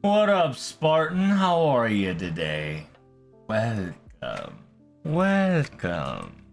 What up, Spartan? How are you today? Welcome. Welcome.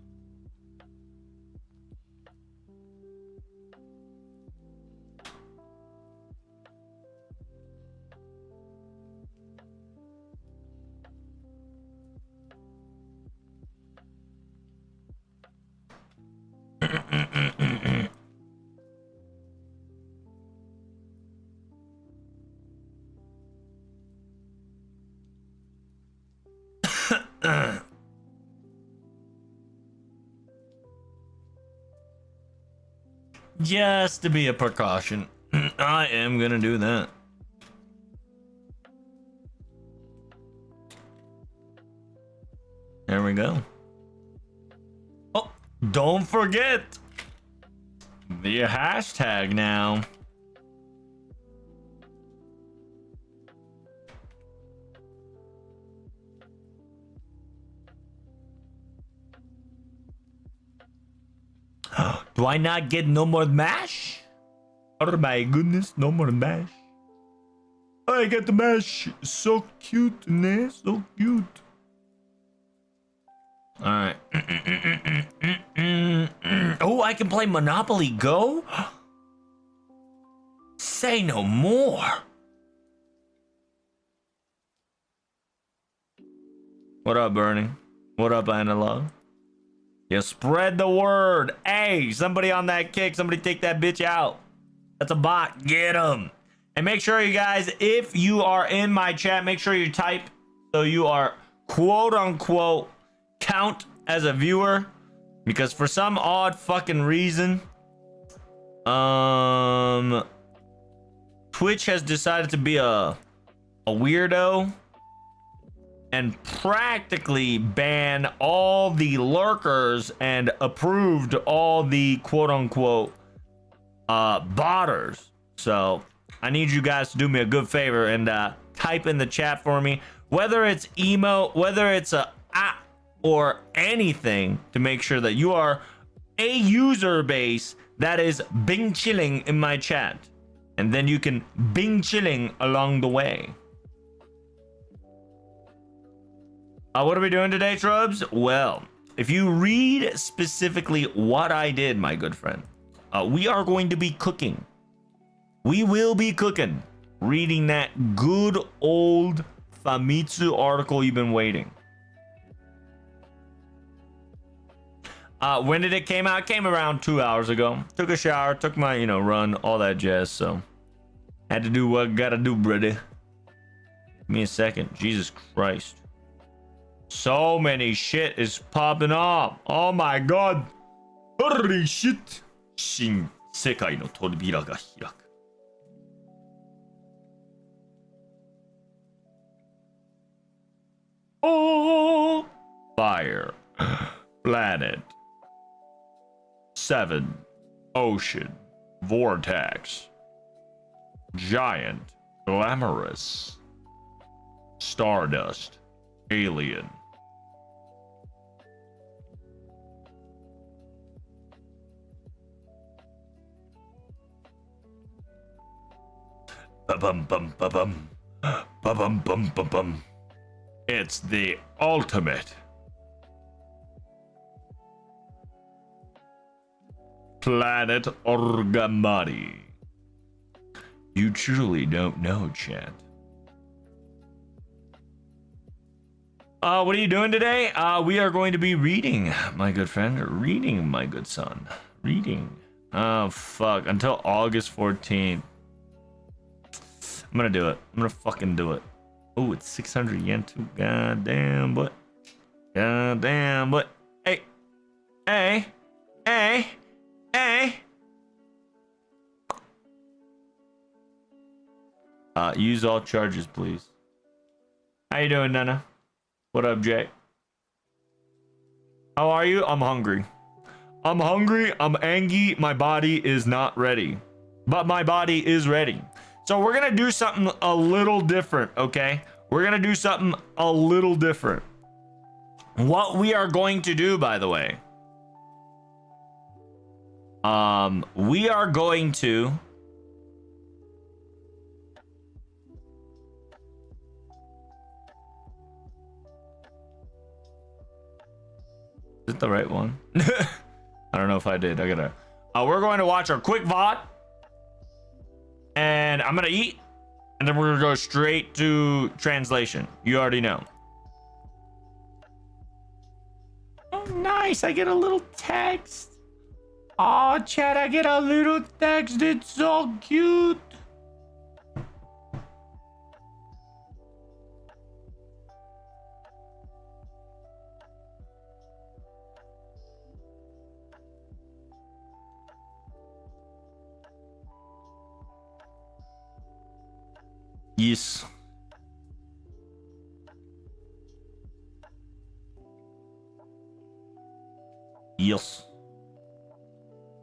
Just to be a precaution, I am gonna do that. There we go. Oh, don't forget the hashtag now. Do I not get no more mash? Oh my goodness, no more mash. I get the mash. So cute, ne? So cute. Alright. Oh, I can play Monopoly Go? Say no more. What up, Bernie? What up, Analog? You spread the word. Hey, somebody on that kick. Somebody take that bitch out. That's a bot. Get him. And make sure you guys, if you are in my chat, make sure you type so you are quote unquote count as a viewer. Because for some odd fucking reason, Twitch has decided to be a weirdo and practically ban all the lurkers and approved all the quote-unquote botters. So I need you guys to do me a good favor and type in the chat for me, whether it's emo, whether it's a or anything, to make sure that you are a user base that is Bing chilling in my chat, and then you can Bing chilling along the way. What are we doing today, Trubs? Well, if you read specifically what I did, my good friend, we are going to be cooking. We will be cooking. Reading that good old Famitsu article you've been waiting. When did it came out? It came around 2 hours ago. Took a shower, took my, run, all that jazz. So had to do what I gotta do, brother. Give me a second. Jesus Christ. So many shit is popping up. Oh my god. Holy shit. Shin Sekai no Tobira ga hiraku. Oh, fire. Planet. 7. Ocean. Vortex. Giant. Glamorous. Stardust. Alien. Ba-bum bum ba-bum. Ba-bum bum ba-bum. It's the ultimate Planet Orgamari. You truly don't know, chat. What are you doing today? We are going to be reading, my good friend. Reading, my good son. Reading. Oh, fuck. Until August 14th. I'm gonna do it. I'm gonna fucking do it. Oh, it's 600 yen too. God damn, but. God damn, but. Hey. Hey. Hey. Hey. Use all charges, please. How you doing, Nana? What up, Jay? How are you? I'm hungry. I'm hungry. I'm angry. My body is not ready. But my body is ready. So we're going to do something a little different, okay? We're going to do something a little different. What we are going to do, by the way, we are going to Is it the right one? I don't know if I did. I gotta. We're going to watch our quick VOD, and I'm gonna eat, and then we're gonna go straight to translation. You already know. Oh, nice! I get a little text. Oh, Chad, I get a little text. It's so cute. Yes. Yes.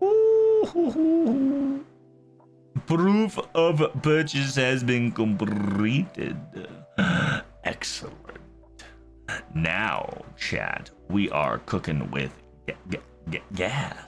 Ooh. Proof of purchase has been completed. Excellent. Now, chat, we are cooking with gas.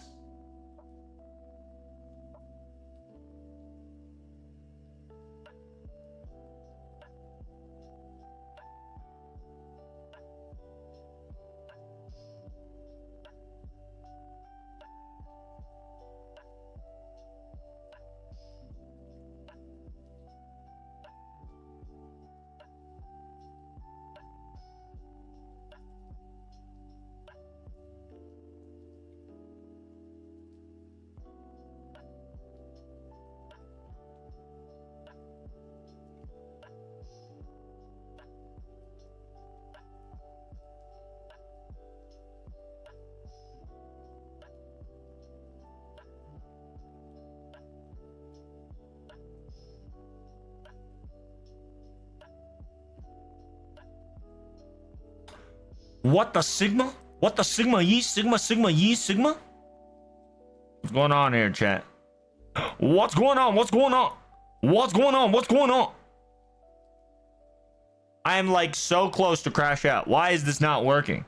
What the Sigma? What the Sigma yeast? Sigma yeast? Sigma? What's going on here, chat? What's going on? What's going on? What's going on? What's going on? I am like so close to crash out. Why is this not working?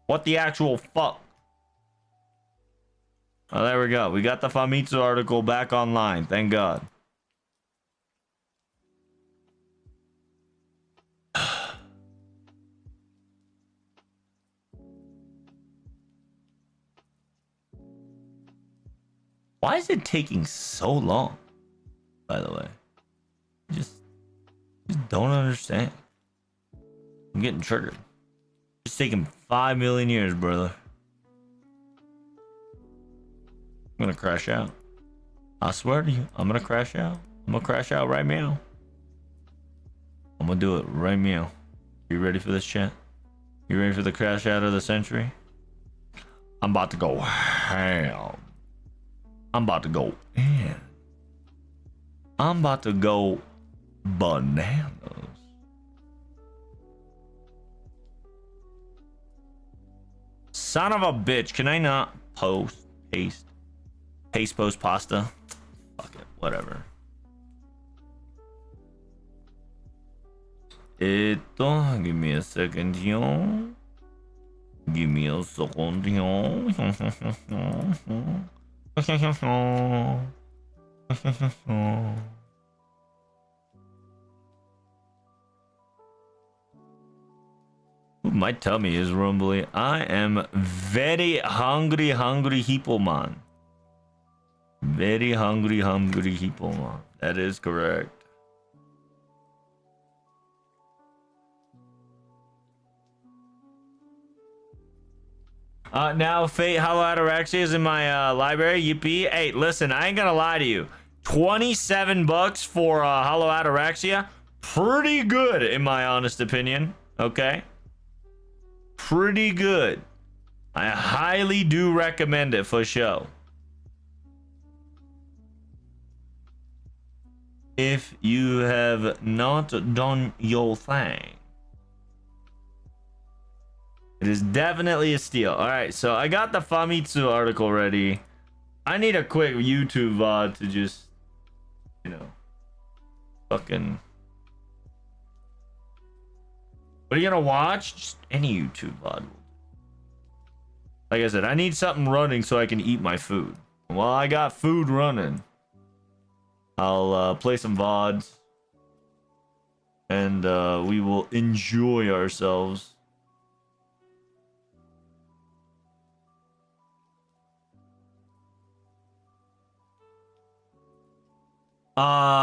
What the actual fuck? Oh, there we go. We got the Famitsu article back online. Thank God. Why is it taking so long? By the way, just don't understand. I'm getting triggered. It's taking 5 million years, brother. I'm gonna crash out. I swear to you, I'm gonna crash out. I'm gonna crash out right meow. I'm gonna do it right meow. You ready for this, chat? You ready for the crash out of the century? I'm about to go ham. I'm about to go in. I'm about to go bananas. Son of a bitch. Can I not paste, post pasta? Fuck it. Whatever. Esto, give me a second here. Give me a second here. My tummy is rumbly. I am very hungry hippo man. Very hungry hippo man. That is correct. Now Fate Hollow Ataraxia is in my library. Yippee. Hey, listen, I ain't gonna lie to you. 27 bucks for Hollow Ataraxia. Pretty good, in my honest opinion. Okay? Pretty good. I highly do recommend it for sure. If you have not done your thing. It is definitely a steal. All right, so I got the Famitsu article ready. I need a quick YouTube VOD to just, you know, fucking. What are you gonna watch? Just any YouTube VOD. Like I said, I need something running so I can eat my food. While I got food running, I'll play some VODs. And we will enjoy ourselves.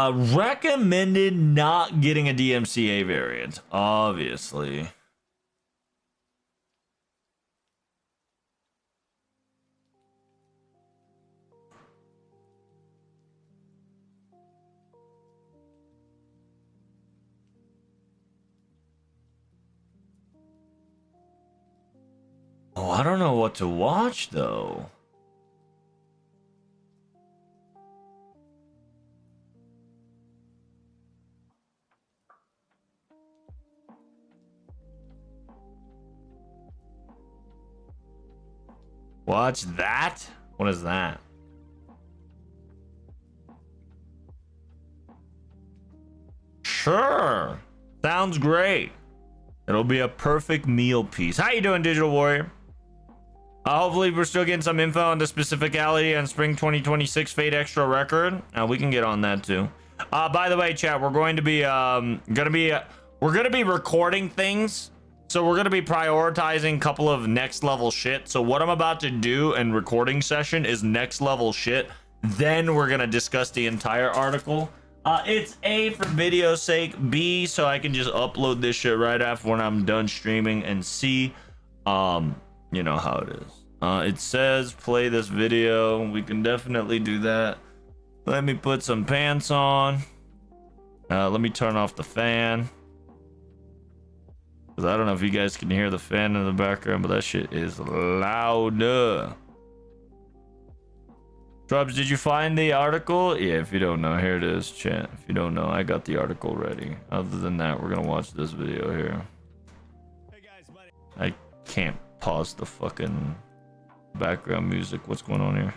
Recommended not getting a DMCA variant, obviously. Oh, I don't know what to watch though. Watch that? What is that? Sure. Sounds great. It'll be a perfect meal piece. How you doing, Digital Warrior? Hopefully we're still getting some info on the specificality on Spring 2026 Fate Extra record. We can get on that too. By the way, chat, we're going to be we're gonna be recording things. So we're gonna be prioritizing a couple of next level shit. So what I'm about to do in recording session is next level shit. Then we're gonna discuss the entire article. It's A, for video's sake, B, so I can just upload this shit right after when I'm done streaming, and C, you know how it is. It says play this video. We can definitely do that. Let me put some pants on. Let me turn off the fan. Cause I don't know if you guys can hear the fan in the background, but that shit is louder. Trubs, did you find the article? Yeah, if you don't know, here it is, chat. If you don't know, I got the article ready. Other than that, we're gonna watch this video here. Hey guys, I can't pause the fucking background music. What's going on here?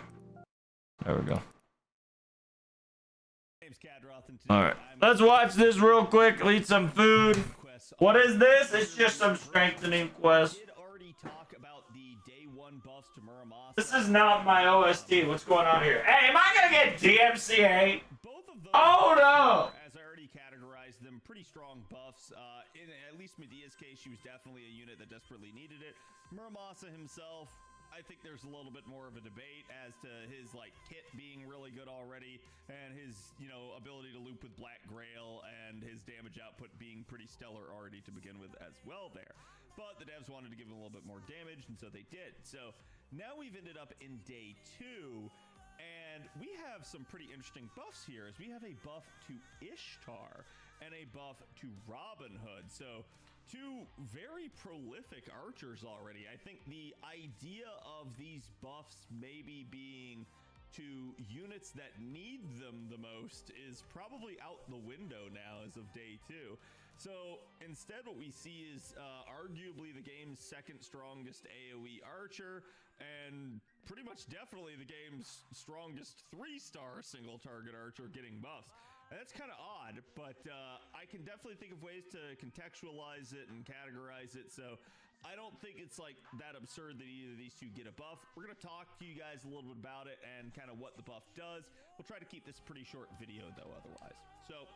There we go. Alright, let's watch this real quick. Eat some food. What is this? It's just some strengthening quest. This is not my OST. What's going on here? Hey, am I gonna get DMCA? Oh no! As I already categorized them, pretty strong buffs. In at least Medea's case, she was definitely a unit that desperately needed it. Muramasa himself, I think there's a little bit more of a debate as to his like kit being really good already, and his ability to loop with Black Grail, and his damage output being pretty stellar already to begin with as well there. But the devs wanted to give him a little bit more damage, and so they did. So now we've ended up in day 2, and we have some pretty interesting buffs here, as we have a buff to Ishtar and a buff to Robin Hood. So two very prolific archers already. I think the idea of these buffs maybe being to units that need them the most is probably out the window now as of day 2. So instead what we see is arguably the game's second strongest AoE archer, and pretty much definitely the game's strongest 3-star single target archer getting buffs. And that's kind of odd, but I can definitely think of ways to contextualize it and categorize it. So I don't think it's like that absurd that either of these two get a buff. We're going to talk to you guys a little bit about it and kind of what the buff does. We'll try to keep this a pretty short video though otherwise. So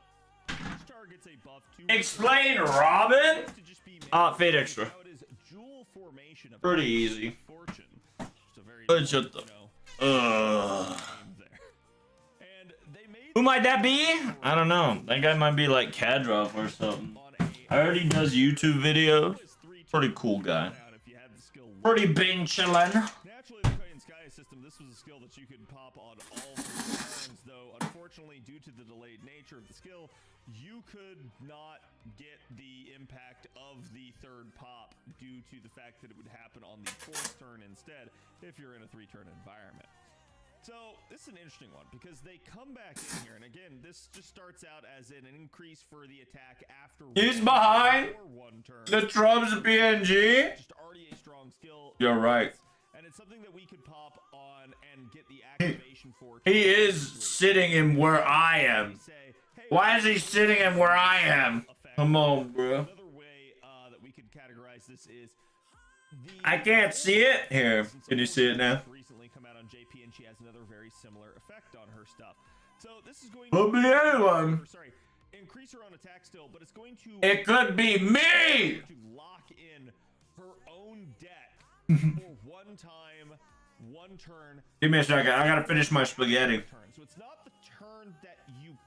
targets a buff to explain Robin. Fate Extra. Pretty easy. Good shit though. Who might that be? I don't know. That guy might be like Kadrov or something. I heard he does YouTube videos. Pretty cool guy. Pretty bing chillin'. Naturally, the Sky system, this was a skill that you could pop on all turns, though unfortunately due to the delayed nature of the skill, you could not get the impact of the third pop due to the fact that it would happen on the 4th turn instead if you're in a 3-turn environment. So this is an interesting one because they come back in here, and again, this just starts out as an increase for the attack after he's behind 1 turn. The Trubs PNG. Just already a strong skill. You're right. And it's something that we could pop on and get the activation for. He is sitting in where I am. Why is he sitting in where I am? Come on, bro. Another way that we could categorize this is I can't see it. Here, can you see it now? Recently come out on JP, and she has another very similar effect on her stuff. So this is going to be anyone. Sorry, increase her own attack still, but it's going to. It could be me. To lock in her own deck for 1 time, 1 turn. Give me a second. I gotta finish my spaghetti. So it's not the turn that you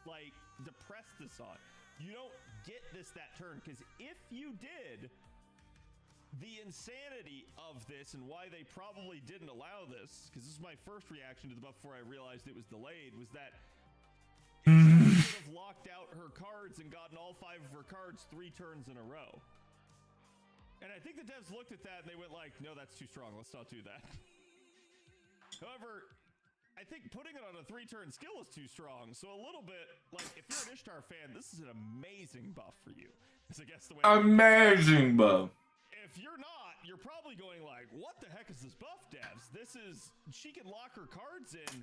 like depress this on. You don't get this that turn, because if you did, the insanity of this and why they probably didn't allow this, because this is my first reaction to the buff before I realized it was delayed, was that she would have locked out her cards and gotten all 5 of her cards 3 turns in a row. And I think the devs looked at that and they went like, no, that's too strong. Let's not do that. However, I think putting it on a 3-turn skill is too strong. So a little bit, like, if you're an Ishtar fan, this is an amazing buff for you. Is I guess the way. Amazing buff. If you're not, you're probably going like, what the heck is this buff, devs? This is, she can lock her cards in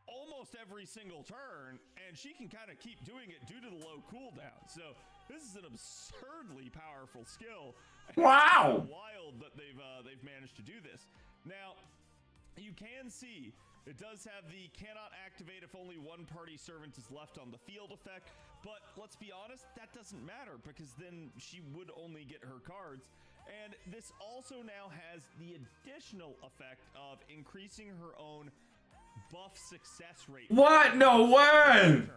almost every single turn, and she can kind of keep doing it due to the low cooldown. So this is an absurdly powerful skill. Wow! It's wild that they've managed to do this. Now, you can see it does have the cannot activate if only one party servant is left on the field effect, but let's be honest, that doesn't matter because then she would only get her cards. And this also now has the additional effect of increasing her own buff success rate. What? No way!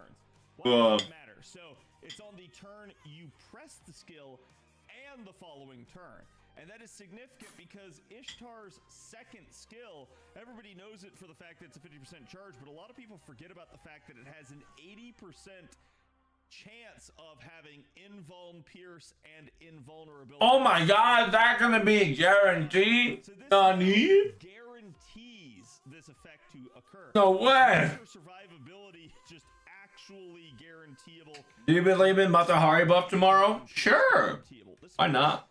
Why does it matter? So it's on the turn you press the skill and the following turn. And that is significant because Ishtar's second skill, everybody knows it for the fact that it's a 50% charge, but a lot of people forget about the fact that it has an 80% chance of having invuln, pierce, and invulnerability. Oh my god, is that gonna be guaranteed? So this Nani? guarantees this effect to occur. No way! Survivability just actually guaranteeable. Do you believe in Matahari buff tomorrow? Sure! Why not?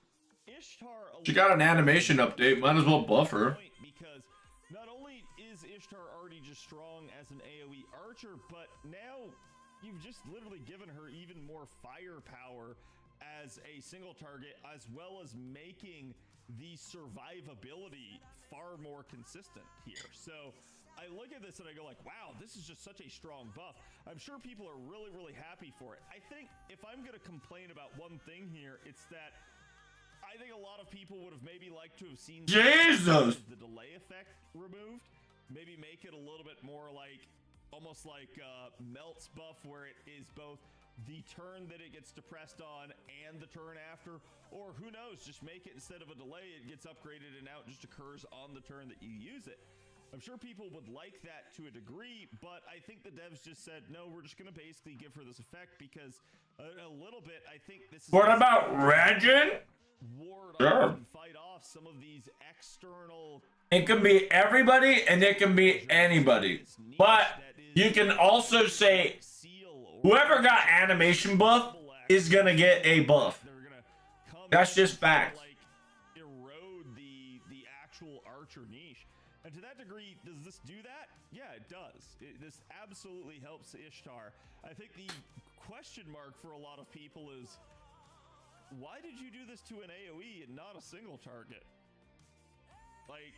Ishtar, She got an animation update, might as well buff her. Because not only is Ishtar already just strong as an AoE archer, but now you've just literally given her even more firepower as a single target, as well as making the survivability far more consistent here. So I look at this and I go like, wow, this is just such a strong buff. I'm sure people are really, really happy for it. I think if I'm going to complain about one thing here, it's that I think a lot of people would have maybe liked to have seen Jesus! The delay effect removed. Maybe make it a little bit more like, almost like Melt's buff, where it is both the turn that it gets depressed on and the turn after. Or who knows, just make it instead of a delay, it gets upgraded and now it just occurs on the turn that you use it. I'm sure people would like that to a degree, but I think the devs just said, no, we're just going to basically give her this effect because a little bit, I think this is... What about Regin? Ward Sure. off and fight off some of these external... It can be everybody and it can be anybody. But you can also say whoever got animation buff is gonna get a buff. That's just fact. Like, erode the actual archer niche. And to that degree, does this do that? Yeah, it does. This absolutely helps Ishtar. I think the question mark for a lot of people is, why did you do this to an AoE and not a single target? Like,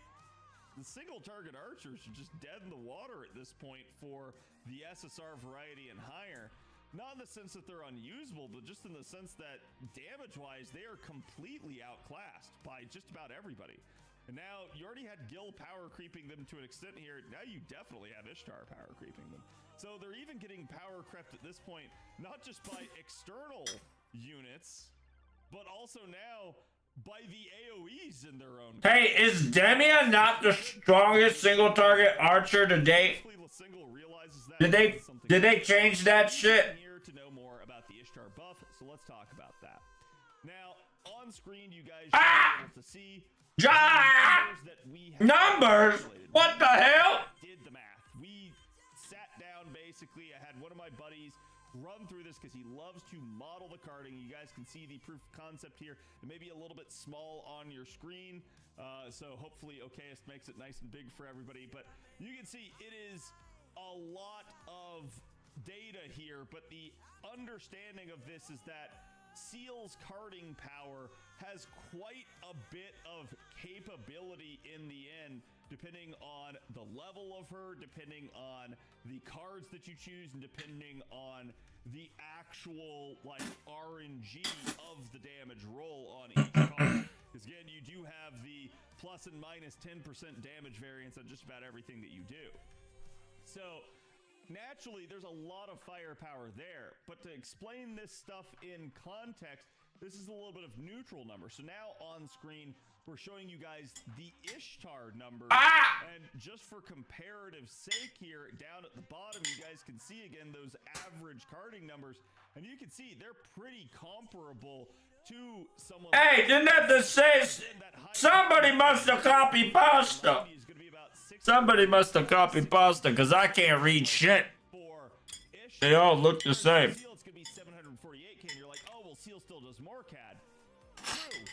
the single target archers are just dead in the water at this point for the SSR variety and higher. Not in the sense that they're unusable, but just in the sense that damage-wise, they are completely outclassed by just about everybody. And now, you already had Gil power creeping them to an extent here. Now you definitely have Ishtar power creeping them. So they're even getting power crept at this point, not just by external units, but also now by the AoEs in their own. Hey, is Demia not the strongest single target archer to date? Did they change that shit? Here to know more about the Ishtar buff, so let's talk about that. Now, on screen, you guys should be able to see numbers. What the hell? Did the math. We sat down basically. I had one of my buddies run through this because he loves to model the carding. You guys can see the proof of concept here. It may be a little bit small on your screen, so hopefully Okayist makes it nice and big for everybody. But you can see it is a lot of data here, but the understanding of this is that Seal's carding power has quite a bit of capability in the end, depending on the level of her, depending on the cards that you choose, and depending on the actual like RNG of the damage roll on each card. Because again, you do have the plus and minus 10% damage variance on just about everything that you do. So naturally, there's a lot of firepower there, but to explain this stuff in context, this is a little bit of neutral number. So now on screen, we're showing you guys the Ishtar numbers. And just for comparative sake here, down at the bottom, you guys can see again those average carding numbers. And you can see they're pretty comparable to someone. Hey, didn't have to say. Somebody must have copied pasta. Somebody must have copied pasta, because I can't read shit. They all look the same. Seal, it's gonna be 748k, and you're like, oh well, Seal still does more CAD. True,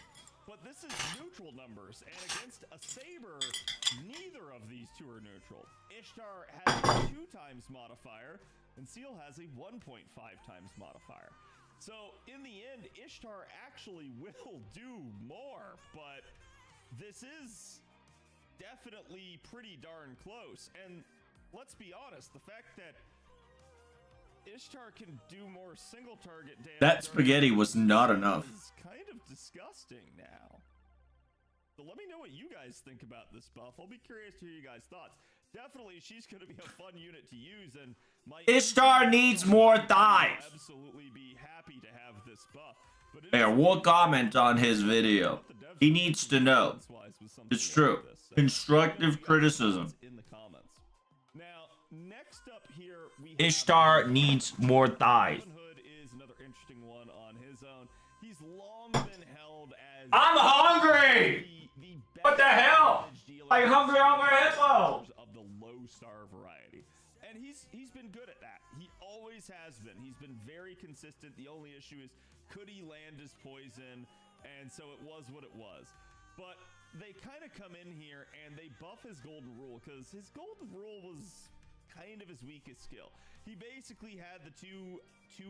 but this is neutral numbers, and against a Saber, neither of these two are neutral. Ishtar has a 2 times modifier, and Seal has a 1.5 times modifier. So in the end, Ishtar actually will do more, but this is definitely pretty darn close. And let's be honest, the fact that Ishtar can do more single target damage. That spaghetti was not enough. Is kind of disgusting now. So let me know what you guys think about this buff. I'll be curious to hear you guys' thoughts. Definitely, she's going to be a fun unit to use, and my Ishtar needs more thighs. absolutely be happy to have this buff. But There, we'll comment on his video. He needs to know. It's true. Constructive criticism. In the comments. Now, next up here, we Ishtar needs more thighs. Robin Hood is another interesting one on his own. He's long been held as I'm hungry! the What the hell? damage dealer Like hungry hippo. of the low star variety. And he's been good at that. He always has been. He's been very consistent. The only issue is, could he land his poison? And so it was what it was. But they kind of come in here and they buff his golden rule, because his golden rule was kind of his weakest skill. He basically had the two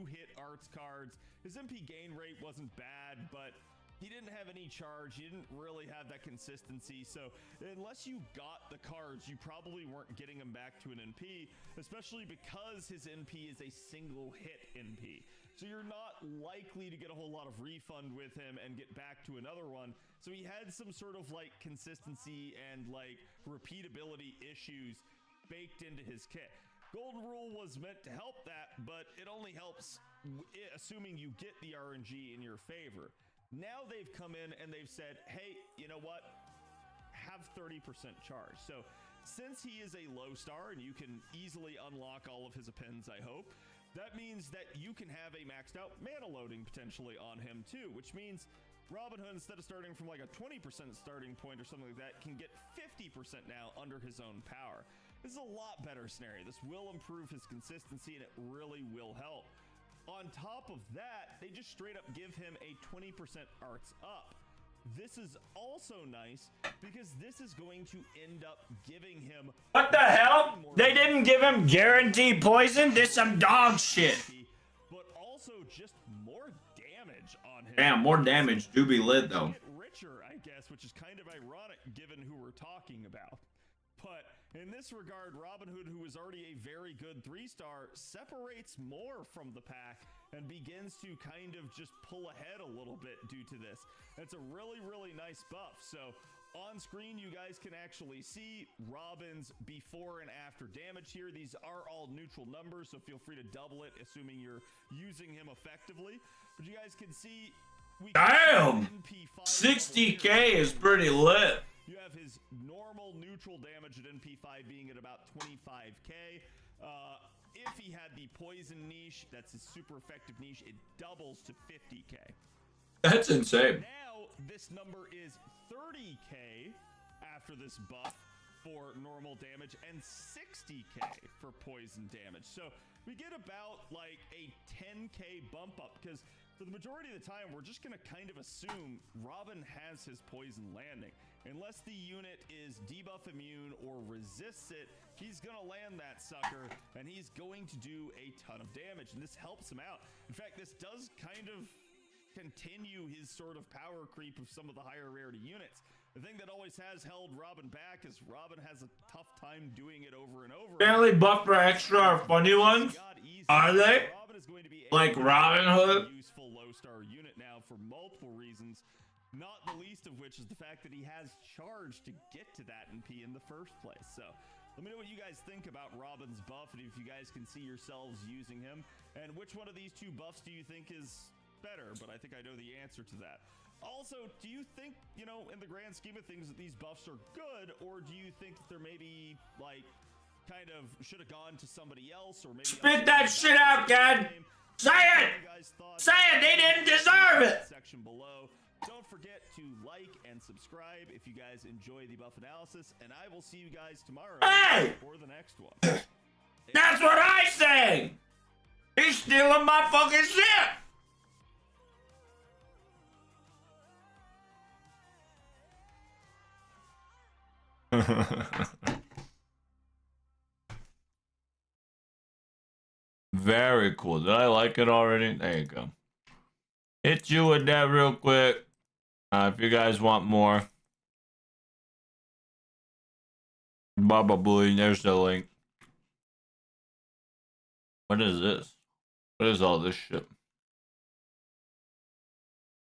hit arts cards. His MP gain rate wasn't bad, but he didn't have any charge. He didn't really have that consistency. So unless you got the cards, you probably weren't getting him back to an NP, especially because his NP is a single hit NP. So you're not likely to get a whole lot of refund with him and get back to another one. So he had some sort of like consistency and like repeatability issues baked into his kit. Golden Rule was meant to help that, but it only helps assuming you get the RNG in your favor. Now they've come in and they've said, hey, you know what? Have 30% charge. So since he is a low star and you can easily unlock all of his appends, I hope, that means that you can have a maxed out mana loading potentially on him too, which means Robin Hood, instead of starting from like a 20% starting point or something like that, can get 50% now under his own power. This is a lot better scenario. This will improve his consistency and it really will help. On top of that, they just straight up give him a 20% arts up. This is also nice because this is going to end up giving him... What the hell? They didn't give him guaranteed poison? This some dog shit. But also just more damage on him. Damn, more damage do be lit though. Richer, I guess, which is kind of ironic given who we're talking about. But in this regard, Robin Hood, who is already a very good 3-star, separates more from the pack and begins to kind of just pull ahead a little bit due to this. It's a really, really nice buff. So on screen, you guys can actually see Robin's before and after damage here. These are all neutral numbers, so feel free to double it, assuming you're using him effectively. But you guys can see... Damn! 60k is pretty lit. You have his normal neutral damage at NP5 being at about 25k. If he had the poison niche, that's his super effective niche, it doubles to 50k. That's insane. Now, this number is 30k after this buff for normal damage and 60k for poison damage. So we get about like a 10k bump up because for the majority of the time, we're just going to kind of assume Robin has his poison landing. Unless the unit is debuff immune or resists it, he's going to land that sucker, and he's going to do a ton of damage, and this helps him out. In fact, this does kind of continue his sort of power creep of some of the higher rarity units. The thing that always has held Robin back is Robin has a tough time doing it over and over. Apparently buff for extra are funny ones. Are they? Robin is going to be Like Robin Hood? Useful low star unit now for multiple reasons. Not the least of which is the fact that he has charge to get to that NP in the first place. So let me know what you guys think about Robin's buff and if you guys can see yourselves using him. And which one of these two buffs do you think is better? But I think I know the answer to that. Also, do you think, you know, in the grand scheme of things that these buffs are good, or do you think that they're maybe like kind of should have gone to somebody else, or maybe spit that shit out, God. Say it! Say it! They didn't deserve it! Section below. Don't forget to like and subscribe if you guys enjoy the buff analysis, and I will see you guys tomorrow for the next one. That's what I say! He's stealing my fucking shit! Very cool. Did I like it already? There you go. Hit you with that real quick. If you guys want more. Baba Booey, there's the link. What is this? What is all this shit?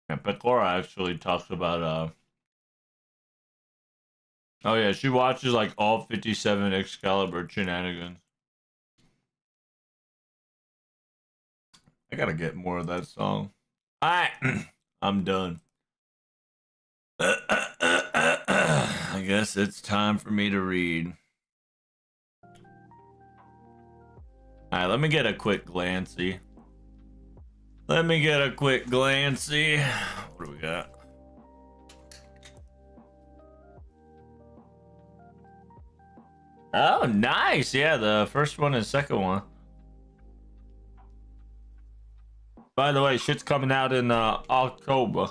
Yeah, Pecora actually talks about oh yeah, she watches like all 57 Excalibur shenanigans. I gotta get more of that song. Alright, I'm done. I guess it's time for me to read. Alright, let me get a quick glancey. What do we got? Oh, nice. Yeah, the first one and second one. By the way, shit's coming out in October.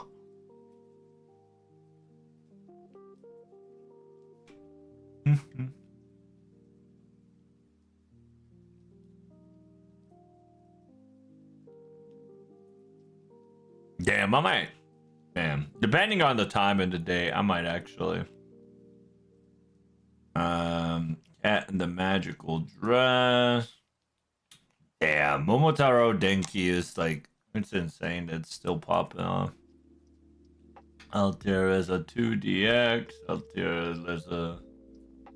Damn, I might. Damn. Depending on the time and the day, I might actually. Cat in the Magical Dress. Damn, Momotaro Denki is like, it's insane. It's still popping off. Altair is a 2DX. Altair, there's a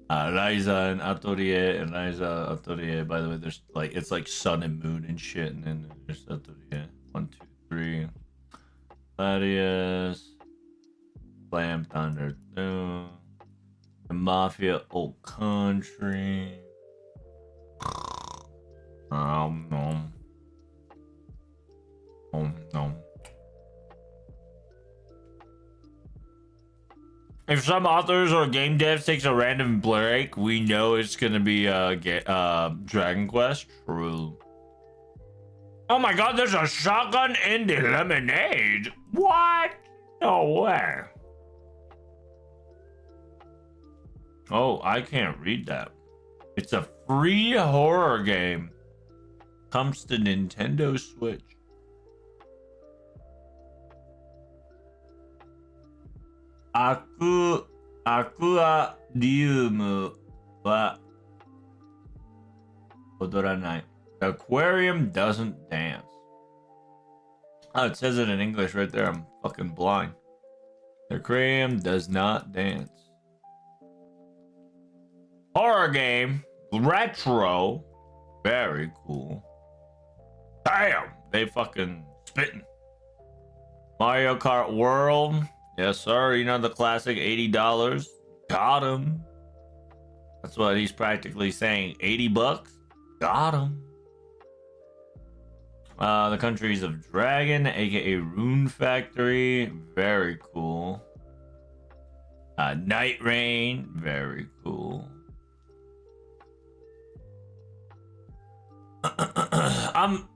Ryza and Atelier. And Ryza, Atelier. By the way, there's like, it's like sun and moon and shit. And then there's Atelier. 1, 2, 3. Gladius. Slam Thunder 2. The Mafia Old Country. No. No. If some authors or game devs takes a random break, we know it's gonna be Dragon Quest. True. Oh my god, there's a shotgun in the lemonade. What? No way. Oh, I can't read that. It's a free horror game. Comes to Nintendo Switch. Aquarium wa odoranai. The aquarium doesn't dance. Oh, it says it in English right there. I'm fucking blind. The aquarium does not dance. Horror game. Retro. Very cool. Damn. They fucking spitting. Mario Kart World. Yes, sir. You know the classic $80. Got him. That's what he's practically saying. $80? Got him. The Countries of Dragon, aka Rune Factory. Very cool. Night Rain. Very cool. I'm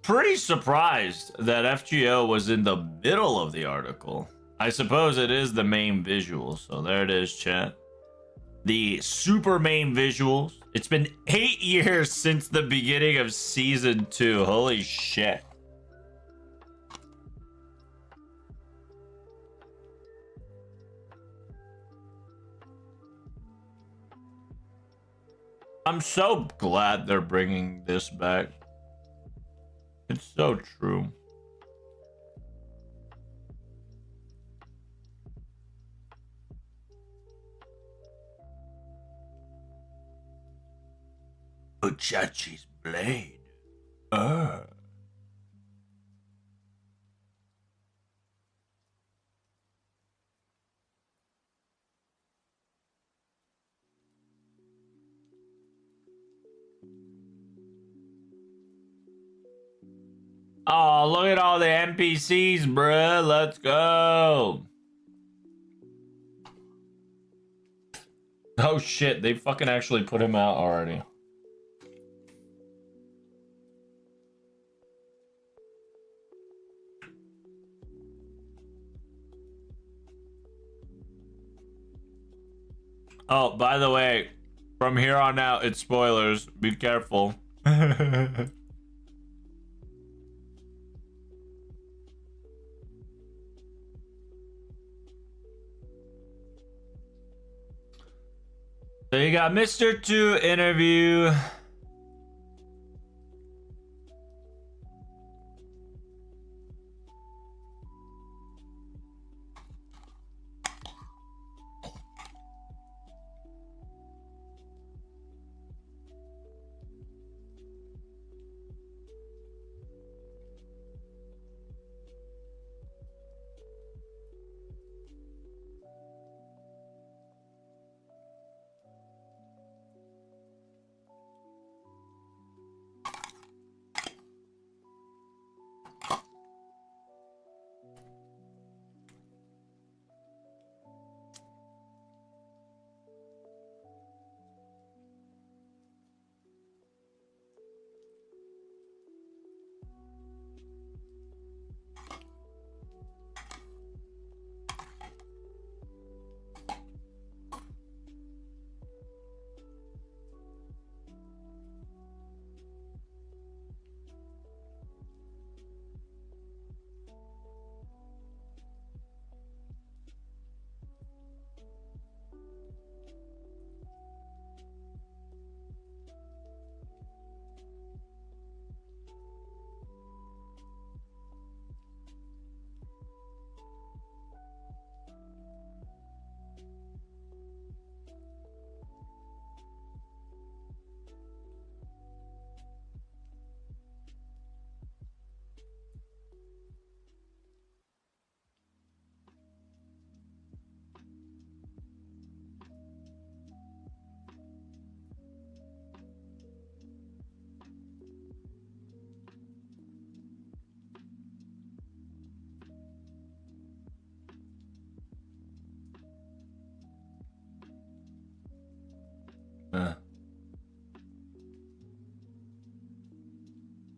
pretty surprised that FGO was in the middle of the article. I suppose it is the main visual, so there it is, chat. The super main visuals. It's been 8 years since the beginning of season 2. Holy shit. I'm so glad they're bringing this back. It's so true. Uchachi's blade. Oh, look at all the NPCs, bruh. Let's go. Oh shit, they fucking actually put him out already. Oh, by the way, from here on out, it's spoilers. Be careful. So you got Mr. 2 interview.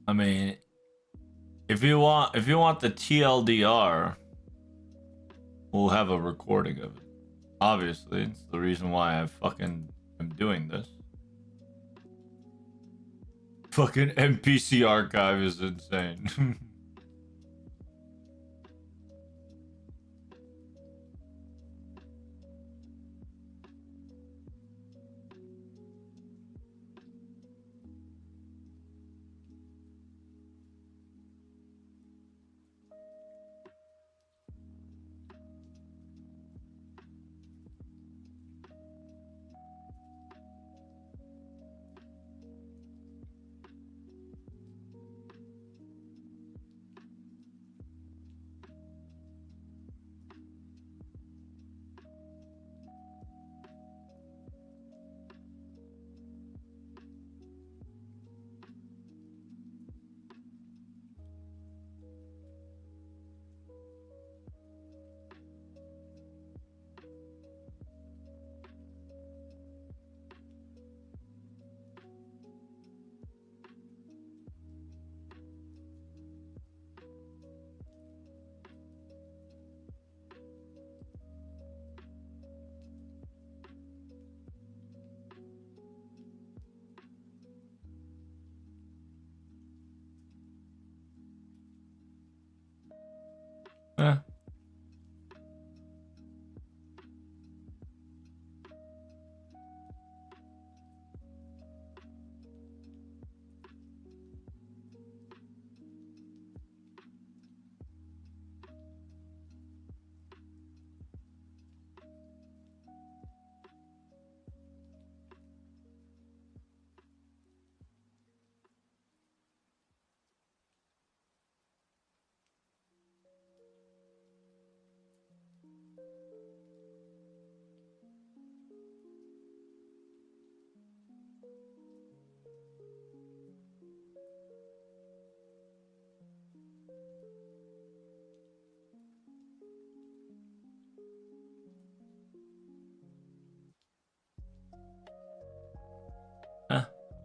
I mean, if you want the TLDR, we'll have a recording of it. Obviously, it's the reason why I fucking am doing this. Fucking NPC archive is insane.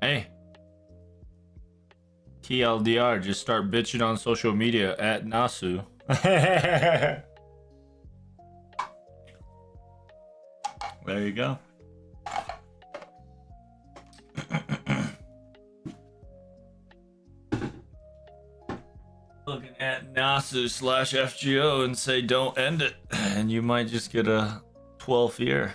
Hey. TLDR, just start bitching on social media at Nasu. There you go. Looking at Nasu slash FGO and say don't end it, and you might just get a 12th year.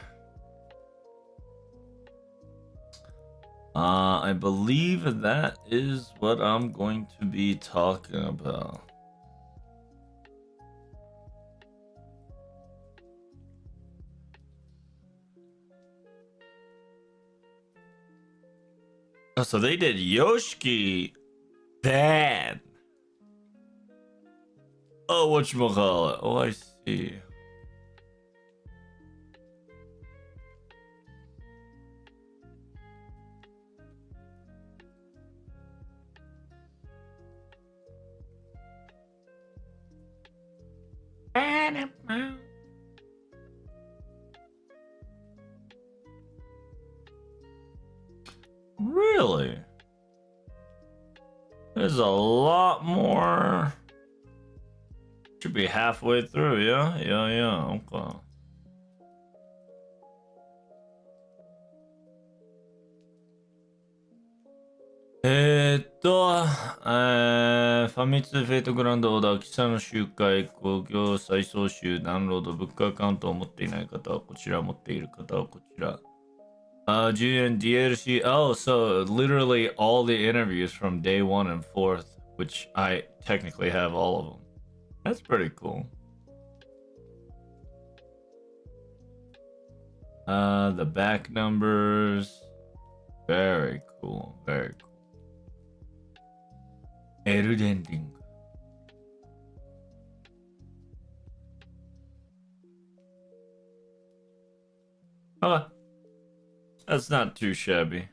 I believe that is what I'm going to be talking about. Oh, so they did Yoshiki bad. Oh, whatchamacallit? Oh, I see. Really? There's a lot more. Should be halfway through, yeah? Yeah, okay.ファミツフェイトグランドオーダー、記載の集会、興行再送集、ダウンロード、ブックアカウントを持っていない方はこちら、持っている方はこちら。10円 DLC. Oh, so literally all the interviews from day 1 and 4th, which I technically have all of them. That's pretty cool. The back numbers. Very cool. Very cool. Elden Ring. Oh, that's not too shabby.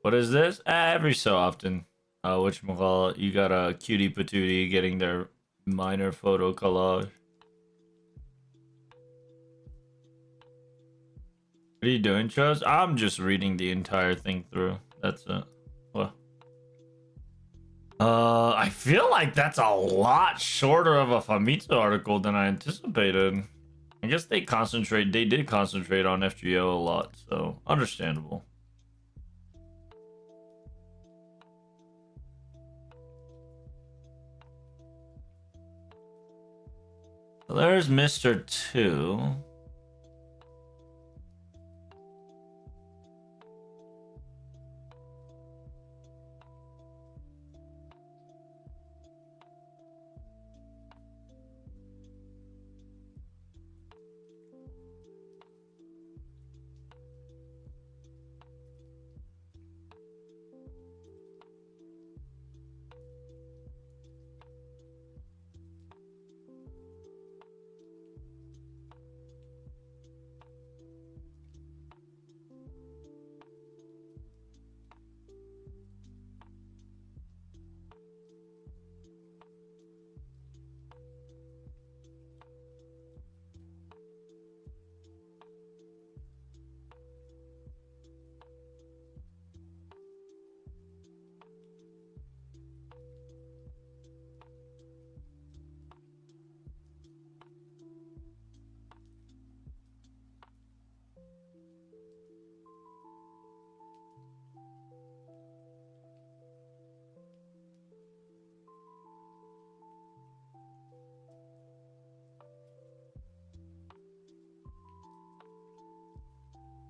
What is this? Every so often, whatchamacallit, you got a cutie patootie getting their minor photo collage. What are you doing, Chuz? I'm just reading the entire thing through. That's it. What? I feel like that's a lot shorter of a Famitsu article than I anticipated. I guess they did concentrate on FGO a lot, so understandable. So there's Mr. 2.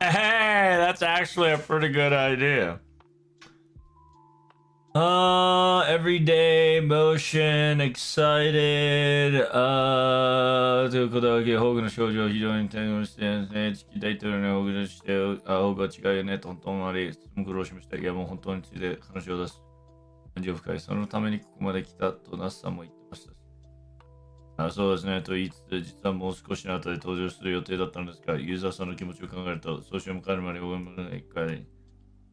Hey, that's actually a pretty good idea. Everyday motion, excited. ということだけ、ホーグの症状を非常に対応してですね、地球大統領にホーグとして、ホーグは違うよね、トントンあり、とても苦労しました。いや、もう本当について話を出す。感情深い。そのためにここまで来たとナッサンも言ってましたし。そうですね。と言いつつ、実はもう少しの後で登場する予定だったのですが、ユーザーさんの気持ちを考えると、そうしを迎えるまで応援も一回、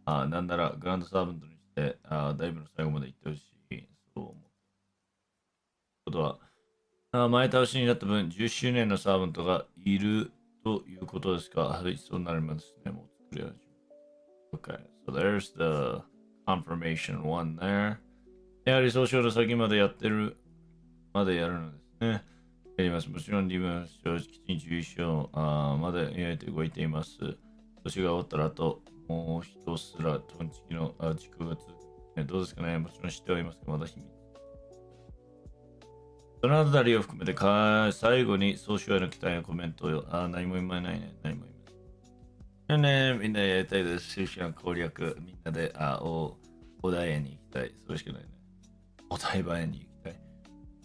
なんならグランドサーバントにして、ダイブの最後まで行ってほしい。そう思う。ことは、前倒しになった分、10周年のサーバントがいるということですか。はい、そうなりますね。もう作り始め。Okay, so there's the confirmation one there. やはり総称の先までやってる、までやるのですね。やります。もちろん、リブン正直に11勝までやれて動いています。年が終わったら、あともう一すら、トンチキの時空が続く。どうですかね。もちろん知ってはいますが、まだ秘密。そのあたりを含めて最後に総称への期待のコメントを、何も言わないね。何も言わない。ね、みんなやりたいです。終始の攻略、みんなで、お題へに行きたい。それしかないね。お台場へに行きたい。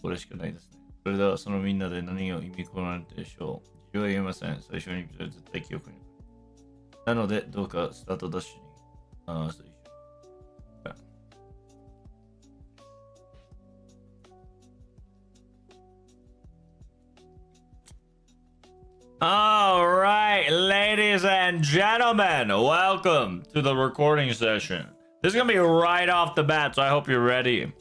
これしかないですね。それでは、そのみんなで何を意味込まれてでしょう。理由は言えません。最初に絶対記憶に。なので、どうかスタートダッシュに。そうAll right, ladies and gentlemen, welcome to the recording session. This is going to be right off the bat, so I hope you're ready.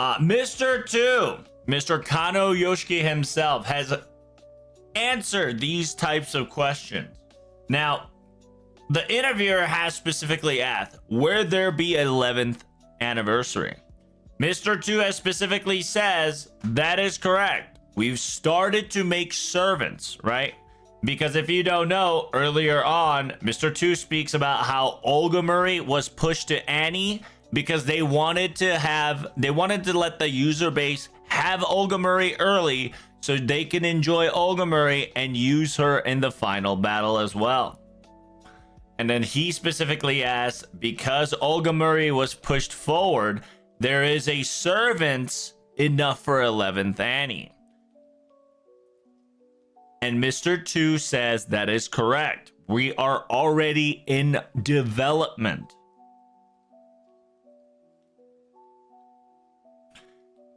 Mr. 2, Mr. Kano Yoshiki himself has answered these types of questions. Now, the interviewer has specifically asked, will there be 11th anniversary? Mr. 2 has specifically says, that is correct. We've started to make servants, right? Because if you don't know, earlier on, Mr. 2 speaks about how Olga Murray was pushed to Annie because they wanted to let the user base have Olga Murray early so they can enjoy Olga Murray and use her in the final battle as well. And then he specifically asked, because Olga Murray was pushed forward, there is a servants enough for 11th Annie. And Mr. 2 says that is correct. We are already in development.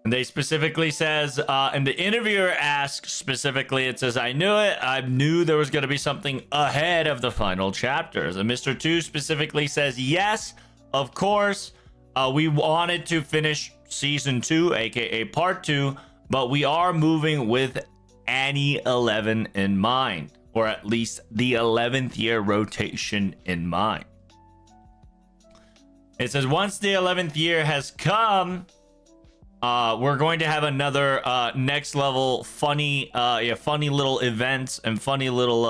And they specifically says, and the interviewer asks specifically, it says, I knew it. I knew there was going to be something ahead of the final chapters. And Mr. 2 specifically says, yes, of course. We wanted to finish season 2, aka part 2, but we are moving with Annie 11 in mind, or at least the 11th year rotation in mind. It says once the 11th year has come, we're going to have another next level funny little events and funny little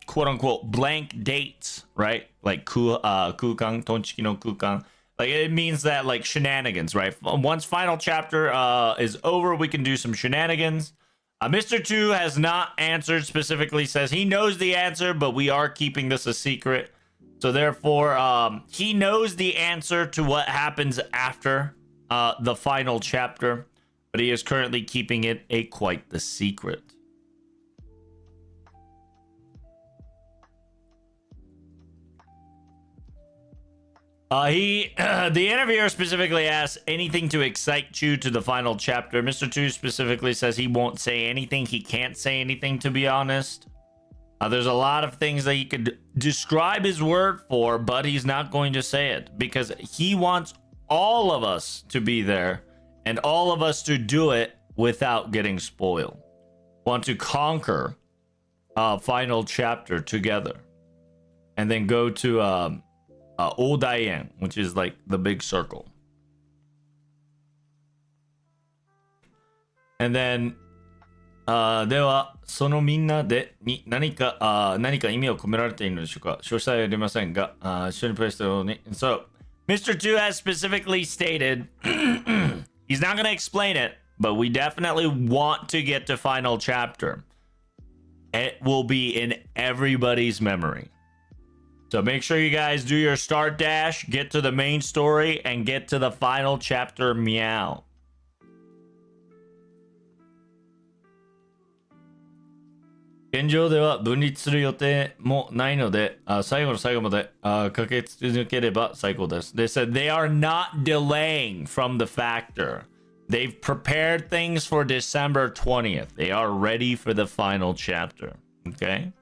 quote unquote blank dates, right? Like kukan, tonchiki no kukan. Like it means that like shenanigans, right? Once final chapter is over, we can do some shenanigans. Mr. 2 has not answered specifically, says he knows the answer, but we are keeping this a secret. So therefore, he knows the answer to what happens after the final chapter, but he is currently keeping it quite the secret. The interviewer specifically asks anything to excite you to the final chapter. Mr. 2 specifically says he won't say anything. He can't say anything, to be honest. There's a lot of things that he could describe his word for, but he's not going to say it because he wants all of us to be there and all of us to do it without getting spoiled. Want to conquer final chapter together and then go to Odaien, which is like the big circle. And then ではそのみんなでに何か意味を込められているのでしょうか。詳細はありませんが、一緒にプレイしたように。So, Mr. 2 has specifically stated he's not going to explain it, but we definitely want to get to final chapter. It will be in everybody's memory. So make sure you guys do your start dash, get to the main story, and get to the final chapter, meow. They said they are not delaying from the factor. They've prepared things for December 20th. They are ready for the final chapter. Okay?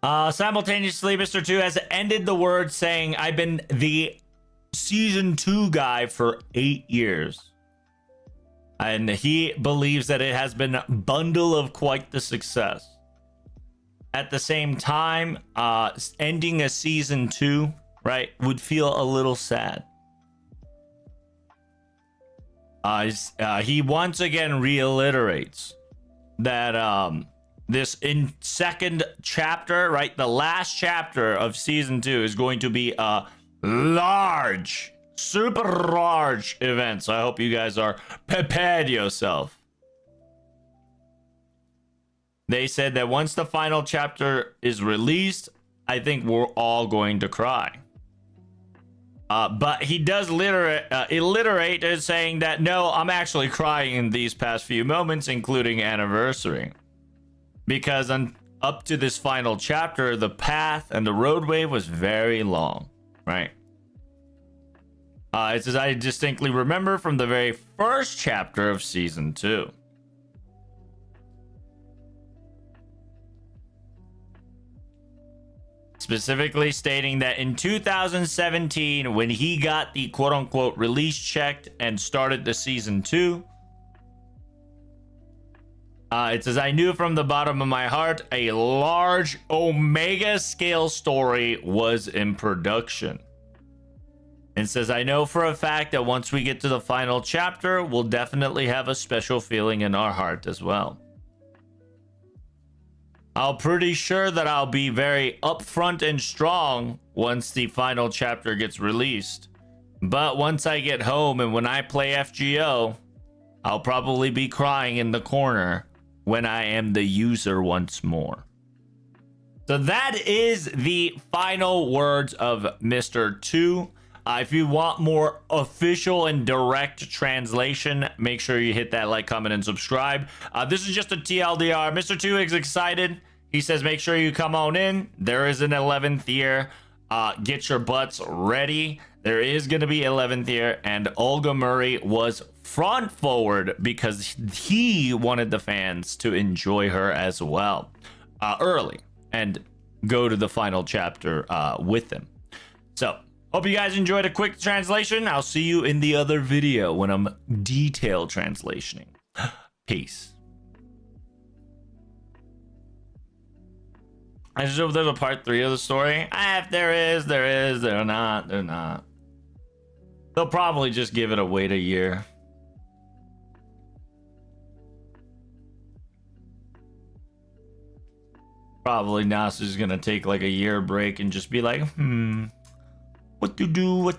Simultaneously, Mr. 2 has ended the word saying, I've been the season 2 guy for 8 years. And he believes that it has been a bundle of quite the success. At the same time, ending a season 2, right, would feel a little sad. He once again reiterates that this in second chapter, right, the last chapter of season 2 is going to be a large, super large event. So I hope you guys are prepared yourself. They said that once the final chapter is released, I think we're all going to cry. But he does alliterate as saying that, no, I'm actually crying in these past few moments, including anniversary. Because up to this final chapter, the path and the roadway was very long, right? It says, I distinctly remember from the very first chapter of season 2. Specifically stating that in 2017, when he got the quote-unquote release checked and started the season 2, it says, I knew from the bottom of my heart a large Omega scale story was in production. And says, I know for a fact that once we get to the final chapter, we'll definitely have a special feeling in our heart as well. I'm pretty sure that I'll be very upfront and strong once the final chapter gets released. But once I get home and when I play FGO, I'll probably be crying in the corner when I am the user once more. So that is the final words of Mr. 2. If you want more official and direct translation, make sure you hit that like, comment, and subscribe. This is just a TLDR. Mr. 2 is excited. He says, make sure you come on in. There is an 11th year. Get your butts ready. There is going to be 11th year. And Olga Murray was front forward because he wanted the fans to enjoy her as well early and go to the final chapter with them. So, hope you guys enjoyed a quick translation. I'll see you in the other video when I'm detailed translationing. Peace. I just hope there's a part 3 of the story. If there is, they're not. They'll probably just give it a wait a year. Probably NASA's gonna take like a year break and just be like, what to do.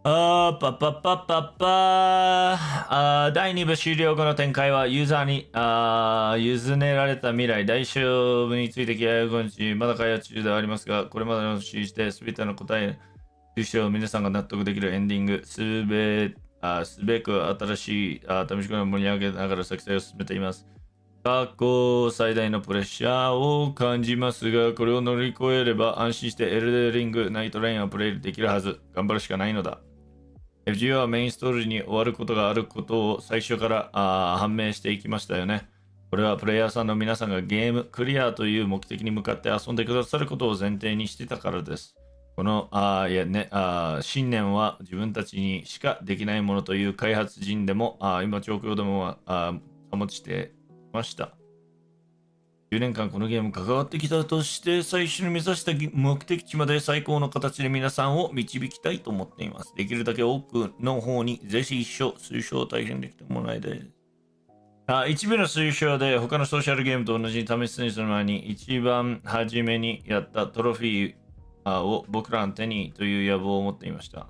第2部終了後の展開はユーザーに委ねられた未来大勝負について気合を今日まだ開発中ではありますが、これまでの指示して全ての答え抽象皆さんが納得できるエンディングすべく新しい試し込みを盛り上げながら作成を進めています。過去最大のプレッシャーを感じますが、これを乗り越えれば安心してエルデリングナイトレインをプレイできるはず。頑張るしかないのだ。FGO はメインストーリーに終わることがあることを最初から判明していきましたよね。これはプレイヤーさんの皆さんがゲームクリアという目的に向かって遊んでくださることを前提にしてたからです。この信念は自分たちにしかできないものという開発陣でも今状況でも保ちてました。10年間このゲーム関わってきたとして最初に目指した目的地まで最高の形で皆さんを導きたいと思っています。できるだけ多くの方にぜひ一緒推奨を体験できてもらいたいです。一部の推奨で他のソーシャルゲームと同じに試しにする前に一番初めにやったトロフィーを僕らの手にという野望を持っていました。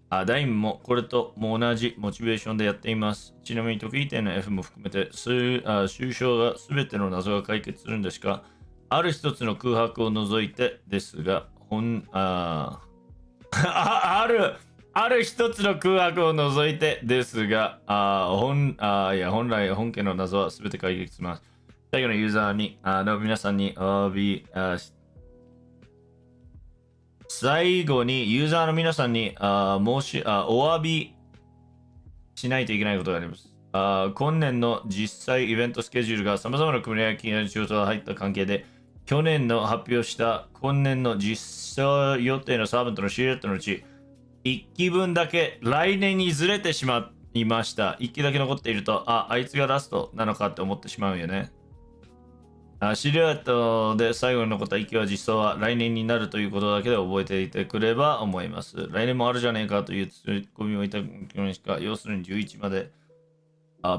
ダイムもこれとも同じモチベーションでやっています。ちなみに得意点の F も含めて終章が全ての謎が解決するんですが、ある一つの空白を除いてですが、ある一つの空白を除いてですが、本来本家の謎は全て解決します。最後のユーザーに皆さんにお詫び最後にユーザーの皆さんにお詫びしないといけないことがあります。今年の実際イベントスケジュールが様々な組み合わせや仕事が入った関係で、去年の発表した今年の実際予定のサーバントのシーレットのうち、1機分だけ来年にずれてしまいました。1機だけ残っていると、あいつがラストなのかって思ってしまうよね。シルエットで最後に残った息は実装は来年になるということだけで覚えていてくれば思います。来年もあるじゃねえかというツッコミをいただきましたが、要するに11まで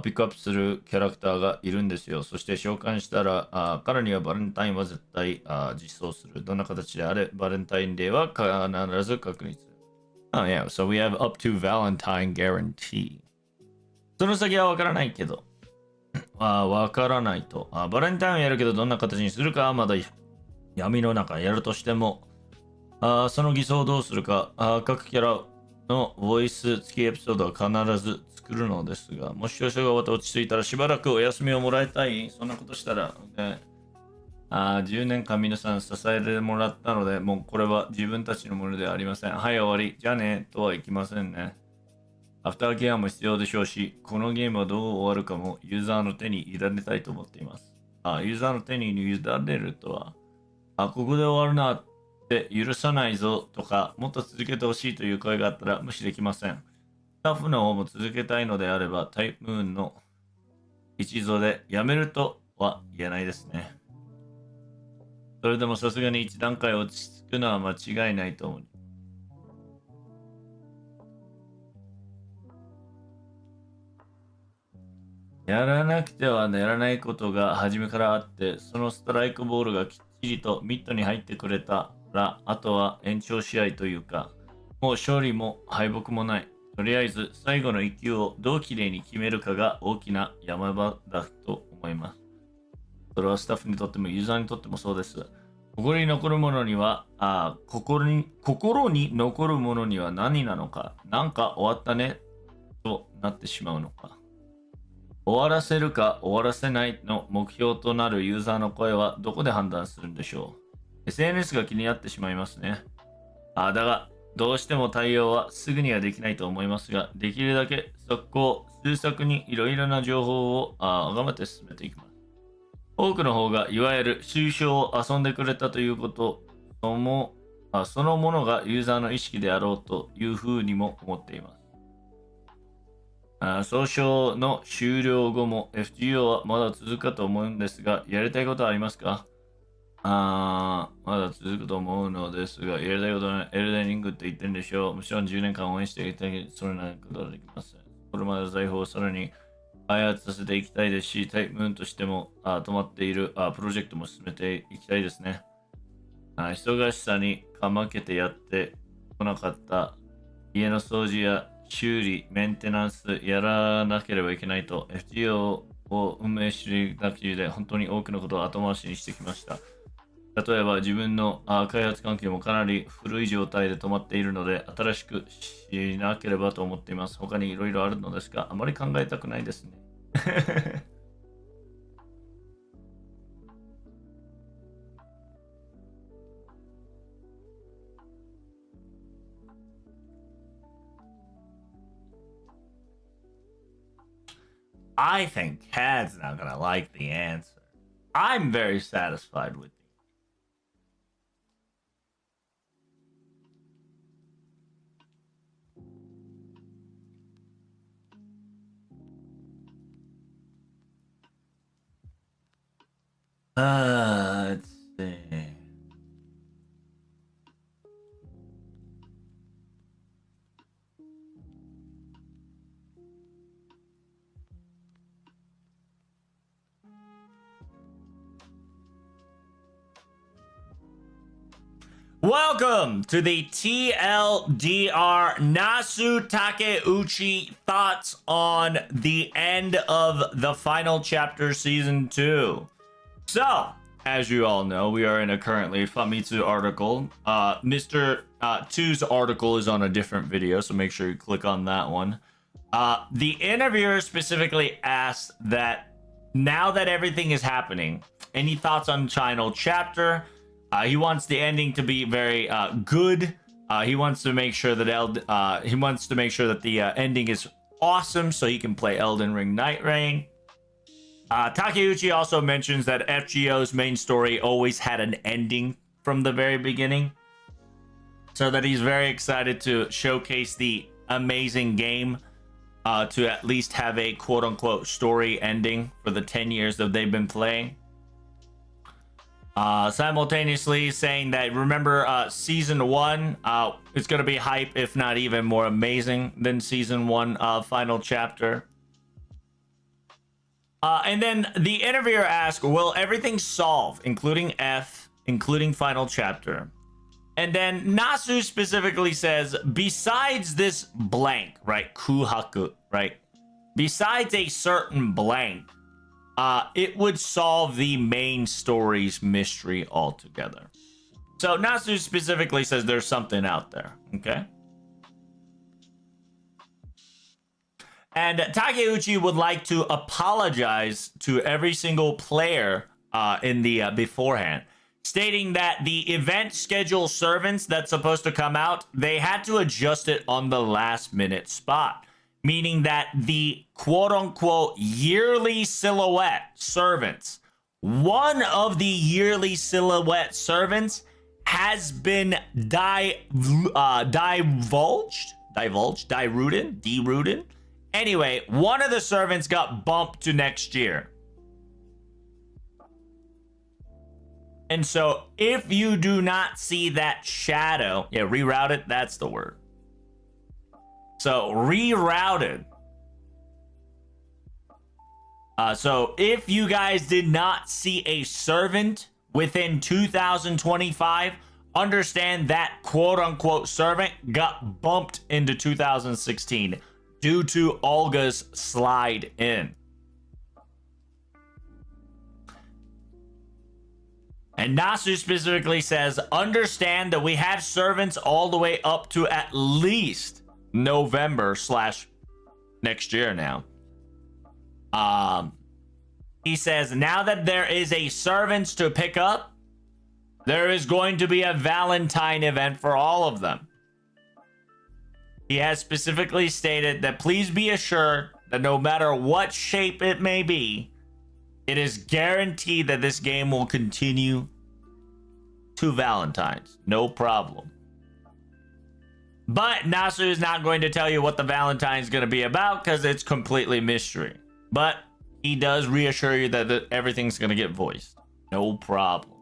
ピックアップするキャラクターがいるんですよ。そして召喚したら、彼にはバレンタインは絶対実装する。どんな形であれ、バレンタインデーは必ず確認する。yeah, so we have up to Valentine guarantee. その先はわからないけど。わからないと。バレンタインはやるけど、どんな形にするかはまだ闇の中やるとしても、その偽装をどうするか、各キャラのボイス付きエピソードは必ず作るのですが、もし調子が終わって落ち着いたらしばらくお休みをもらいたい。そんなことしたら、10年間皆さん支えてもらったので、もうこれは自分たちのものではありません。はい、終わり。じゃあね、とはいきませんね。アフターケアも必要でしょうし、このゲームはどう終わるかもユーザーの手に委ねたいと思っています。ユーザーの手に委ねるとは、ここで終わるなって許さないぞとか、もっと続けてほしいという声があったら無視できません。スタッフの方も続けたいのであれば、タイプムーンの一度でやめるとは言えないですね。それでもさすがに一段階落ち着くのは間違いないと思う。やらなくてはならないことが初めからあって、そのストライクボールがきっちりとミットに入ってくれたら、あとは延長試合というか、もう勝利も敗北もない。とりあえず最後の1球をどう綺麗に決めるかが大きな山場だと思います。それはスタッフにとってもユーザーにとってもそうです。心に残るものには、心に残るものには何なのか、なんか終わったねとなってしまうのか。終わらせるか終わらせないの目標となるユーザーの声はどこで判断するんでしょう。 SNS が気になってしまいますね。だが、どうしても対応はすぐにはできないと思いますが、できるだけ速攻、数作にいろいろな情報を頑張って進めていきます。多くの方がいわゆる抽象を遊んでくれたということそのものがユーザーの意識であろうというふうにも思っています。総称の終了後も FGO はまだ続くかと思うんですが、やりたいことはありますか？まだ続くと思うのですが、やりたいことはエルデンリングって言ってるんでしょう。もちろん10年間応援していただけそれなことはできません。これまでの財宝をさらに開発させていきたいですし、タイプムーンとしても止まっているプロジェクトも進めていきたいですね。忙しさにかまけてやってこなかった家の掃除や修理、メンテナンスやらなければいけないと FGO を運営していたきで本当に多くのことを後回しにしてきました。例えば自分の開発環境もかなり古い状態で止まっているので新しくしなければと思っています。他にいろいろあるのですがあまり考えたくないですね。I think Cad's not gonna like the answer. I'm very satisfied with let's see. Welcome to the TLDR Nasu Takeuchi thoughts on the end of the final chapter season 2. So, as you all know, we are in a currently Famitsu article. Mr. 2's article is on a different video, so make sure you click on that one. The interviewer specifically asked that now that everything is happening, any thoughts on final chapter? He wants the ending to be very good. He wants to make sure that the ending is awesome so he can play Elden Ring Night Rain. Takeuchi also mentions that FGO's main story always had an ending from the very beginning, so that he's very excited to showcase the amazing game, to at least have a quote-unquote story ending for the 10 years that they've been playing. Simultaneously saying that, remember, season 1, it's going to be hype, if not even more amazing than season 1 final chapter. And then the interviewer asked, will everything solve, including including final chapter? And then Nasu specifically says, besides this blank, right? Kuhaku, right? Besides a certain blank, it would solve the main story's mystery altogether. So Nasu specifically says there's something out there, okay? And Takeuchi would like to apologize to every single player in the beforehand, stating that the event schedule servants that's supposed to come out, they had to adjust it on the last minute spot, meaning that the quote-unquote yearly silhouette servants, one of the yearly silhouette servants has been derooted. Anyway, one of the servants got bumped to next year. And so if you do not see that shadow, yeah, rerouted, that's the word. So rerouted. So if you guys did not see a servant within 2025, understand that quote unquote servant got bumped into 2016 due to Olga's slide in. And Nasu specifically says, understand that we have servants all the way up to at least November / next year now. He says, now that there is a servants to pick up, there is going to be a Valentine event for all of them. He has specifically stated that please be assured that no matter what shape it may be, it is guaranteed that this game will continue to Valentine's. No problem. But Nasu is not going to tell you what the Valentine is going to be about because it's completely mystery. But he does reassure you that everything's going to get voiced. No problem.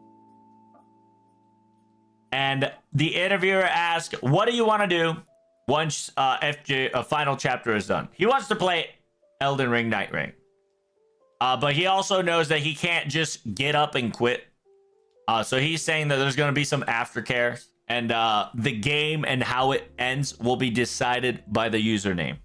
And the interviewer asked, what do you want to do once a final chapter is done? He wants to play Elden Ring Night Rain. But he also knows that he can't just get up and quit. So he's saying that there's going to be some aftercare. And the game and how it ends will be decided by the username.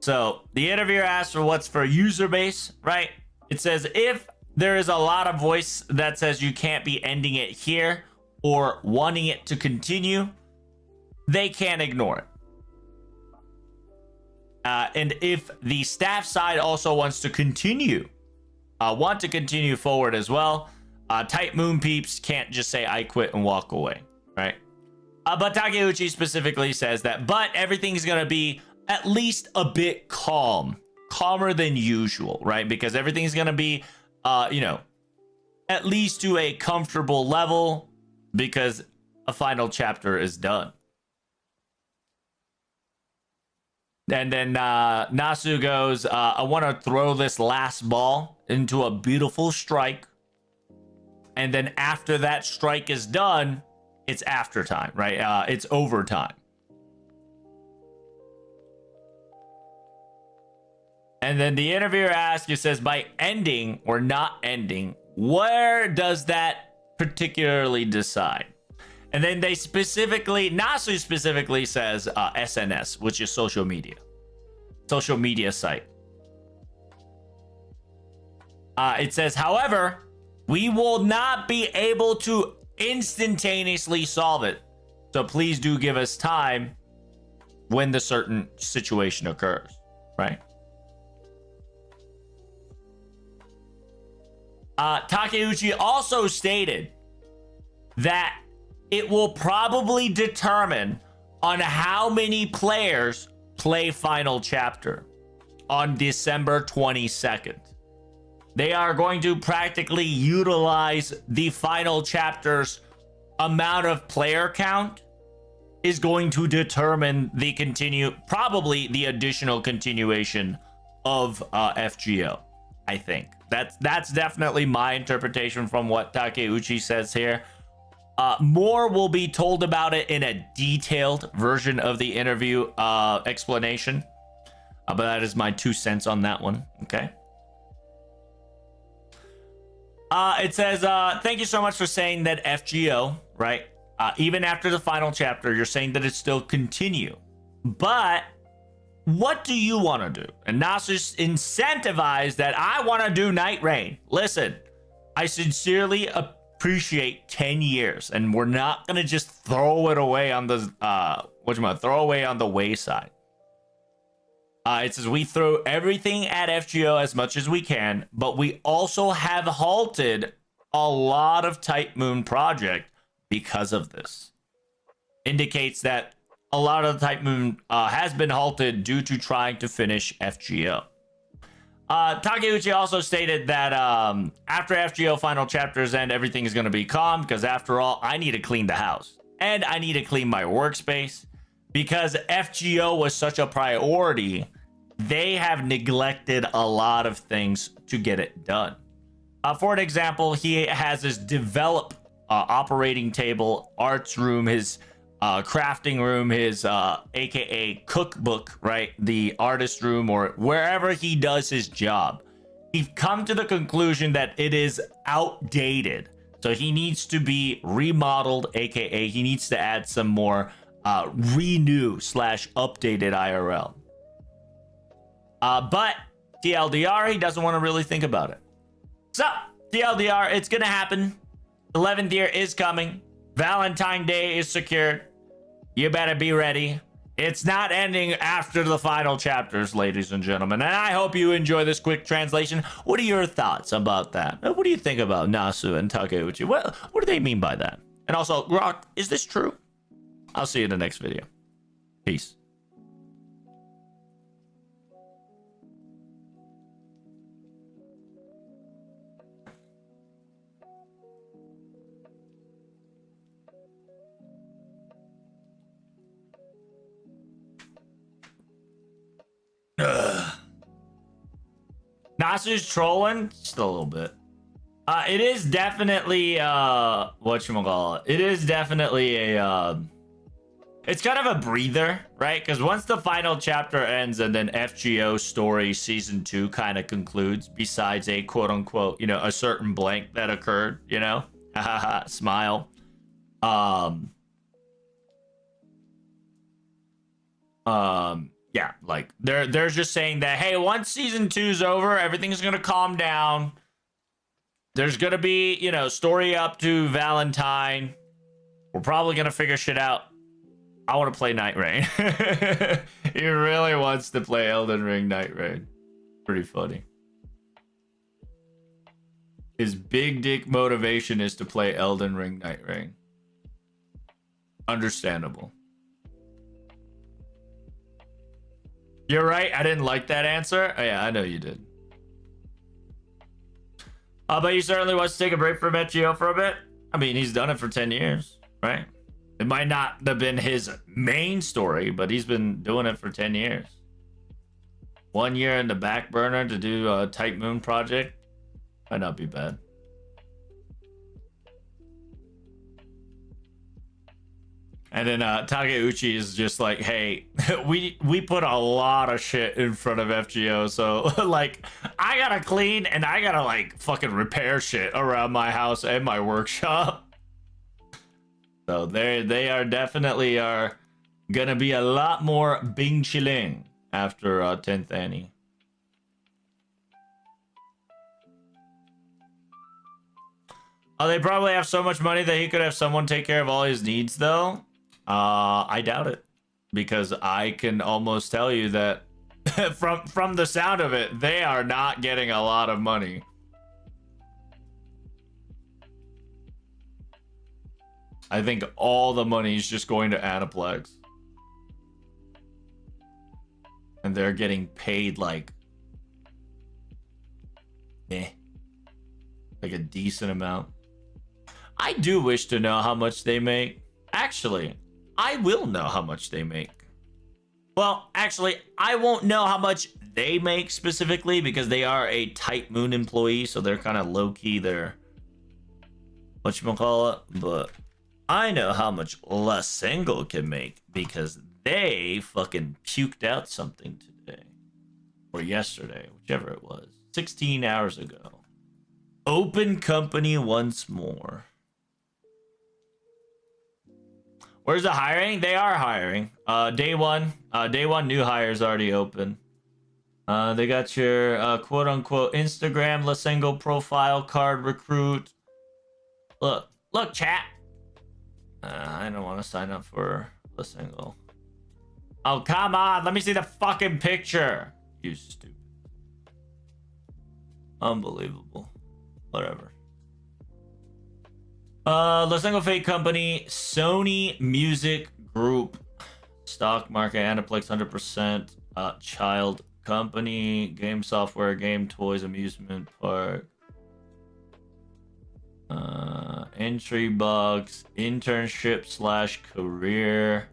So the interviewer asked for what's for user base, right? It says if there is a lot of voice that says you can't be ending it here or wanting it to continue, they can't ignore it. And if the staff side also wants to continue, want to continue forward as well, Tight Moon peeps can't just say I quit and walk away, right? But Takeuchi specifically says that, but everything's going to be at least a bit calmer than usual, right? Because everything's going to be, at least to a comfortable level because a final chapter is done. And then Nasu goes, I want to throw this last ball into a beautiful strike. And then after that strike is done, it's after time, right? It's overtime. And then the interviewer asks, he says, by ending or not ending, where does that particularly decide? And then Nasu specifically says SNS, which is social media site. It says, however, we will not be able to instantaneously solve it. So please do give us time when the certain situation occurs, right? Takeuchi also stated that it will probably determine on how many players play Final Chapter on December 22nd. They are going to practically utilize the Final Chapter's amount of player count is going to determine the probably the additional continuation of FGO. I think that's definitely my interpretation from what Takeuchi says here. More will be told about it in a detailed version of the interview explanation, but that is my 2 cents on that one. Okay. It says, thank you so much for saying that FGO, right? Even after the final chapter, you're saying that it still continue. But what do you want to do? And Nasus incentivized that I want to do Night Rain. Listen, I sincerely appreciate 10 years, and we're not going to just throw it away on the, throw away on the wayside. It says we throw everything at FGO as much as we can, but we also have halted a lot of Type Moon project because of this. Indicates that a lot of the Type Moon has been halted due to trying to finish FGO. Takeuchi also stated that after FGO final chapters end, everything is going to be calm because after all, I need to clean the house and I need to clean my workspace because FGO was such a priority. They have neglected a lot of things to get it done. For an example, he has his develop operating table, arts room, his crafting room, his aka cookbook, right? The artist room or wherever he does his job. He's come to the conclusion that it is outdated. So he needs to be remodeled, aka he needs to add some more renew/updated IRL. But TLDR, he doesn't want to really think about it. So, TLDR, it's going to happen. 11th year is coming. Valentine Day is secured. You better be ready. It's not ending after the final chapters, ladies and gentlemen. And I hope you enjoy this quick translation. What are your thoughts about that? What do you think about Nasu and Takeuchi? What do they mean by that? And also, Rock, is this true? I'll see you in the next video. Peace. Nasu's trolling just a little bit. It is definitely whatchamacallit. It is definitely a it's kind of a breather, right? Because once the final chapter ends and then FGO story season 2 kind of concludes, besides a quote unquote, a certain blank that occurred, smile. Yeah, like they're just saying that, hey, once season 2's over, everything's gonna calm down. There's gonna be, story up to Valentine. We're probably gonna figure shit out. I want to play Night Rain. He really wants to play Elden Ring Night Rain. Pretty funny. His big dick motivation is to play Elden Ring Night Rain. Understandable. You're right. I didn't like that answer. Oh, yeah, I know you did. But he certainly wants to take a break from FGO for a bit. I mean, he's done it for 10 years, right? It might not have been his main story, but he's been doing it for 10 years. 1 year in the back burner to do a Type Moon project might not be bad. And then Takeuchi is just like, hey, we put a lot of shit in front of FGO, so like I gotta clean and I gotta like fucking repair shit around my house and my workshop. So they are definitely are gonna be a lot more Bing Chiling after 10th Annie. They probably have so much money that he could have someone take care of all his needs though. I doubt it, because I can almost tell you that from the sound of it, they are not getting a lot of money. I think all the money is just going to Aniplex. and they're getting paid like like a decent amount. I do wish to know how much they make. Actually, I will know how much they make. Well, actually, I won't know how much they make specifically because they are a Tight Moon employee, so they're kind of low-key. They're whatchamacallit, but I know how much La Single can make because they fucking puked out something today. Or yesterday, whichever it was. 16 hours ago. Open company once more. Where's the hiring? They are hiring. Day one new hires already open. They got your quote unquote Instagram La Single profile card recruit. Look, chat. I don't want to sign up for La Single. Oh, come on. Let me see the fucking picture. You stupid. Unbelievable. Whatever. La Single Fake Company, Sony Music Group, Stock Market, Aniplex 100%, Child Company, Game Software, Game Toys, Amusement Park, Entry Box, Internship / Career.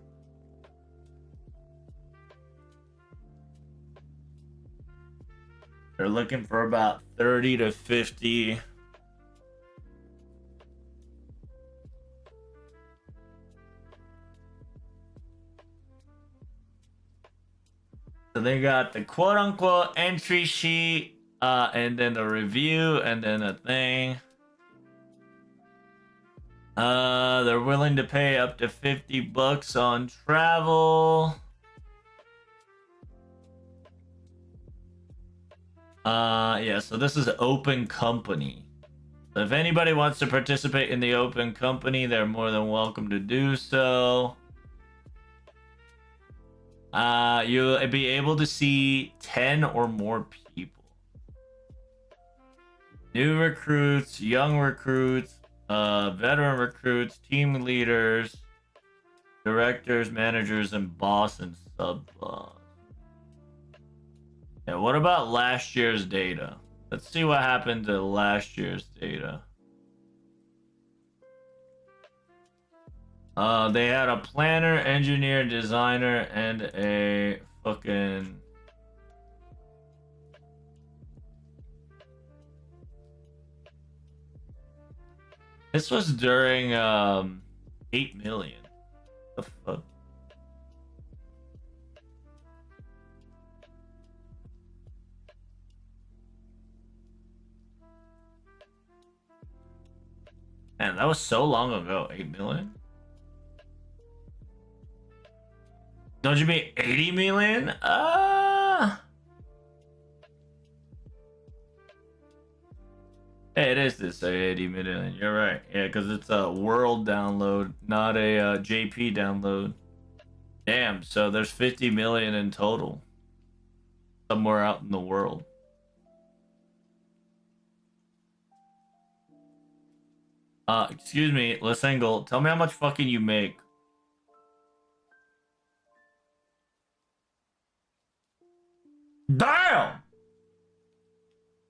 They're looking for about 30 to 50. So they got the quote unquote entry sheet, and then the review, and then a thing. They're willing to pay up to $50 on travel. Yeah, so this is open company. So if anybody wants to participate in the open company, they're more than welcome to do so. You'll be able to see 10 or more people. New recruits, young recruits, veteran recruits, team leaders, directors, managers, and boss and sub boss. Yeah, what about last year's data? Let's see what happened to last year's data. They had a planner, engineer, designer, and a fucking... This was during 8 million. The fuck? Man, that was so long ago. 8 million? Don't you mean 80 million? Hey, it is this 80 million. You're right. Yeah, because it's a world download, not a JP download. Damn, so there's 50 million in total. Somewhere out in the world. Excuse me, Lesengle, tell me how much fucking you make. Damn!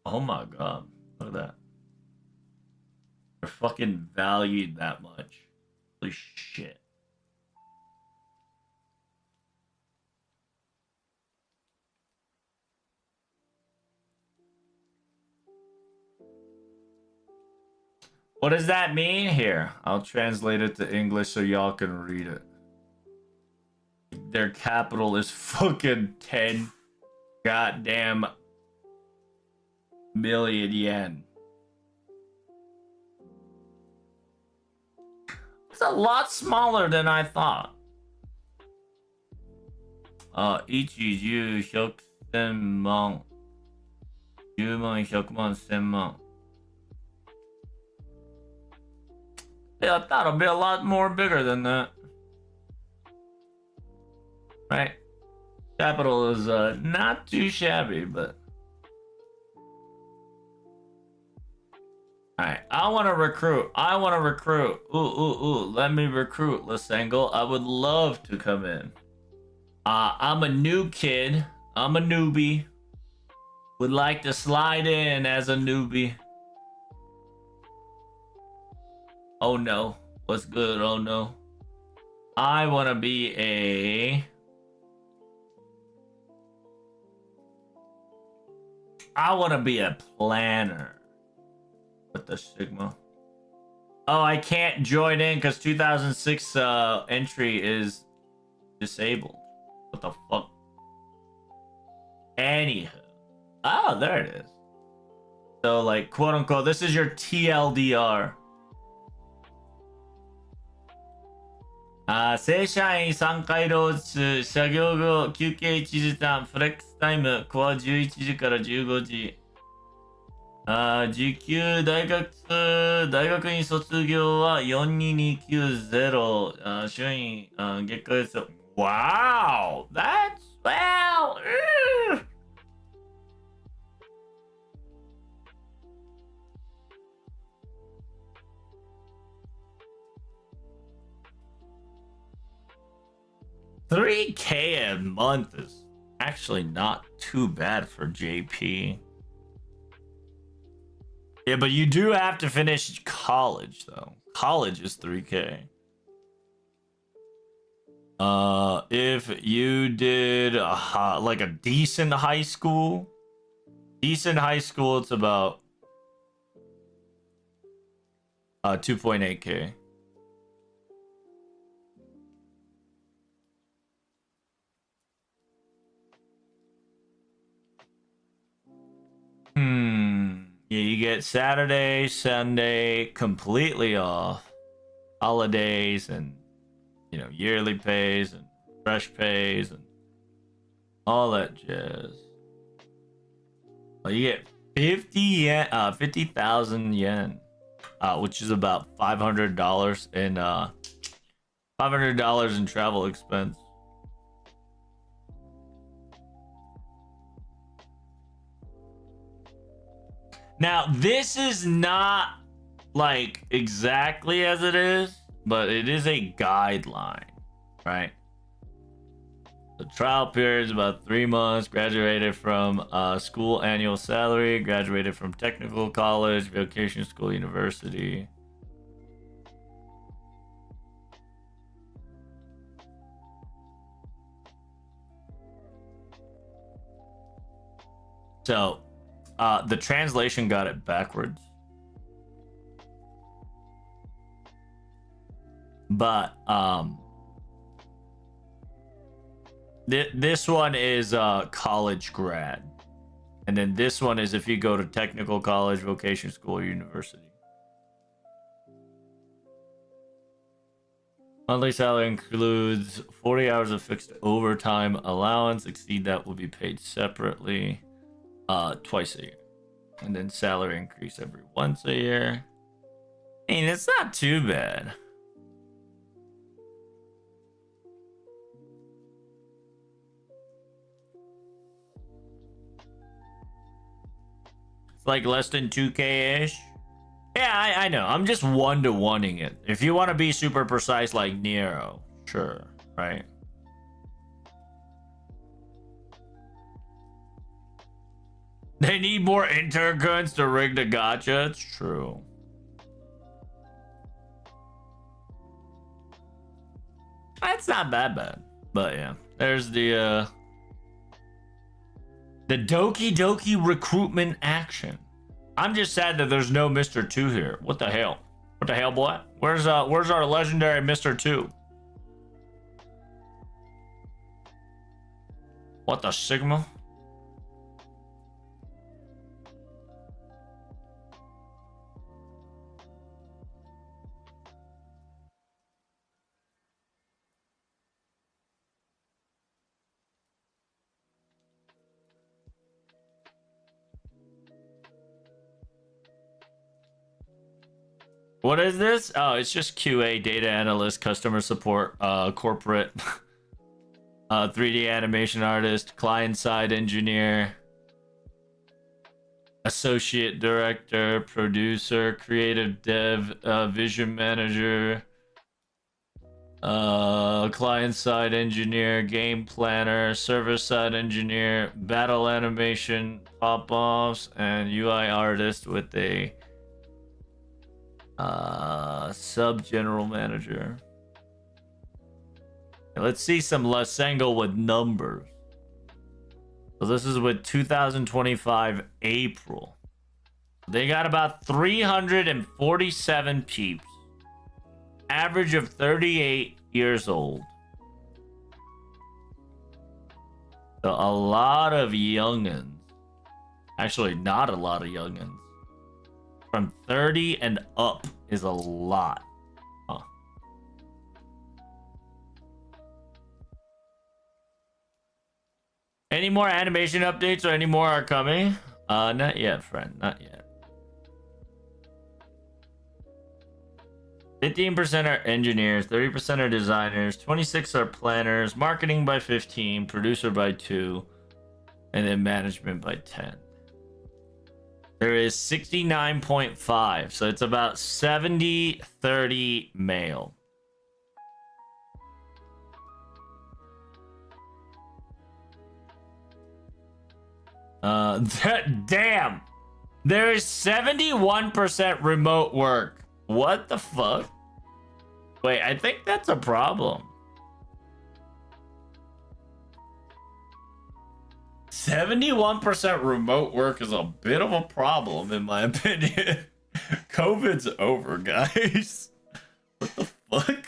Oh my god, look at that. They're fucking valued that much. Holy shit. What does that mean here? I'll translate it to English so y'all can read it. Their capital is fucking 10 goddamn million yen. It's a lot smaller than I thought. 1、10、100、1000万、10万、100万、1000万。Yeah, I thought it'd be a lot more bigger than that. Right? Capital is not too shabby, but... Alright, I want to recruit. Ooh. Let me recruit, Lesengle. I would love to come in. I'm a new kid. I'm a newbie. Would like to slide in as a newbie. Oh no. What's good? Oh no. I want to be a... I want to be a planner. With the Sigma. Oh, I can't join in because 2006 entry is disabled. What the fuck? Anywho. Oh, there it is. So, like, quote unquote, this is your TLDR. 正社員3回労中、作業後、休憩1時間、フレックスタイム、コア11時から15時。時給大学院卒業は42290。週員、月間ですよ。Wow! That's, well... $3K a month is actually not too bad for JP. Yeah, but you do have to finish college, though. College is $3K. If you did like a decent high school, it's about 2.8K. Yeah, you get Saturday, Sunday completely off, holidays, and yearly pays and fresh pays and all that jazz. Well, you get 50,000 yen, which is about $500 in travel expense. Now, this is not like exactly as it is, but it is a guideline, right? The trial period is about 3 months. Graduated from school annual salary. Graduated from technical college, vocation school, university. So, the translation got it backwards. But this one is college grad, and then this one is if you go to technical college, vocation school, or university. Monthly salary includes 40 hours of fixed overtime allowance. Exceed that will be paid separately twice a year, and then salary increase every once a year. I mean, it's not too bad. Like less than 2K-ish. Yeah, I know. I'm just one-to-oneing it. If you want to be super precise like Nero, sure, right? They need more interns to rig the gacha. It's true. That's not that bad. But yeah, there's the Doki Doki recruitment action. I'm just sad that there's no Mr. 2 here. What the hell? What the hell, boy? Where's our legendary Mr. 2? What the Sigma? What is this? Oh, it's just QA, data analyst, customer support, corporate, 3D animation artist, client-side engineer, associate director, producer, creative dev, vision manager, Client-side engineer, game planner, server-side engineer, battle animation, pop-offs, and UI artist with a sub-general manager. Let's see some Lasengo with numbers. So this is with 2025 April. They got about 347 peeps. Average of 38 years old. So a lot of youngins. Actually, not a lot of youngins. From 30 and up is a lot. Huh. Any more animation updates or any more are coming? Not yet, friend. Not yet. 15% are engineers, 30% are designers, 26 are planners, marketing by 15, producer by 2, and then management by 10. There is 69.5, so it's about 70-30 male. Damn! There is 71% remote work. What the fuck? Wait, I think that's a problem. 71% remote work is a bit of a problem, in my opinion. COVID's over, guys. What the fuck?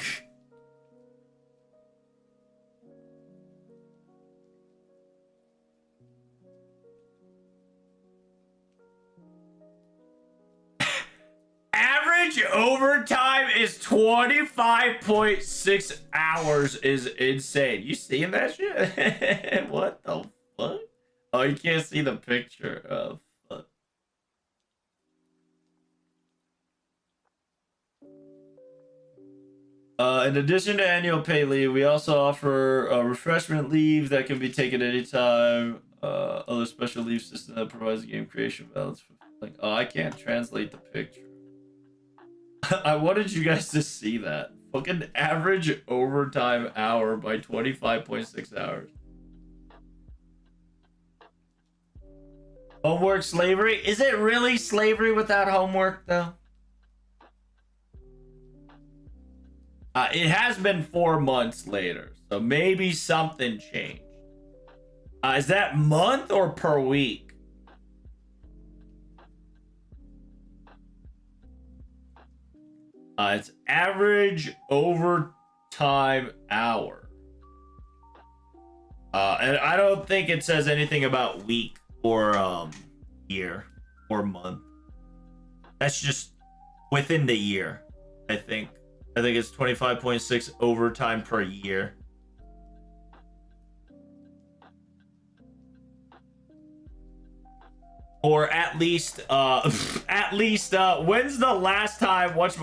Average overtime is 25.6 hours is insane. You seeing that shit? What the fuck? Oh, you can't see the picture. Oh, fuck. In addition to annual pay leave, we also offer refreshment leave that can be taken anytime. Other special leave system that provides game creation balance. Like, oh, I can't translate the picture. I wanted you guys to see that. Fucking average overtime hour by 25.6 hours. Homework slavery? Is it really slavery without homework, though? It has been 4 months later, so maybe something changed. Is that month or per week? It's average overtime hour. And I don't think it says anything about week or year or month. That's just within the year, I think. I think it's 25.6 overtime per year. Or at least, when's the last time, when's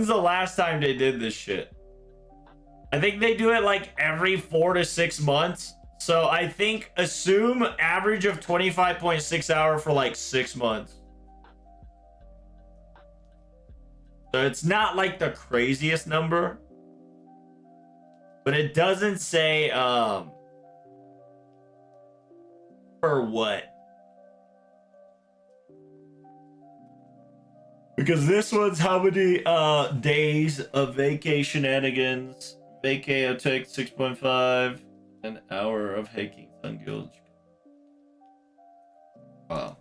the last time they did this shit? I think they do it like every 4 to 6 months. So I think assume average of 25.6 hour for like 6 months. So it's not like the craziest number. But it doesn't say, for what? Because this one's how many days of vacation shenanigans. Vacay will take 6.5. An hour of hacking on guild. Wow.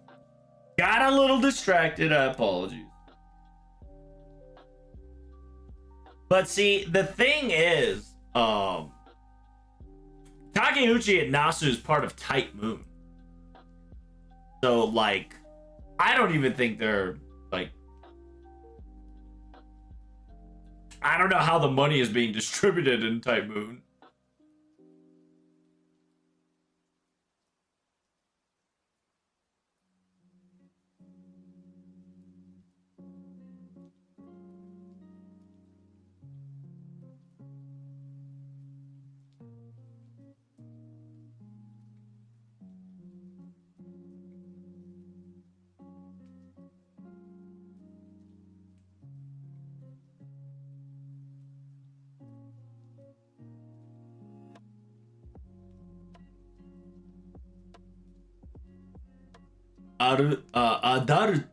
Got a little distracted, I apologize. But see, the thing is, Takeuchi and Nasu is part of Tight Moon. So, like, I don't even think they're, like, I don't know how the money is being distributed in Tight Moon. アダルティ。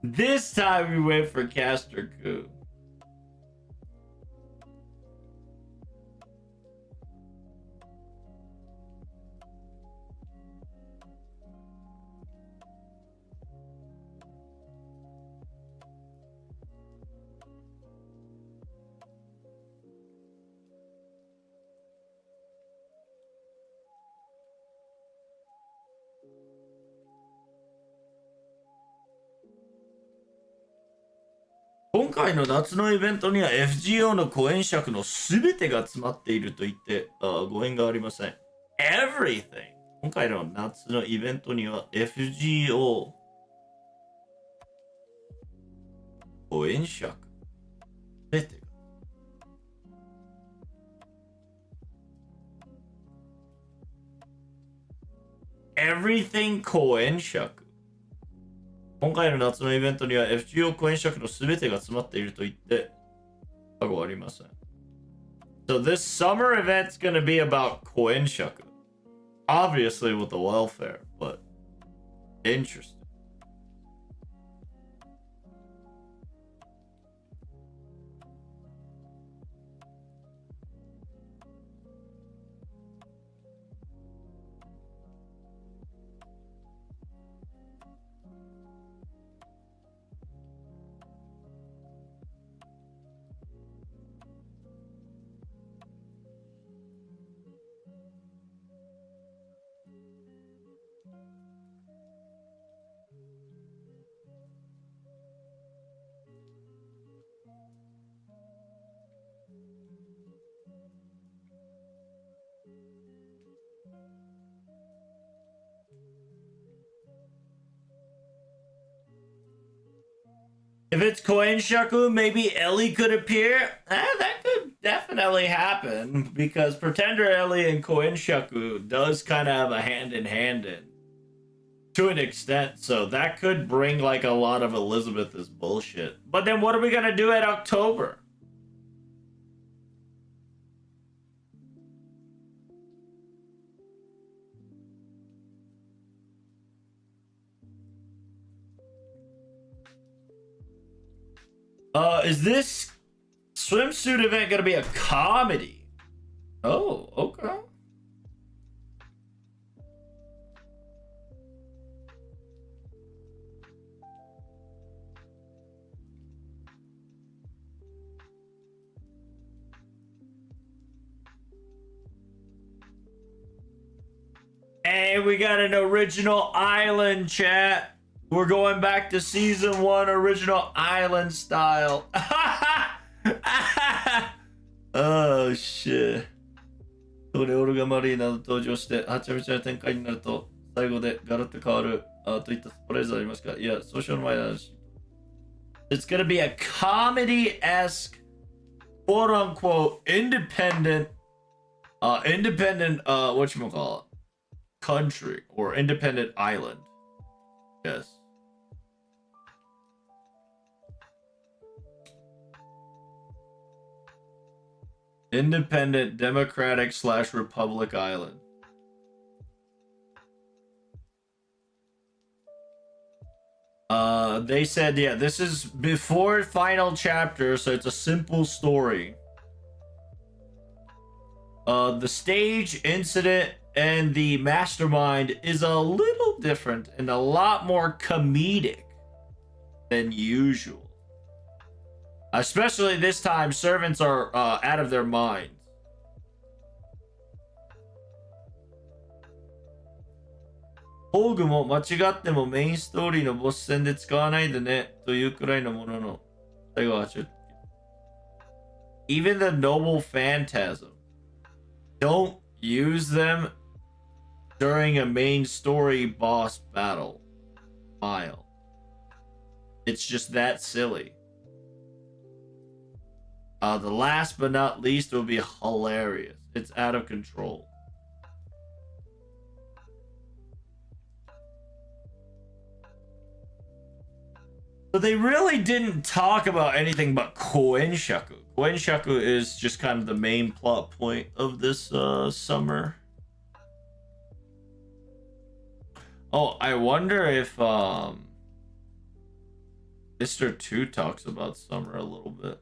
This time we went for Castor Coup.今回の夏のイベントには FGO の公演尺の全てが詰まっていると言ってご縁がありません。Everything! 今回の夏のイベントには FGO 公演尺全てがEverything 公演尺。今回の夏のイベントには FGO 公演尺の全てが詰まっていると言って過去ありません。So this summer event's gonna be about 公演尺。Obviously with the welfare, but interesting. If it's Koenshaku, maybe Ellie could appear. That could definitely happen because Pretender Ellie and Koenshaku does kind of have a hand in to an extent. So that could bring like a lot of Elizabeth's bullshit. But then what are we gonna do at October? Is this swimsuit event gonna be a comedy? Oh, okay. Hey, we got an original island, chat. We're going back to season 1 original island style. Oh shit. それオルガマリーナの登場してはちゃめちゃな展開になると最後でガラッと変わるといったサプライズありますか？いや、そうしようの前の話。It's gonna be a comedy-esque, quote unquote, independent, whatchamacallit, country or independent island. Yes. Independent Democratic / Republic Island. They said, yeah, this is before final chapter, so it's a simple story. The stage incident and the mastermind is a little different and a lot more comedic than usual. Especially this time, servants are out of their minds. Hogue も間違ってもメインストーリーのボス戦で使わないでねというくらいのものの最後はちょっと Even the noble phantasm, don't use them during a main story boss battle. Mile. It's just that silly. The last but not least will be hilarious. It's out of control. So they really didn't talk about anything but Koenshaku. Koenshaku is just kind of the main plot point of this summer. Oh, I wonder if Mr. 2 talks about summer a little bit.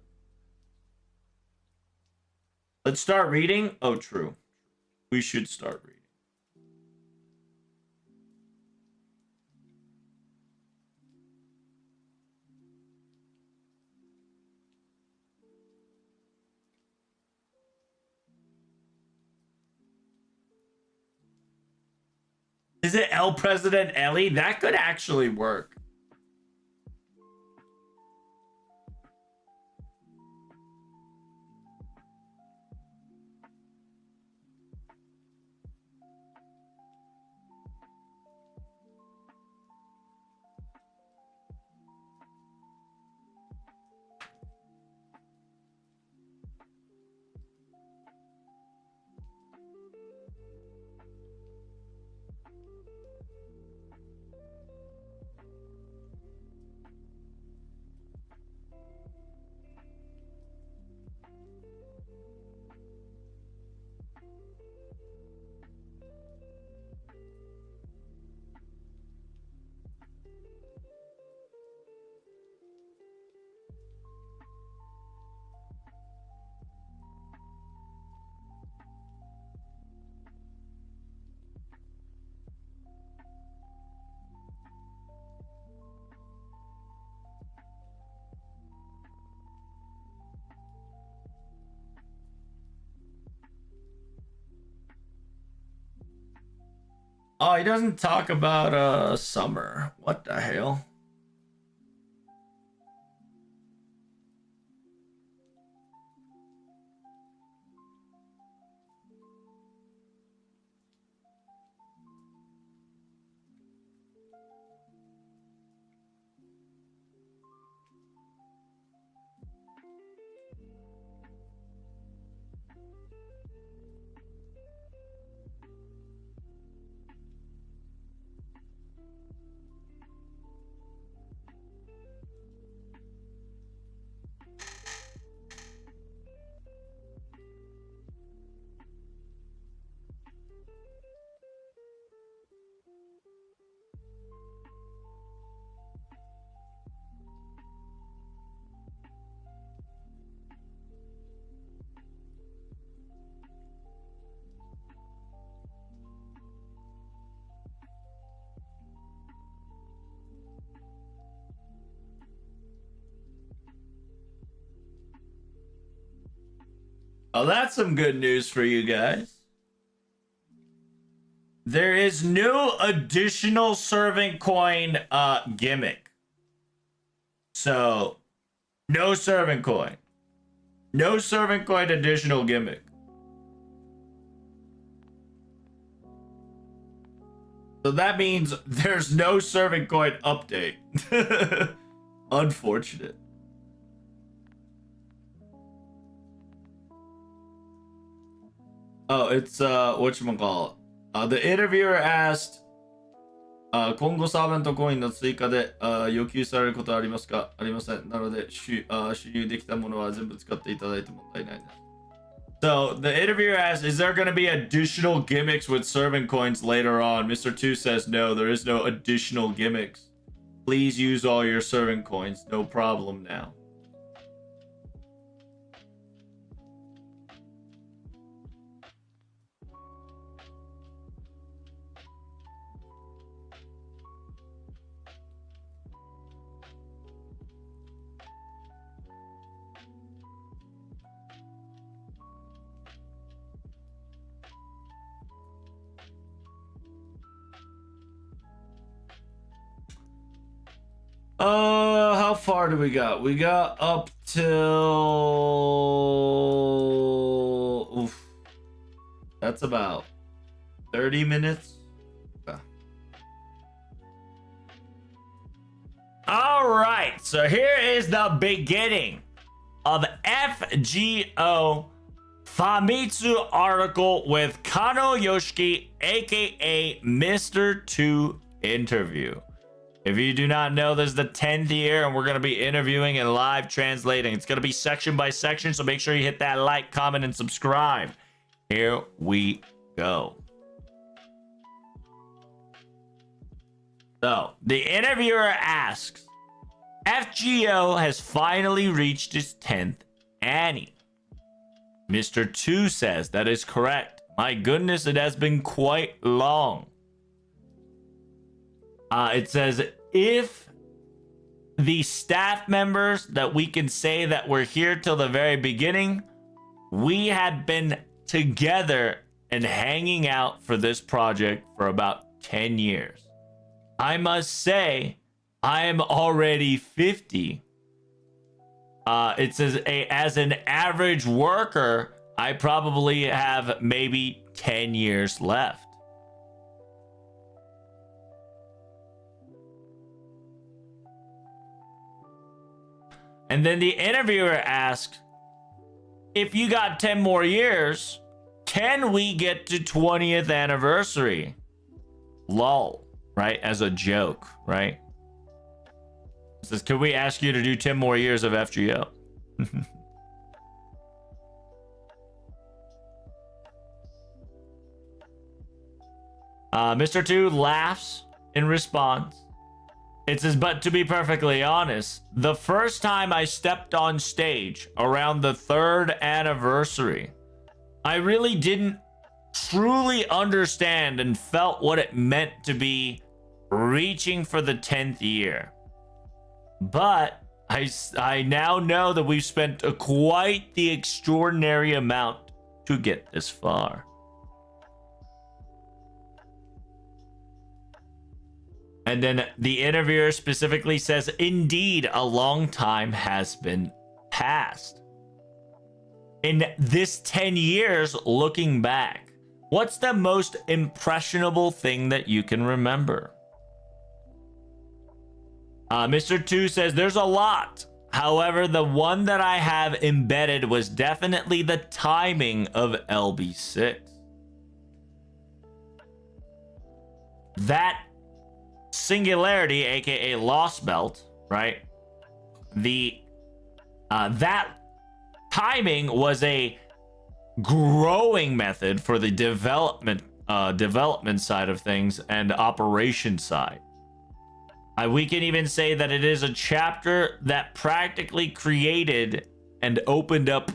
Let's start reading. Oh, true. We should start reading. Is it El President Ellie? That could actually work. Oh, he doesn't talk about summer. What the hell? Oh, that's some good news for you guys. There is no additional servant coin gimmick. So, no servant coin. No servant coin additional gimmick. So that means there's no servant coin update. Unfortunate. Oh, it's whatchamacallit. The interviewer asked, 今後サーバントコインの追加で、要求されることはありますか？ありません。なので、収入できたものは全部使っていただいて問題ないです。So the interviewer asked, is there going to be additional gimmicks with servant coins later on? Mr. 2 says, no, there is no additional gimmicks. Please use all your servant coins. No problem now. How far do we got? We got up till... Oof. That's about 30 minutes. All right, so here is the beginning of FGO Famitsu article with Kano Yoshiki, aka Mr. 2 interview. If you do not know, this is the 10th year and we're going to be interviewing and live translating. It's going to be section by section, so make sure you hit that like, comment, and subscribe. Here we go. So, the interviewer asks, FGO has finally reached its 10th Annie. Mr. 2 says that is correct. My goodness, it has been quite long. It says, if the staff members that we can say that were here till the very beginning, we had been together and hanging out for this project for about 10 years. I must say, I am already 50. It says, as an average worker, I probably have maybe 10 years left. And then the interviewer asks, if you got 10 more years, can we get to 20th anniversary? Lol, right? As a joke, right? It says, can we ask you to do 10 more years of FGO? Mr. 2 laughs in response. It says, but to be perfectly honest, the first time I stepped on stage around the 3rd anniversary, I really didn't truly understand and felt what it meant to be reaching for the 10th year. But I now know that we've spent quite the extraordinary amount to get this far. And then the interviewer specifically says, indeed, a long time has been passed. In this 10 years, looking back, what's the most impressionable thing that you can remember? Mr. 2 says, there's a lot. However, the one that I have embedded was definitely the timing of LB6. That singularity, aka lost belt, right? That timing was a growing method for the development side of things and operation side. We can even say that it is a chapter that practically created and opened up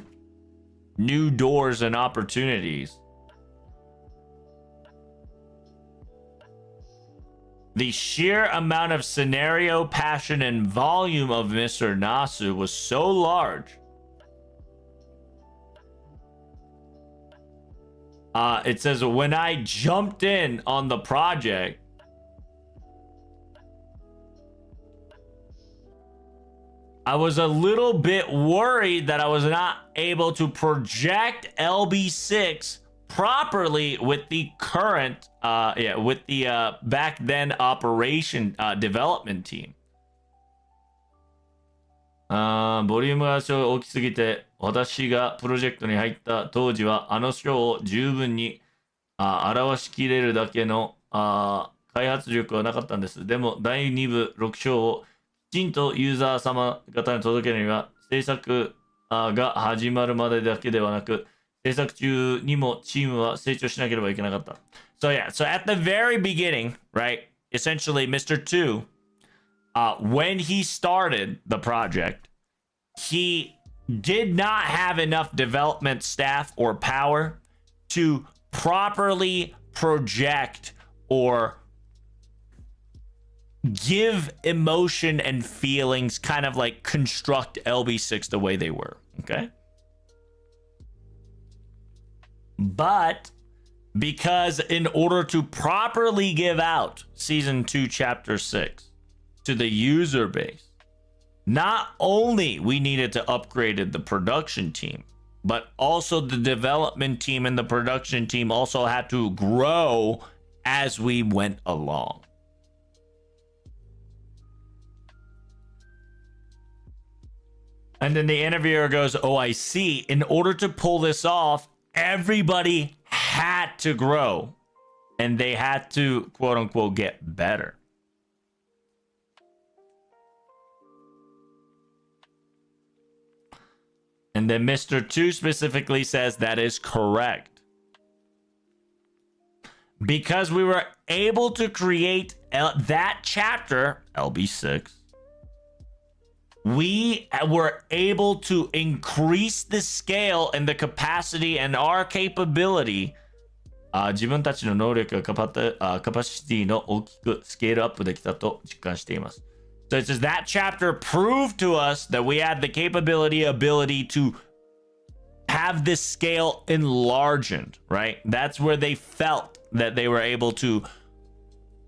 new doors and opportunities. The sheer amount of scenario, passion, and volume of Mr. Nasu was so large. It says, when I jumped in on the project, I was a little bit worried that I was not able to project LB6 properly with the current, with the back then operation development team. ボリュームが大きすぎて、私がプロジェクトに入った当時はあの章を十分に表しきれるだけの開発力はなかったんです。でも第2部6章をきちんとユーザー様方に届けるには、制作が始まるまでだけではなく、制作中にもチームは成長しなければいけなかった。So yeah, so at the very beginning, right, essentially Mr. 2, when he started the project, he did not have enough development staff or power to properly project or give emotion and feelings, kind of like construct LB6 the way they were, okay? But because in order to properly give out Season 2, Chapter 6 to the user base, not only we needed to upgrade the production team, but also the development team and the production team also had to grow as we went along. And then the interviewer goes, oh, I see. In order to pull this off, everybody had to grow. And they had to, quote unquote, get better. And then Mr. 2 specifically says that is correct. Because we were able to create that chapter, LB6, we were able to increase the scale and the capacity and our capability. 自分たちの能力がカパシティの大きくスケールアップできたと実感しています。So it says that chapter proved to us that we had the ability to have this scale enlarged, right? That's where they felt that they were able to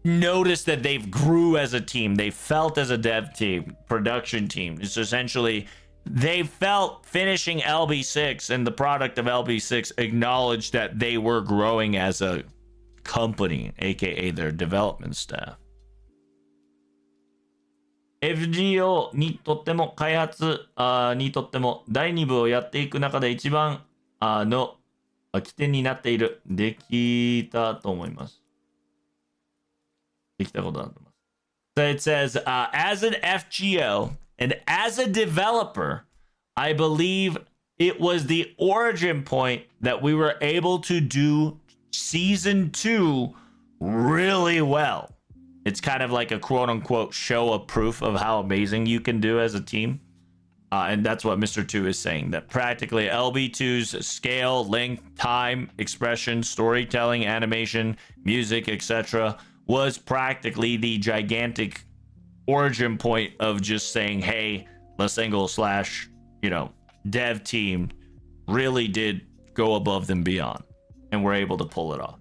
notice that they've grew as a team. They felt as a dev team, production team. It's essentially, they felt finishing LB6 and the product of LB6 acknowledged that they were growing as a company, aka their development staff. FGO にとっても開発にとっても第2部をやっていく中で一番の起点になっているできたと思います。できたことだと思います。So it says, as an FGO and as a developer, I believe it was the origin point that we were able to do season 2 really well. It's kind of like a quote unquote show of proof of how amazing you can do as a team. And that's what Mr. 2 is saying, that practically LB2's scale, length, time, expression, storytelling, animation, music, etc. was practically the gigantic origin point of just saying, hey, Lasengle / dev team really did go above and beyond, and we're able to pull it off.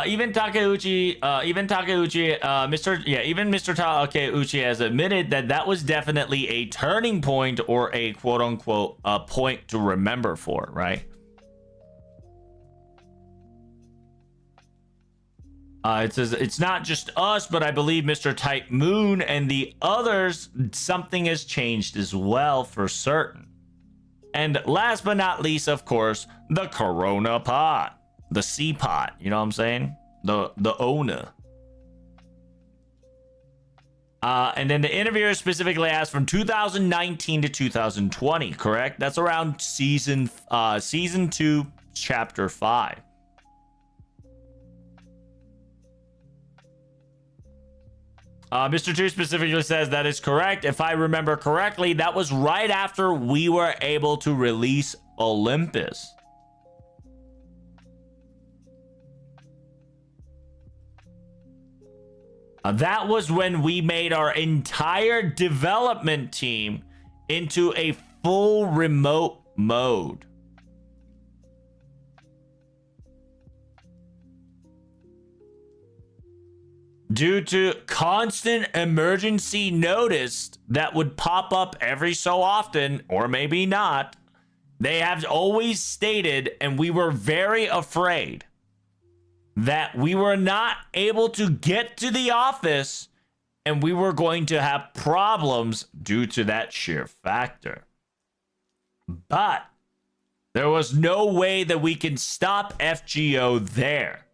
Even Takeuchi, Mr. Takeuchi has admitted that was definitely a turning point or a quote unquote point to remember for, right? It says it's not just us, but I believe Mr. Type Moon and the others, something has changed as well for certain. And last but not least, of course, the Corona pot. The C pot, you know what I'm saying? The owner. And then the interviewer specifically asked from 2019 to 2020, correct? That's around season 2, chapter 5. Mr. 2 specifically says that is correct. If I remember correctly, that was right after we were able to release Olympus. That was when we made our entire development team into a full remote mode. Due to constant emergency notice that would pop up every so often, or maybe not, they have always stated, and we were very afraid, that we were not able to get to the office and we were going to have problems due to that sheer factor. But there was no way that we can stop FGO there.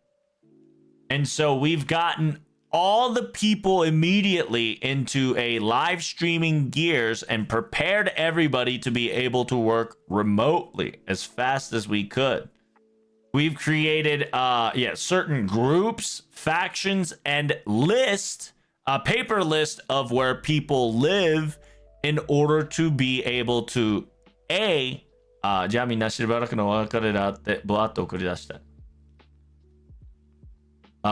And so we've gotten all the people immediately into a live streaming gears and prepared everybody to be able to work remotely as fast as we could. We've created certain groups, factions, and a paper list of where people live in order to be able toじゃあみんなしばらくのお別れだってブワッと送り出した。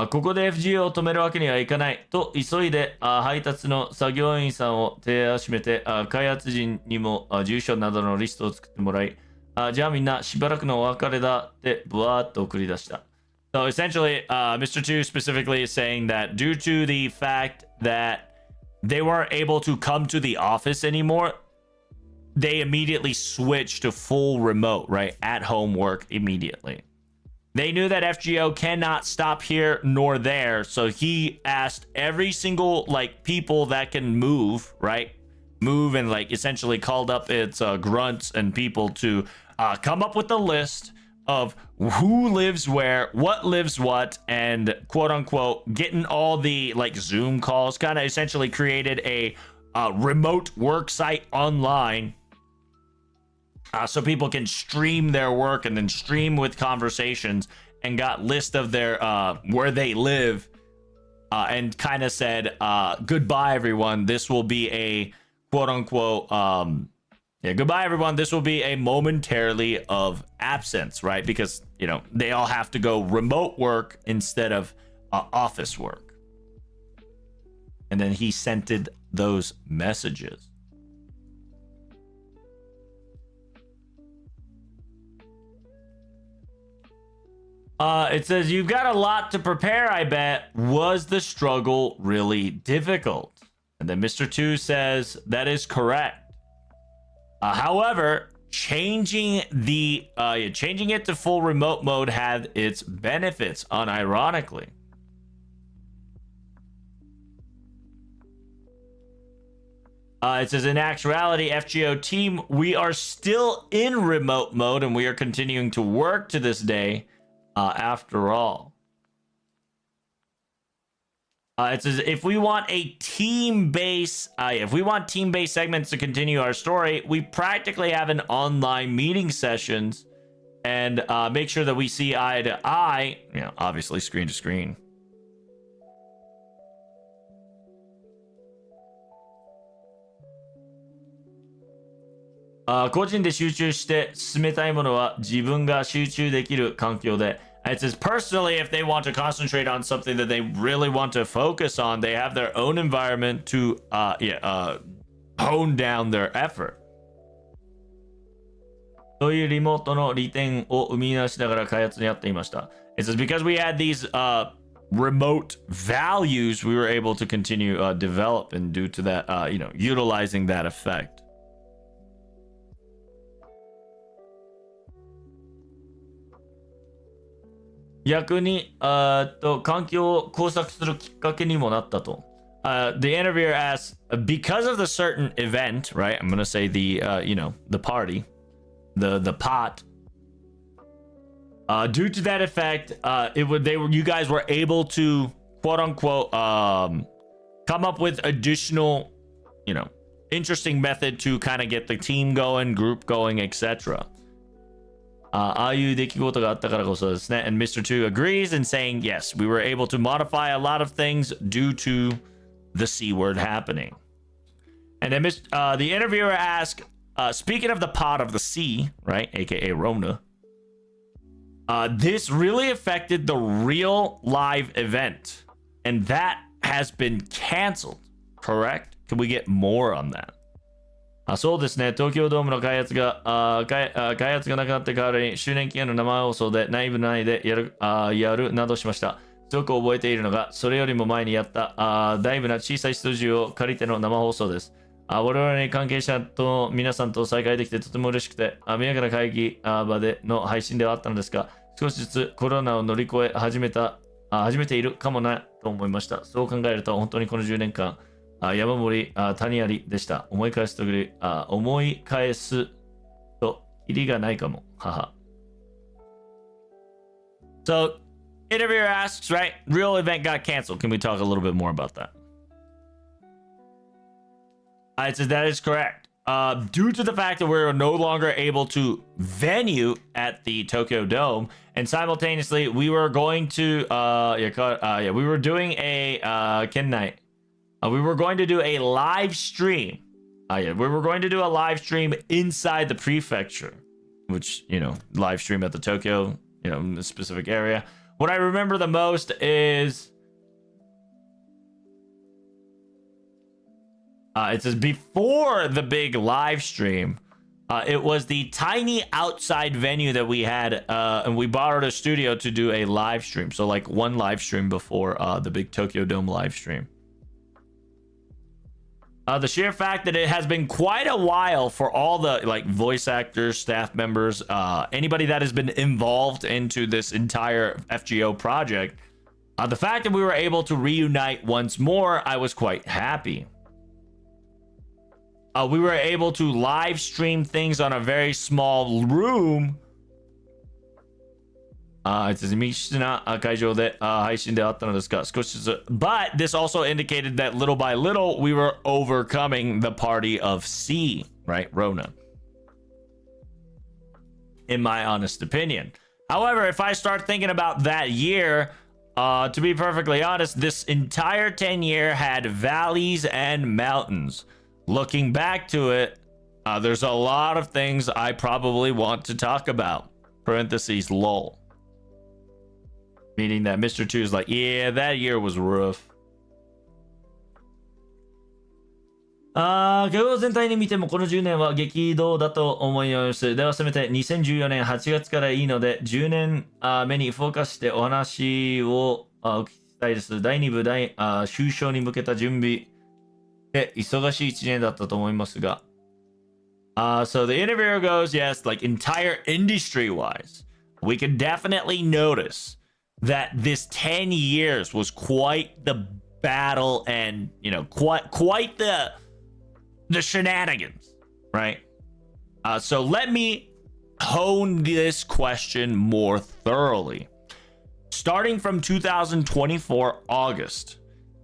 ここで FGO を止めるわけにはいかないと急いで配達の作業員さんを手を締めて開発陣にも住所などのリストを作ってもらい、じゃあみんなしばらくのお別れだってブワーッと送り出した。So essentially, Mr. 2 specifically is saying that due to the fact that they weren't able to come to the office anymore, they immediately switched to full remote, right? At home work immediately. They knew that FGO cannot stop here nor there, so he asked every single like people that can move, right? Move, and like essentially called up its grunts and people to come up with a list of who lives where, what lives what, and quote unquote getting all the like Zoom calls. Kind of essentially created a remote work site online. So people can stream their work and then stream with conversations, and got list of their where they live, and kind of said goodbye everyone, this will be a quote unquote goodbye everyone, this will be a momentarily of absence, right? Because you know they all have to go remote work instead of office work. And then he sent those messages. It says, you've got a lot to prepare, I bet. Was the struggle really difficult? And then Mr. 2 says, that is correct. However, changing it to full remote mode had its benefits, unironically. It says, in actuality, FGO team, we are still in remote mode, and we are continuing to work to this day. After all, it says if we want team-based segments to continue our story, we practically have an online meeting sessions and make sure that we see eye to eye. You know, obviously screen to screen. It says personally, if they want to concentrate on something that they really want to focus on, they have their own environment to hone down their effort. というリモートの利点を生み出しながら開発にやっていました。It says because we had these remote values, we were able to continue develop, and due to that, utilizing that effect. The interviewer asks, because of the certain event, right? I'm gonna say the the party, the pot. Due to that effect, you guys were able to quote unquote come up with additional, interesting method to kind of get the team going, group going, etc. And Mr. 2 agrees in saying, yes, we were able to modify a lot of things due to the C word happening. And then the interviewer asked, speaking of the pot of the C, right, aka Rona, this really affected the real live event, and that has been canceled, correct? Can we get more on that? そうですね、東京ドームの開発がなくなって代わりに周年記念の生放送で内部内でやるなどしました。すごく覚えているのが、それよりも前にやっただいぶな小さいスタジオを借りての生放送です。我々に関係者と皆さんと再会できてとても嬉しくて、見やかな会議場での配信ではあったのですが、少しずつコロナを乗り越え始めているかもなと思いました。そう考えると本当にこの10年間、山盛り谷ありでした。思い返すとキリがないかも。haha. So, interviewer asks, right? Real event got canceled. Can we talk a little bit more about that? I said that is correct. Due to the fact that we're no longer able to venue at the Tokyo Dome, and simultaneously we were going to we were doing a Ken we were going to do a live stream. We were going to do a live stream inside the prefecture, which, live stream at the Tokyo, in the specific area. What I remember the most is it says before the big live stream, it was the tiny outside venue that we had, and we borrowed a studio to do a live stream. So like one live stream before the big Tokyo Dome live stream. The sheer fact that it has been quite a while for all the like voice actors, staff members, anybody that has been involved into this entire FGO project, the fact that we were able to reunite once more, I was quite happy. We were able to live stream things on a very small room. It says, but this also indicated that little by little, we were overcoming the party of C, right? Rona. In my honest opinion. However, if I start thinking about that year, to be perfectly honest, this entire 10-year had valleys and mountains. Looking back to it, there's a lot of things I probably want to talk about. Parentheses, lol. Meaning that Mr. 2 is like, yeah, that year was rough. GO 全体に見てもこの10年は激動だと思います。ではせめて2014年8月からいいので10年目にフォーカスしてお話をお聞きしたいです。第2部終章に向けた準備で忙しい1年だったと思いますが。So the interviewer goes, yes, like entire industry wise, we can definitely notice that this 10 years was quite the battle and, you know, quite the shenanigans, right? So let me hone this question more thoroughly. Starting from 2024 August,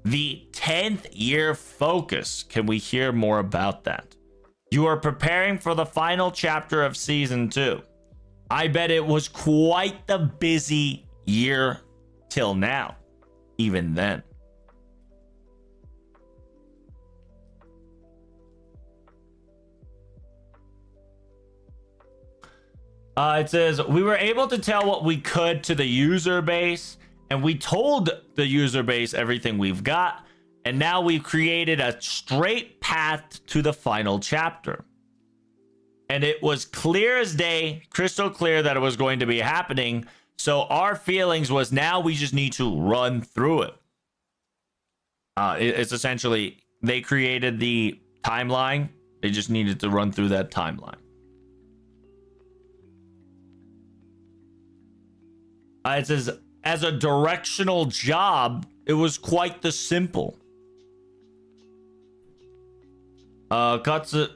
the 10th year focus, can we hear more about that? You are preparing for the final chapter of season 2. I bet it was quite the busy year till now, even then. It says, we were able to tell what we could to the user base, and we told the user base everything we've got, and now we've created a straight path to the final chapter. And it was clear as day, crystal clear that it was going to be happening. So our feelings was now we just need to run through it. It's essentially, they created the timeline. They just needed to run through that timeline. It says, as a directional job, it was quite the simple. かつ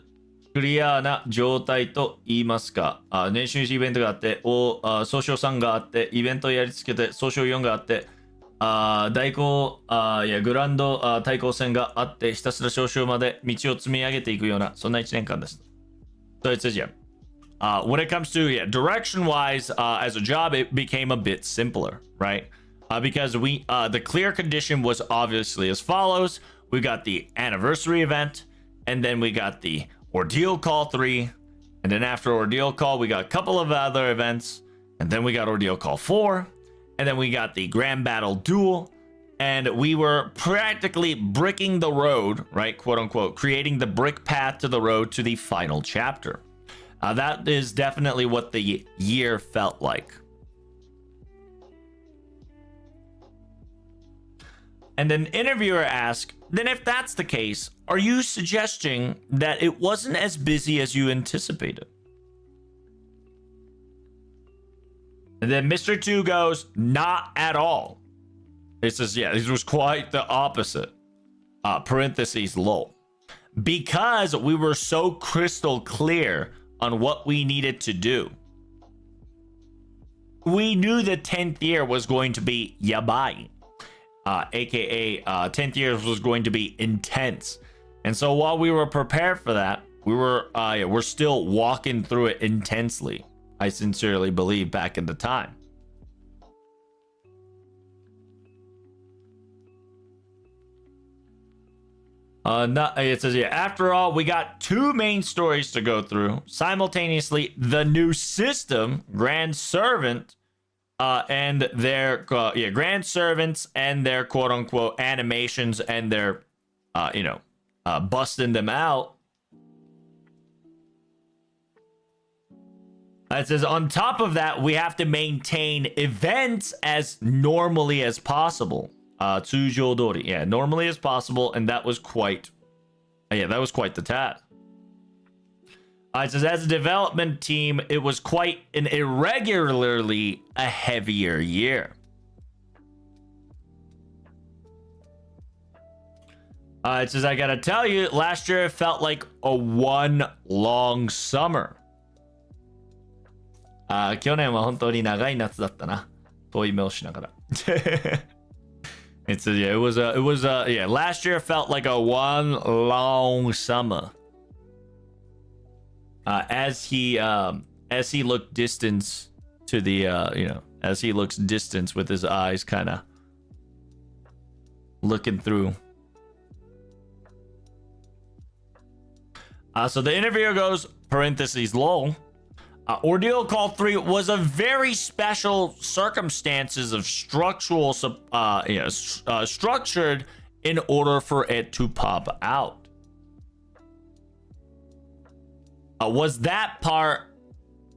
クリアな状態と言いますか。年収イベントがあって、総称3があって、イベントをやりつけて、総称4があって、代行グランド対抗戦があって、ひたすら総称まで道を積み上げていくような、そんな1年間です。So it says, yeah. When it comes to direction wise, as a job, it became a bit simpler, right? Because the clear condition was obviously as follows. We got the anniversary event, and then we got the Ordeal Call 3, and then after Ordeal Call, we got a couple of other events, and then we got Ordeal Call 4, and then we got the Grand Battle Duel, and we were practically bricking the road, right, quote unquote, creating the brick path to the road to the final chapter. That is definitely what the year felt like. And then interviewer asked, then if that's the case, are you suggesting that it wasn't as busy as you anticipated? And then Mr. 2 goes, not at all. It says, yeah, it was quite the opposite. Parentheses, lol. Because we were so crystal clear on what we needed to do. We knew the 10th year was going to be yabai. AKA 10th year was going to be intense. And so while we were prepared for that, we're still walking through it intensely. I sincerely believe back in the time. It says, yeah, after all, we got two main stories to go through simultaneously: the new system, Grand Servant, and their Grand Servants and their quote unquote animations and their busting them out. It says on top of that, we have to maintain events as normally as possible. 通常通り, yeah, normally as possible, and that was quite Yeah, that was quite the task. It says, as a development team, it was quite an irregularly a heavier year. It says, I gotta tell you, last year it felt like a one long summer. 去年は本当に長い夏だったな。遠い目をしながら。It says, yeah, yeah, last year felt like a one long summer. As he looked distance to the, as he looks distance with his eyes kind of looking through. So the interviewer goes, parentheses, lol. Ordeal Call 3 was a very special circumstances of structured in order for it to pop out. Was that part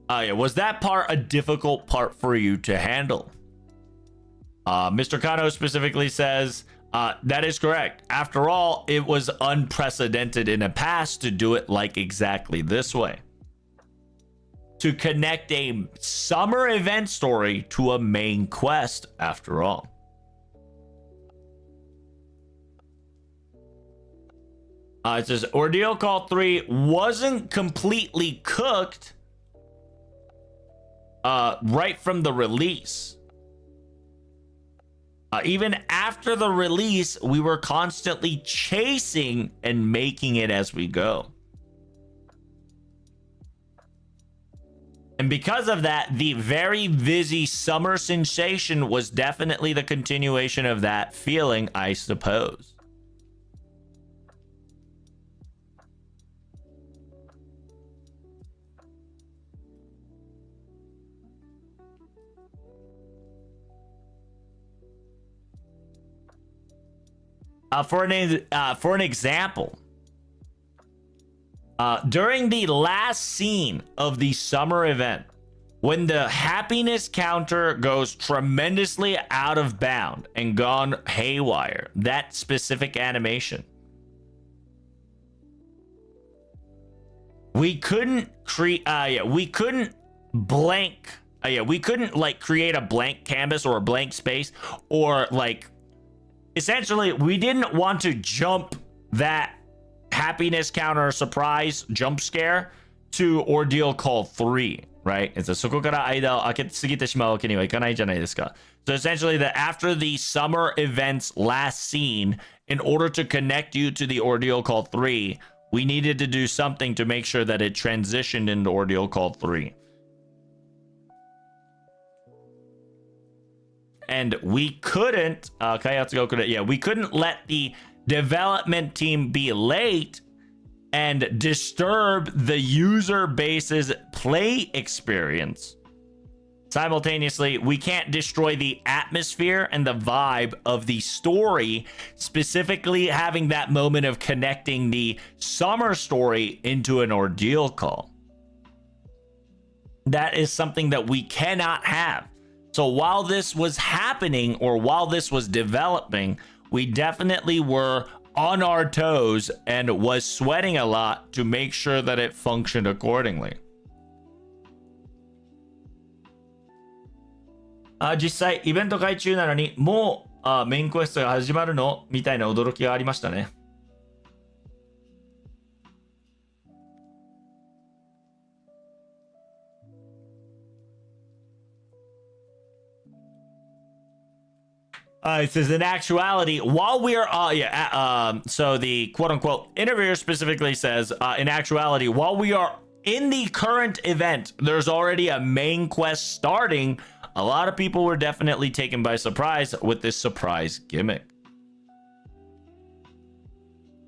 a difficult part for you to handle? Mr. Kano specifically says, that is correct. After all, it was unprecedented in the past to do it like exactly this way. To connect a summer event story to a main quest, after all. It says, Ordeal Call 3 wasn't completely cooked right from the release. Even after the release, we were constantly chasing and making it as we go. And because of that, the very busy summer sensation was definitely the continuation of that feeling, I suppose. For an example, during the last scene of the summer event, when the happiness counter goes tremendously out of bound and gone haywire, that specific animation, we couldn't create, we couldn't like create a blank canvas or a blank space, or like, essentially, we didn't want to jump that happiness counter surprise jump scare to Ordeal Call 3, right? It's a そこから間を空けすぎてしまうわけにはいかないじゃないですか. So essentially, that after the summer event's last scene, in order to connect you to the Ordeal Call 3, we needed to do something to make sure that it transitioned into Ordeal Call 3. And we couldn't, we couldn't let the development team be late and disturb the user base's play experience. Simultaneously, we can't destroy the atmosphere and the vibe of the story, specifically having that moment of connecting the summer story into an ordeal call. That is something that we cannot have. So while this was happening, or while this was developing, we definitely were on our toes and was sweating a lot to make sure that it functioned accordingly. 実際イベント会中なのにもうメインクエストが始まるのみたいな驚きがありましたね。It says, in actuality, while we are, so the quote-unquote interviewer specifically says, in actuality, while we are in the current event, there's already a main quest starting. A lot of people were definitely taken by surprise with this surprise gimmick.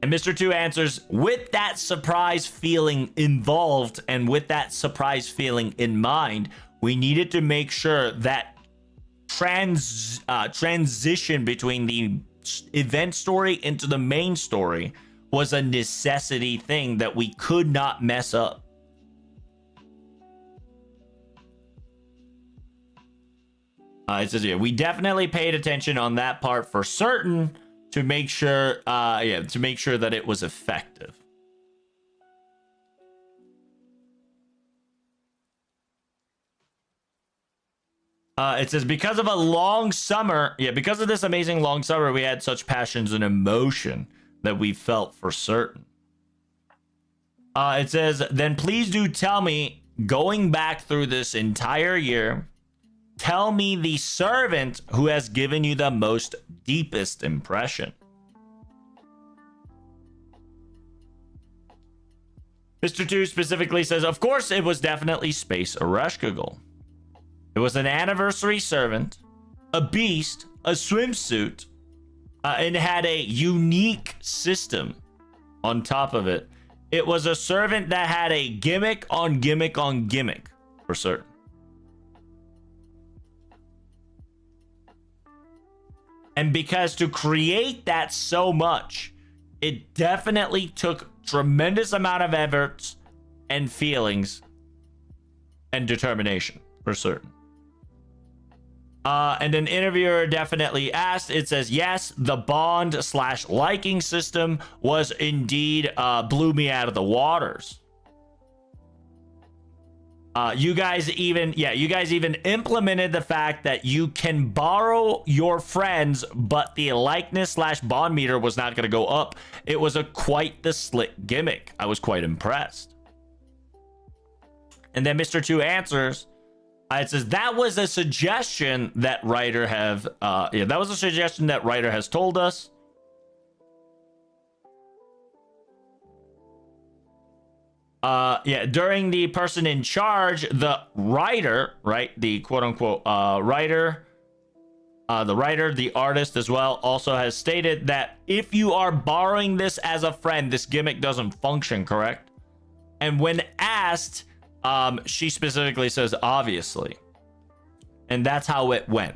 And Mr. 2 answers, with that surprise feeling involved and with that surprise feeling in mind, we needed to make sure that transition between the event story into the main story was a necessity thing that we could not mess up. It says here, we definitely paid attention on that part for certain to make sure to make sure that it was effective. It says, because of a long summer, because of this amazing long summer, we had such passions and emotion that we felt for certain. It says, then please do tell me, going back through this entire year, tell me the servant who has given you the most deepest impression. Mr. 2 specifically says, of course, it was definitely Space Ereshkigal. It was an anniversary servant, a beast, a swimsuit, and had a unique system on top of it. It was a servant that had a gimmick on gimmick on gimmick, for certain. And because to create that so much, it definitely took tremendous amount of efforts and feelings and determination, for certain. And an interviewer definitely asked, it says, yes, the bond/liking system was indeed blew me out of the waters. You guys even implemented the fact that you can borrow your friends, but the likeness/bond meter was not going to go up. It was quite the slick gimmick. I was quite impressed. And then Mr. 2 answers. It says that was a suggestion that Ryder has told us. During the person in charge, the writer, right? The quote unquote writer, the artist as well, also has stated that if you are borrowing this as a friend, this gimmick doesn't function, correct? And when asked, she specifically says, obviously. And that's how it went.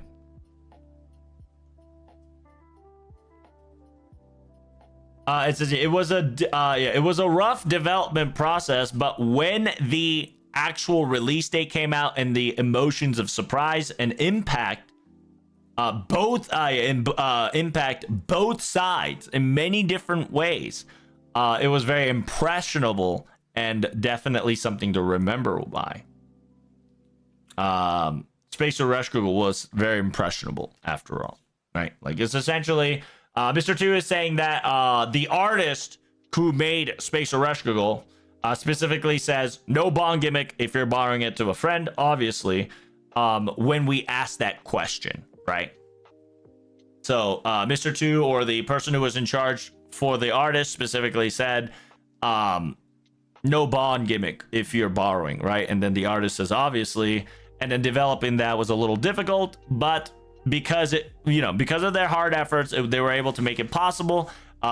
It says it was a rough development process, but when the actual release date came out and the emotions of surprise and impact impact both sides in many different ways, it was very impressionable and definitely something to remember by. Space Ereshkigal was very impressionable after all, right? Like, it's essentially Mr. 2 is saying that the artist who made Space Ereshkigal specifically says no bond gimmick if you're borrowing it to a friend, obviously, when we ask that question, right? So Mr. 2, or the person who was in charge for the artist, specifically said no bond gimmick if you're borrowing, right? And then the artist says obviously, and then developing that was a little difficult, but because because of their hard efforts, they were able to make it possible.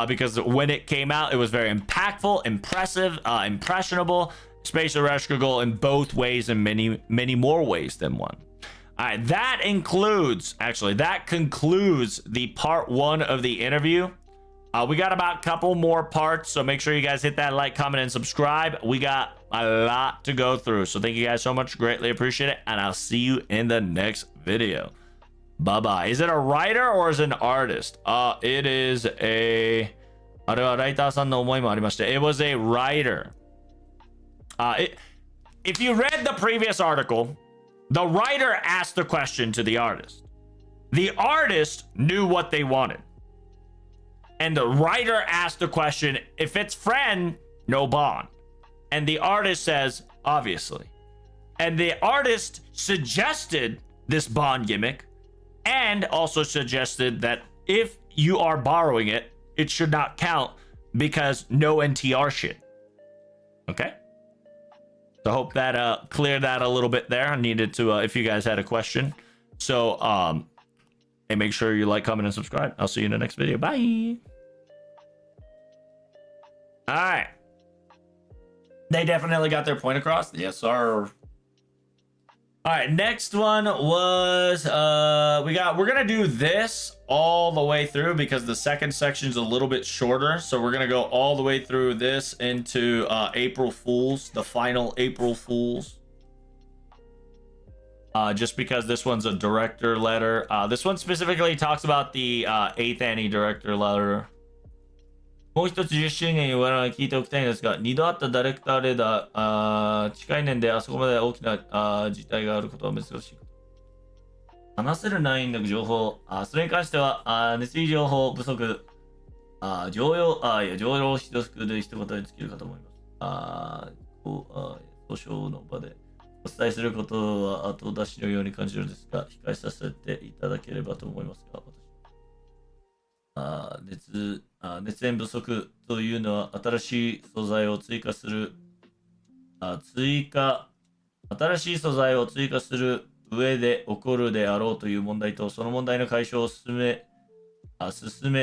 Because when it came out, it was very impactful, impressive, impressionable. Space Ereshkigal in both ways and many more ways than one. All right, that concludes the part 1 of the interview. We got about a couple more parts, so make sure you guys hit that like, comment, and subscribe. We got a lot to go through, so thank you guys so much. Greatly appreciate it, and I'll see you in the next video. Bye-bye. Is it a writer or is it an artist? It is a... It was a writer. If you read the previous article, the writer asked the question to the artist. The artist knew what they wanted. And the writer asked the question, if it's friend, no bond. And the artist says, obviously. And the artist suggested this bond gimmick, and also suggested that if you are borrowing it, it should not count because no NTR shit. Okay? So I hope that cleared that a little bit there. I needed to, if you guys had a question. So, and make sure you like, comment, and subscribe. I'll see you in the next video. Bye. All right. They definitely got their point across. Yes, sir. All right, next one was we're gonna do this all the way through because the second section is a little bit shorter. So we're gonna go all the way through this into April Fools, the final April Fools. just because this one's a director letter. This one specifically talks about the 8th Annie director letter. もう一つ10周年に我々聞いておきたいんですが、2度あったダイレクターレーダー、近い年であそこまで大きな事態があることは珍しい。話せる範囲の情報、それに関しては、熱意情報不足、常用必読で一言に尽きるかと思います。訴訟の場でお伝えすることは後出しのように感じるんですが、控えさせていただければと思いますが、熱演不足というのは新しい素材を追加する上で起こるであろうという問題と、その問題の解消を進め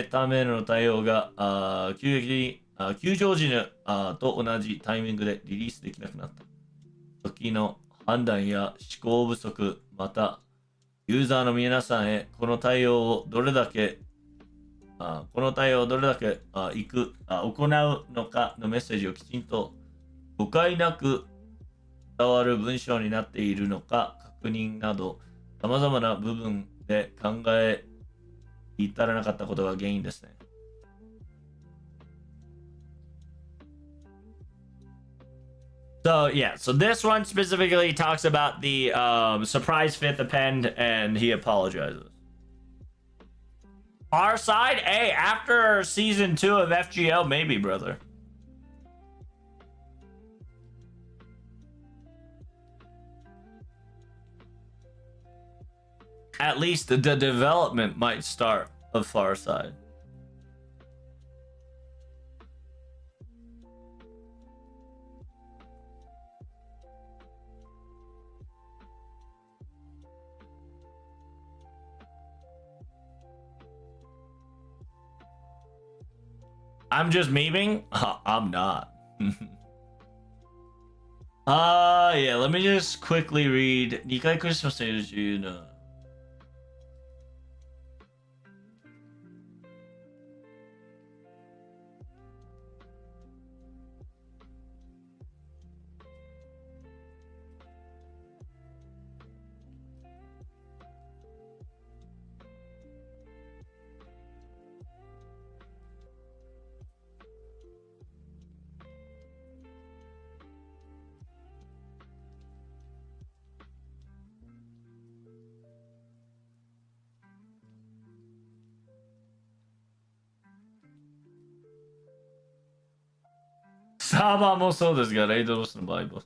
ための対応が急上時と同じタイミングでリリースできなくなった時の判断や思考不足、またユーザーの皆さんへこの対応をどれだけ行うのかのメッセージをきちんと誤解なく伝わる文章になっているのか確認など、様々な部分で考え至らなかったことが原因ですね。So yeah, so this one specifically talks about the surprise 5th append, and he apologizes. Our side, hey, after season 2 of FGO, maybe, brother. At least the development might start of Far Side. I'm just memeing? I'm not. Yeah, let me just quickly read. 2回クリスマスのいる自由な。サーバーもそうですが、レイドロスの場合も。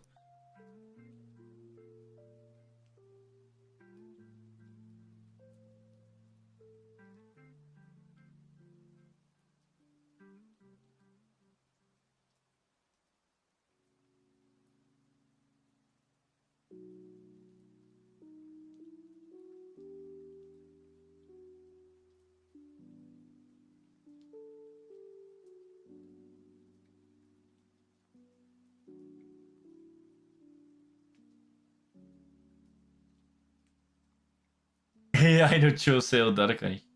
AI の調整を誰かに。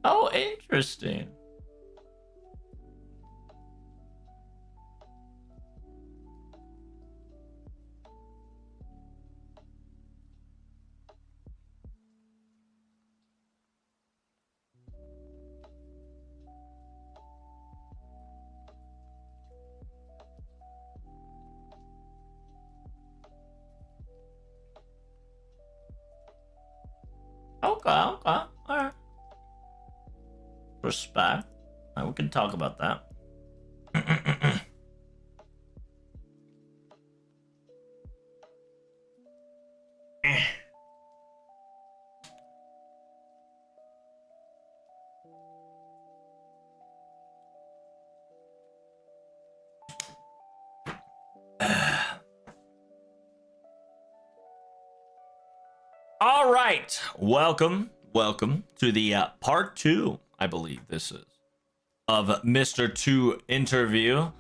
Oh, interesting. Okay, all right. Respect. We can talk about that. All right, welcome to the part 2, I believe this is, of Mr. 2 interview.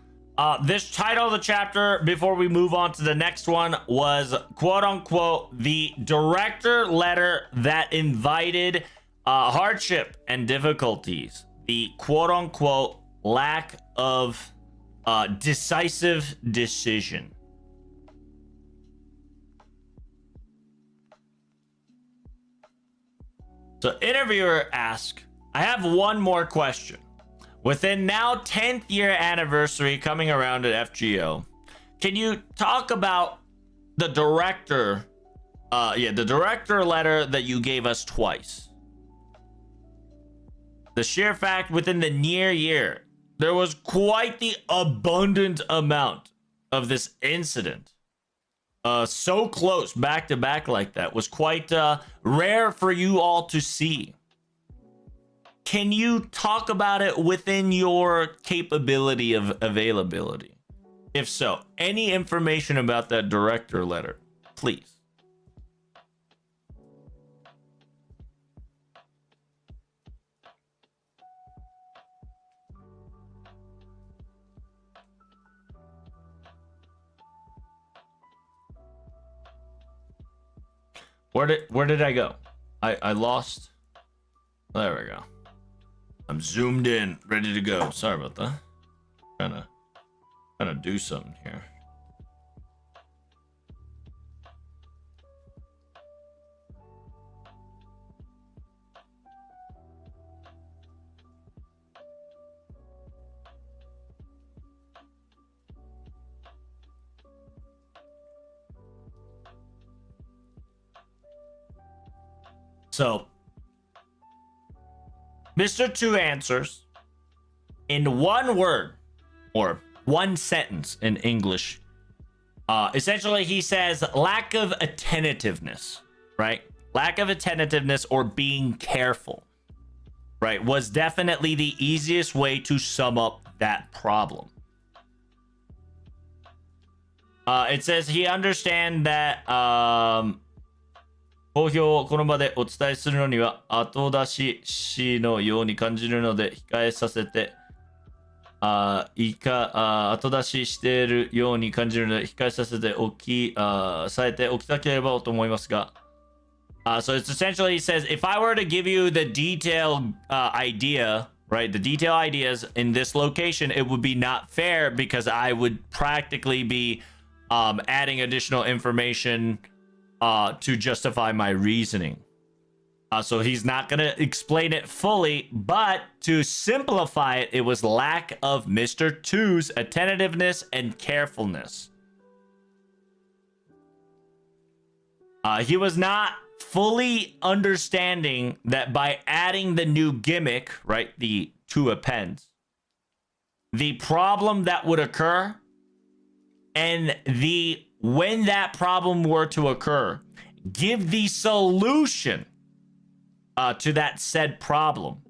This title of the chapter, before we move on to the next one, was quote unquote the director letter that invited hardship and difficulties. the quote-unquote lack of decisive decision. So interviewer asks, I have one more question. Within now 10th year anniversary coming around at FGO, can you talk about the director, the director letter that you gave us twice? The sheer fact within the near year, there was quite the abundant amount of this incident. So close back to back like that was quite rare for you all to see. Can you talk about it within your capability of availability? If so, any information about that director letter, please. Where did I go? I lost. There we go. I'm zoomed in, ready to go. Sorry about that. Trying to do something here. So, Mr. Two answers in one word or one sentence in English. Essentially, he says lack of attentiveness, right? Lack of attentiveness or being careful, right? Was definitely the easiest way to sum up that problem. It says he understands that公表をこの場でお伝えするのには後出しのように感じるので控えさせて後出ししているように感じるので控えさせてさえておきたければと思いますが So it's essentially, he says, if I were to give you the detailed idea, right, the detailed ideas in this location, it would be not fair because I would practically be adding additional information to justify my reasoning. So he's not going to explain it fully, but to simplify it, it was lack of Mr. Two's attentiveness and carefulness. He was not fully understanding that by adding the new gimmick, right, the two appends, the problem that would occur and when that problem were to occur, give the solution to that said problem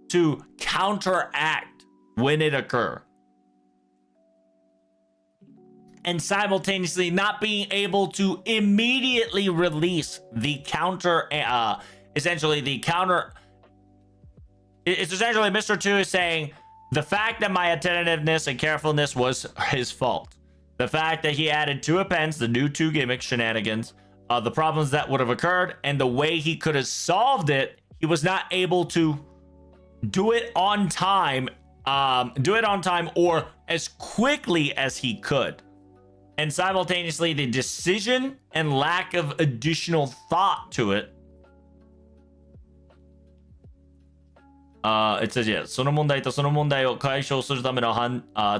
to counteract when it occur, and simultaneously not being able to immediately release the counter, essentially the counter. It's essentially Mr. Two is saying the fact that my attentiveness and carefulness was his fault. The fact that he added two appends, the new two gimmick shenanigans, the problems that would have occurred, and the way he could have solved it, he was not able to do it on time, or as quickly as he could. And simultaneously, the decision and lack of additional thought to it. It says, yeah, その問題とその問題を解消するための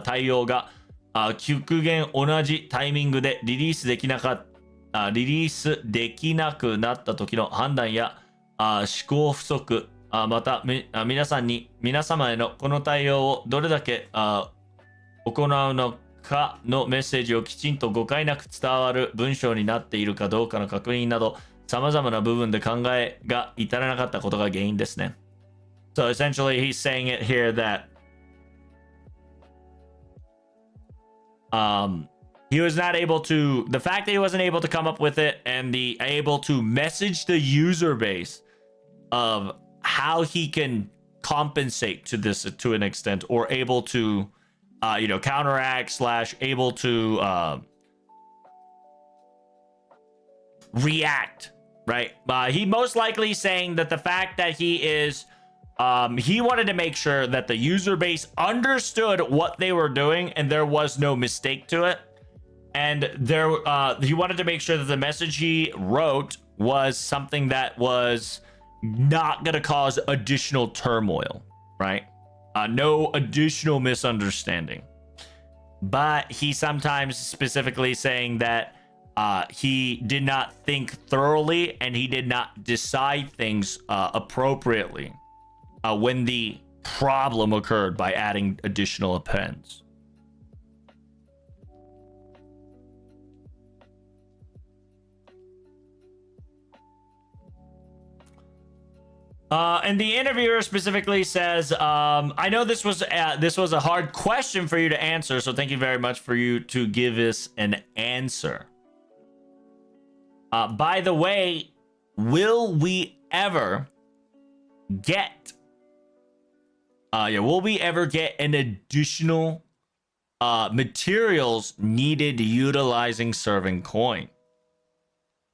対応が極限同じタイミングでリリースできなくなった時の判断や思考不足、また皆様へのこの対応をどれだけ行うのかのメッセージをきちんと誤解なく伝わる文章になっているかどうかの確認など様々な部分で考えが至らなかったことが原因ですね。So essentially he's saying it here that he was not able to, the fact that he wasn't able to come up with it and able to message the user base of how he can compensate to this to an extent, or able to counteract / able to react, right? He most likely saying that the fact that he is he wanted to make sure that the user base understood what they were doing and there was no mistake to it. And he wanted to make sure that the message he wrote was something that was not going to cause additional turmoil, right? No additional misunderstanding. But he sometimes specifically saying that he did not think thoroughly and he did not decide things appropriately when the problem occurred by adding additional appends. And the interviewer specifically says, I know this was a hard question for you to answer, so thank you very much for you to give us an answer. By the way, will we ever get an additional materials needed utilizing serving coin?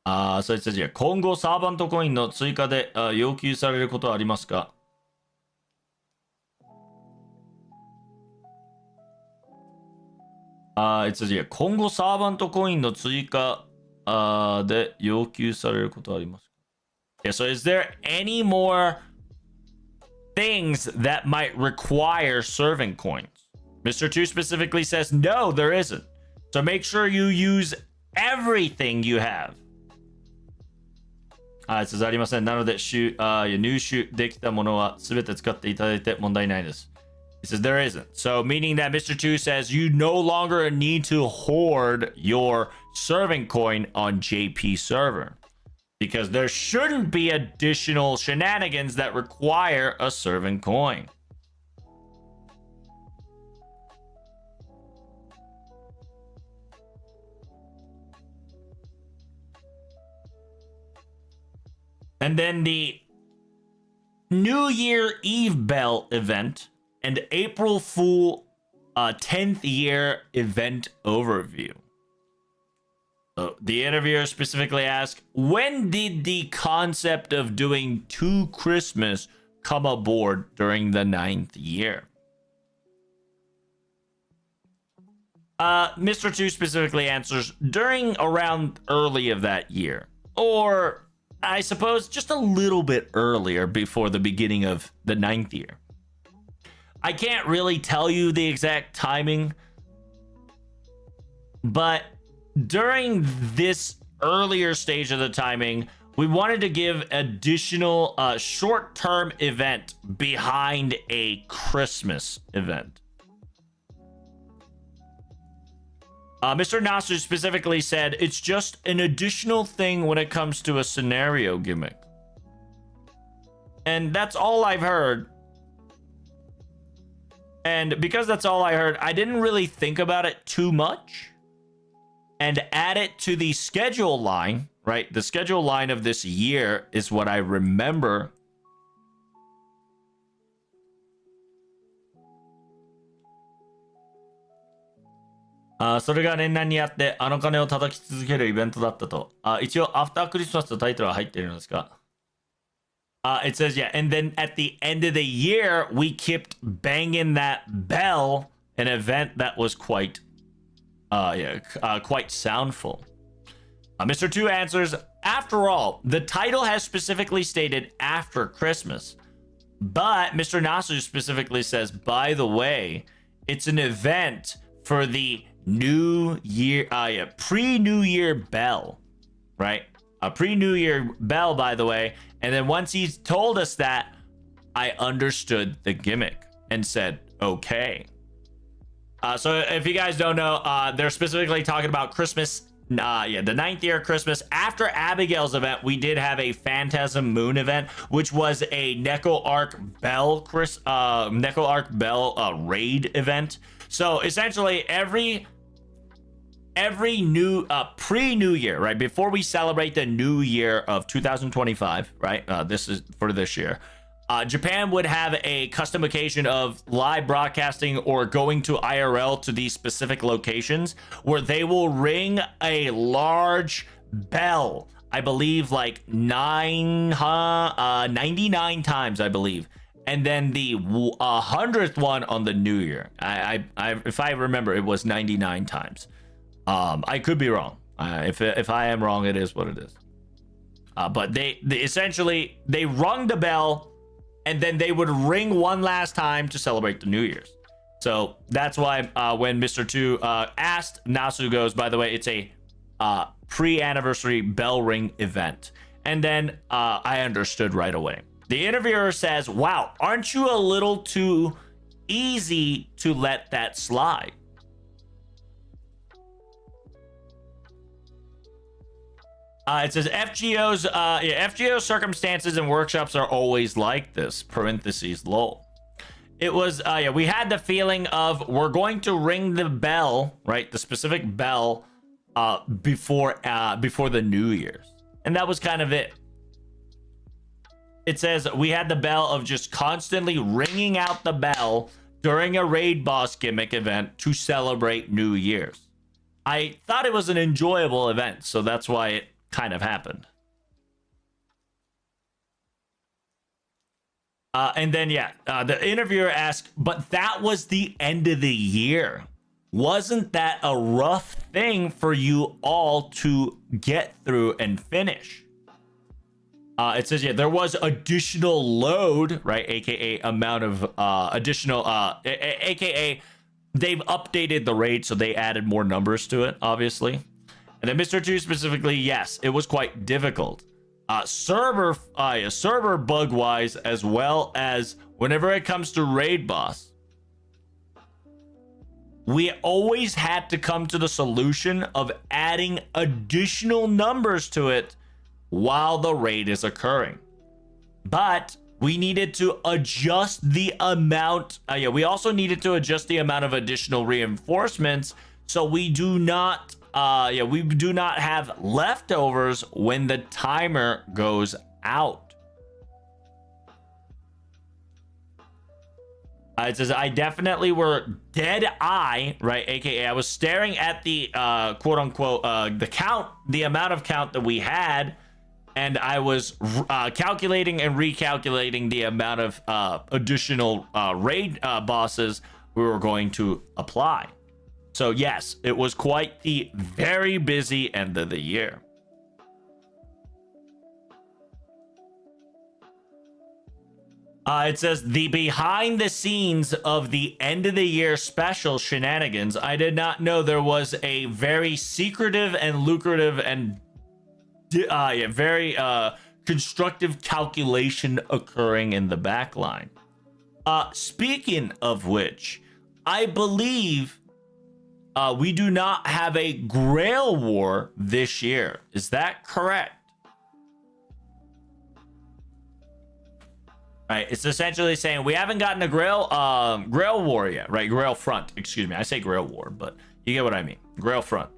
So it says here, 今後サーバントコインの追加で要求されることはありますか? It says here, 今後サーバントコインの追加で要求されることはありますか? Yeah, so is there any more things that might require serving coins? Mr. 2 specifically says, no, there isn't. So make sure you use everything you have. It says ありません。なので、入手できたものは全て使っていただいて問題ないです。It says there isn't. So meaning that Mr. 2 says you no longer need to hoard your serving coin on JP server. Because there shouldn't be additional shenanigans that require a serving coin. And then the New Year Eve Bell event and April Fool 10th year event overview. So the interviewer specifically asked, when did the concept of doing 2 Christmas come aboard during the 9th year? Mr. 2 specifically answers, during around early of that year. Or I suppose just a little bit earlier before the beginning of the 9th year. I can't really tell you the exact timing, but during this earlier stage of the timing, we wanted to give additional short-term event behind a Christmas event. Mr. Nasu specifically said it's just an additional thing when it comes to a scenario gimmick. And that's all I've heard. And because that's all I heard, I didn't really think about it too much. And add it to the schedule line, right? The schedule line of this year is what I remember. Uh, それが年内にあってあの鐘を叩き続けるイベントだったと。一応、アフタークリスマスとタイトルは入っているんですか? It says, yeah, and then at the end of the year, we kept banging that bell, an event that was quite soundful. Mr. 2 answers, after all, the title has specifically stated after Christmas. But Mr. Nasu specifically says, by the way, it's an event for the New Year, pre-New Year bell, right? A pre-New Year bell, by the way. And then once he told us that, I understood the gimmick and said, okay. So if you guys don't know, they're specifically talking about Christmas. The 9th year Christmas. After Abigail's event, we did have a Phantasm Moon event, which was a Neko Arc Bell raid event. So essentially, every new pre-New Year, right, before we celebrate the New Year of 2025, right, this is for this year, Japan would have a custom occasion of live broadcasting or going to IRL to these specific locations where they will ring a large bell, I believe like 99 times, I believe. and then the 100th one on the new year. If I remember, it was 99 times. I could be wrong. If I am wrong, it is what it is. But they essentially they rung the bell, and then they would ring one last time to celebrate the New Year's. So that's why when Mr. 2 asked, Nasu goes, by the way, it's a pre-anniversary bell ring event. And then I understood right away. The interviewer says, wow, aren't you a little too easy to let that slide? It says FGO circumstances and workshops are always like this, parentheses, lol. It was, we had the feeling of we're going to ring the bell, right? The specific bell before the New Year's. And that was kind of it. It says we had the bell of just constantly ringing out the bell during a raid boss gimmick event to celebrate New Year's. I thought it was an enjoyable event, so that's why it kind of happened. And then, the interviewer asked, but that was the end of the year. Wasn't that a rough thing for you all to get through and finish? It says, there was additional load, right? AKA amount of additional, AKA they've updated the raid, so they added more numbers to it, obviously. And then Mr. 2 specifically, yes, it was quite difficult. Server bug wise, as well as whenever it comes to raid boss, we always had to come to the solution of adding additional numbers to it while the raid is occurring. But we needed to adjust the amount. We also needed to adjust the amount of additional reinforcements, so we do not have leftovers when the timer goes out. It says I definitely were dead eye, right? AKA I was staring at the quote unquote the amount of count that we had, and I was calculating and recalculating the amount of additional raid bosses we were going to apply. So yes, it was quite the very busy end of the year. It says the behind the scenes of the end of the year special shenanigans. I did not know there was a very secretive and lucrative and very constructive calculation occurring in the backline. Speaking of which, I believe we do not have a Grail War this year. Is that correct? Right, it's essentially saying we haven't gotten a Grail War yet, right? Grail Front, excuse me. I say Grail War, but you get what I mean. Grail Front.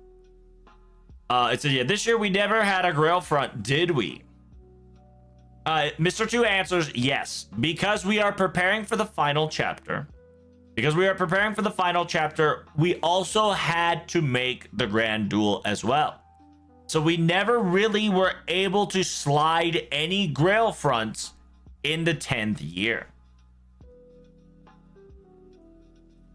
It says, this year we never had a Grail Front, did we? Mr. 2 answers, yes, because we are preparing for the final chapter. We also had to make the Grand Duel as well. So we never really were able to slide any Grail Fronts in the 10th year.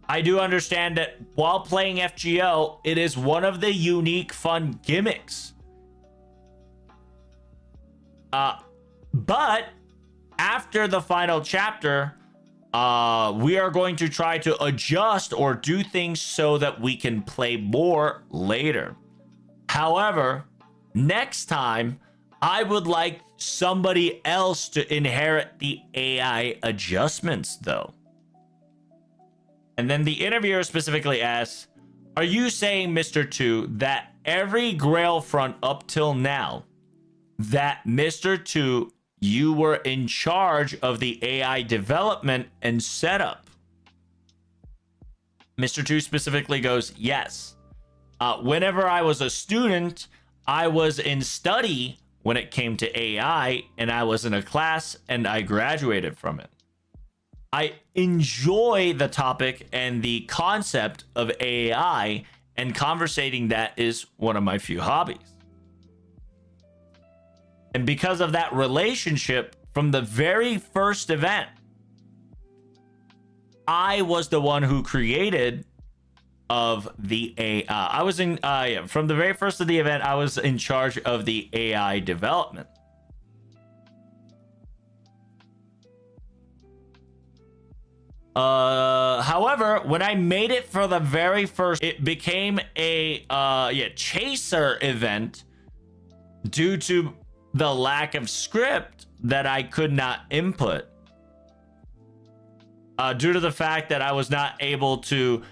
I do understand that while playing FGO, it is one of the unique fun gimmicks. But after the final chapter, we are going to try to adjust or do things so that we can play more later. However, next time, I would like somebody else to inherit the AI adjustments, though. And then the interviewer specifically asks, are you saying, Mr. 2, that every Grail Front up till now, that Mr. 2, you were in charge of the AI development and setup? Mr. 2 specifically goes, yes. Whenever I was a student, I was in study when it came to AI, and I was in a class and I graduated from it. I enjoy the topic and the concept of AI, and conversating that is one of my few hobbies. And because of that relationship from the very first event, I was the one who created of the AI. I was in yeah, from the very first of the event, I was in charge of the AI development. However, when I made it for the very first, it became a chaser event due to the lack of script that I could not input. Due to the fact that I was not able to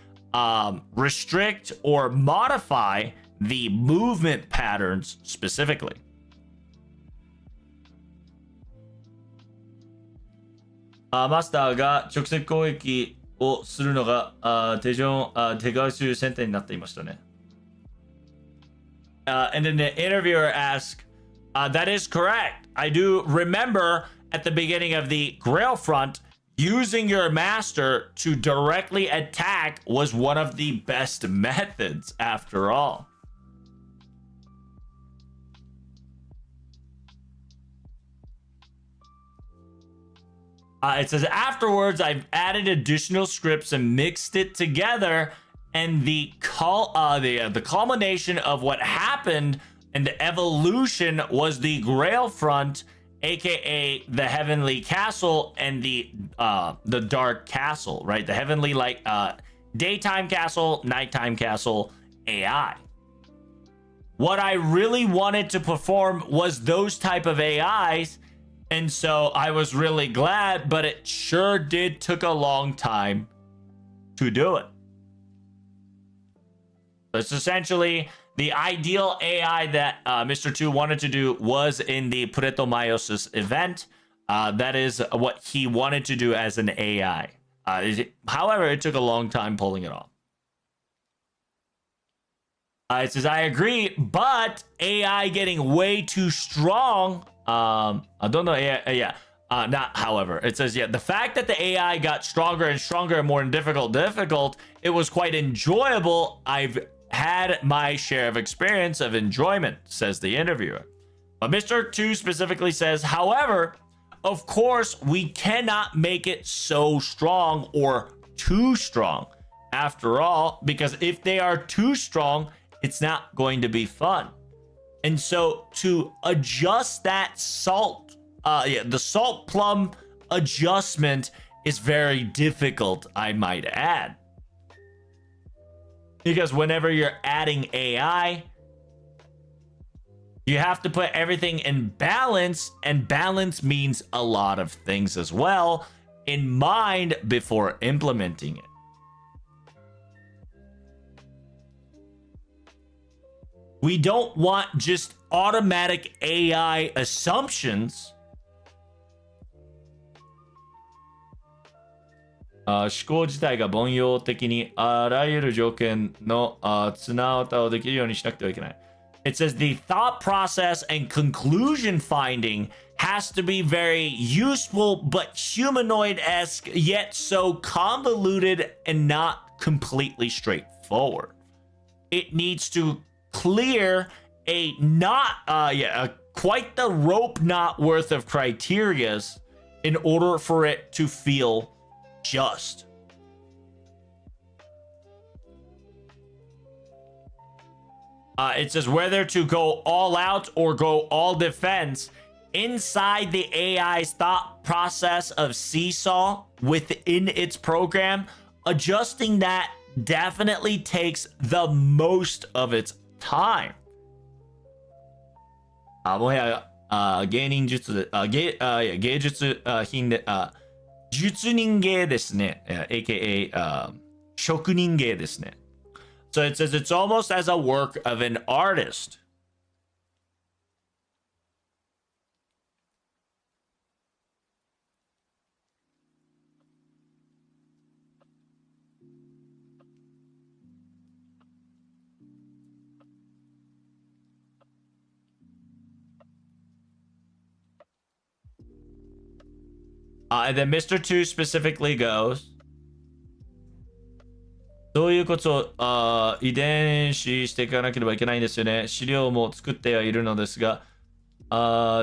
restrict or modify the movement patterns specifically. Master が直接攻撃をするのが手数選定になっていましたね。And then the interviewer asked, that is correct. I do remember at the beginning of the Grail front, using your master to directly attack was one of the best methods after all. It says, afterwards, I've added additional scripts and mixed it together. And the culmination of what happened and the evolution was the Grail front, aka the Heavenly Castle and the Dark Castle, right? The Heavenly daytime castle, nighttime castle AI. What I really wanted to perform was those type of AIs, and so I was really glad, but it sure did took a long time to do it. It's essentially the ideal AI that Mr. 2 wanted to do was in the Pureto Meiosis event. That is what he wanted to do as an AI. However, it took a long time pulling it off. It says, I agree, but AI getting way too strong. I don't know. Yeah. Not however. It says, yeah, the fact that the AI got stronger and stronger and more difficult, it was quite enjoyable. I've had my share of experience of enjoyment, says the interviewer. But Mr. 2 specifically says, however, of course, we cannot make it so strong or too strong. After all, because if they are too strong, it's not going to be fun. And so to adjust that the salt plum adjustment is very difficult, I might add. Because whenever you're adding AI, you have to put everything in balance, and balance means a lot of things as well in mind before implementing it. We don't want just automatic AI assumptions. 思考自体が凡庸的にあらゆる条件の綱渡をできるようにしなくてはいけない。It says the thought process and conclusion finding has to be very useful but humanoid-esque, yet so convoluted and not completely straightforward. It needs to clear a quite the rope knot worth of criterias in order for it to feel just. It says whether to go all out or go all defense inside the AI's thought process of seesaw within its program, adjusting that definitely takes the most of its time. もはや芸人術芸術品で術人芸ですね、aka 職人芸ですね。So it says it's almost as a work of an artist. And then Mr. 2 specifically goes, そういうことを遺伝子していかなければいけないんですよね。資料も作ってはいるのですが、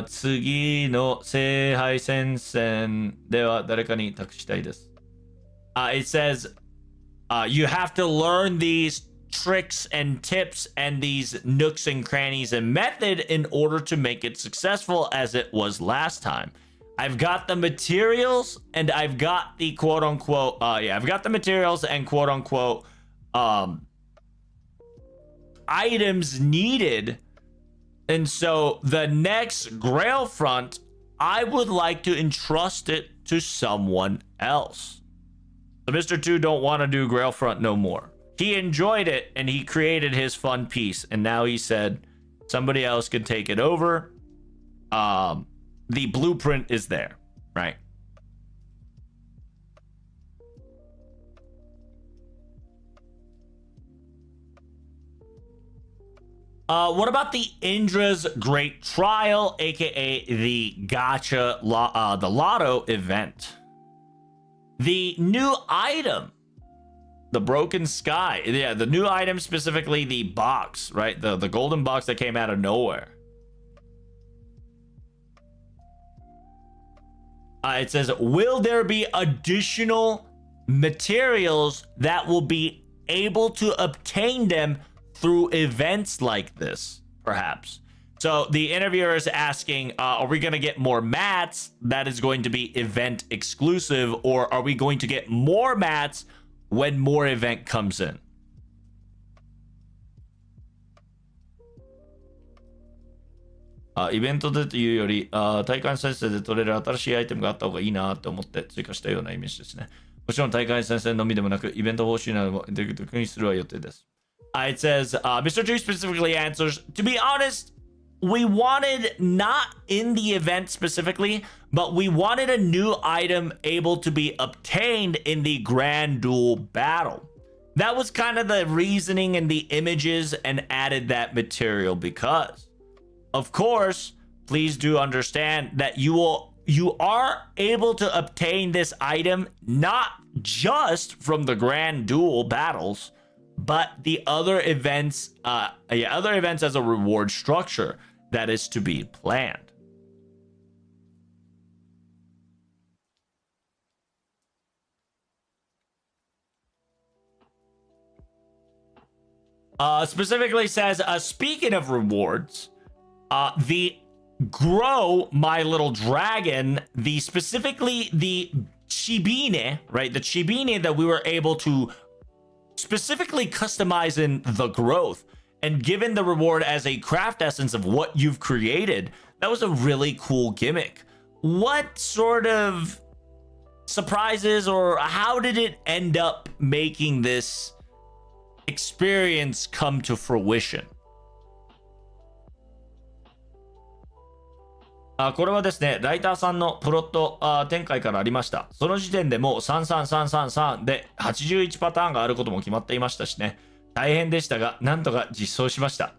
次の聖杯戦線では誰かに託したいです。It says you have to learn these tricks and tips and these nooks and crannies and method in order to make it successful as it was last time. I've got the materials and I've got the quote unquote I've got the materials and quote unquote items needed. And so the next Grail front, I would like to entrust it to someone else. So Mr. 2 don't want to do Grail front no more. He enjoyed it and he created his fun piece, and now he said somebody else could take it over. The blueprint is there, right? What about the Indra's Great Trial, aka the Gacha, the Lotto event? The new item, the Broken Sky. Yeah, the new item, specifically the box, right? The golden box that came out of nowhere. It says, will there be additional materials that will be able to obtain them through events like this, perhaps? So the interviewer is asking, are we going to get more mats that is going to be event exclusive, or are we going to get more mats when more event comes in? イベントでというより、大会先生で取れる新しいアイテムがあった方がいいなと思って追加したようなイメージですね。もちろん大会先生のみでもなく、イベント報酬などもできるする予定です。It says, Mr. 2 specifically answers, to be honest, we wanted not in the event specifically, but we wanted a new item able to be obtained in the Grand Duel battle. That was kind of the reasoning and the images, and added that material because, of course, please do understand that you are able to obtain this item not just from the Grand Duel battles, but the other events, other events as a reward structure that is to be planned. Specifically says, speaking of rewards, the Grow My Little Dragon, specifically the Chibine, right? The Chibine that we were able to specifically customize in the growth and given the reward as a craft essence of what you've created. That was a really cool gimmick. What sort of surprises, or how did it end up making this experience come to fruition? これはですね、ライターさんのプロット展開からありました。その時点でもう33333で81パターンがあることも決まっていましたしね。大変でしたが、なんとか実装しました。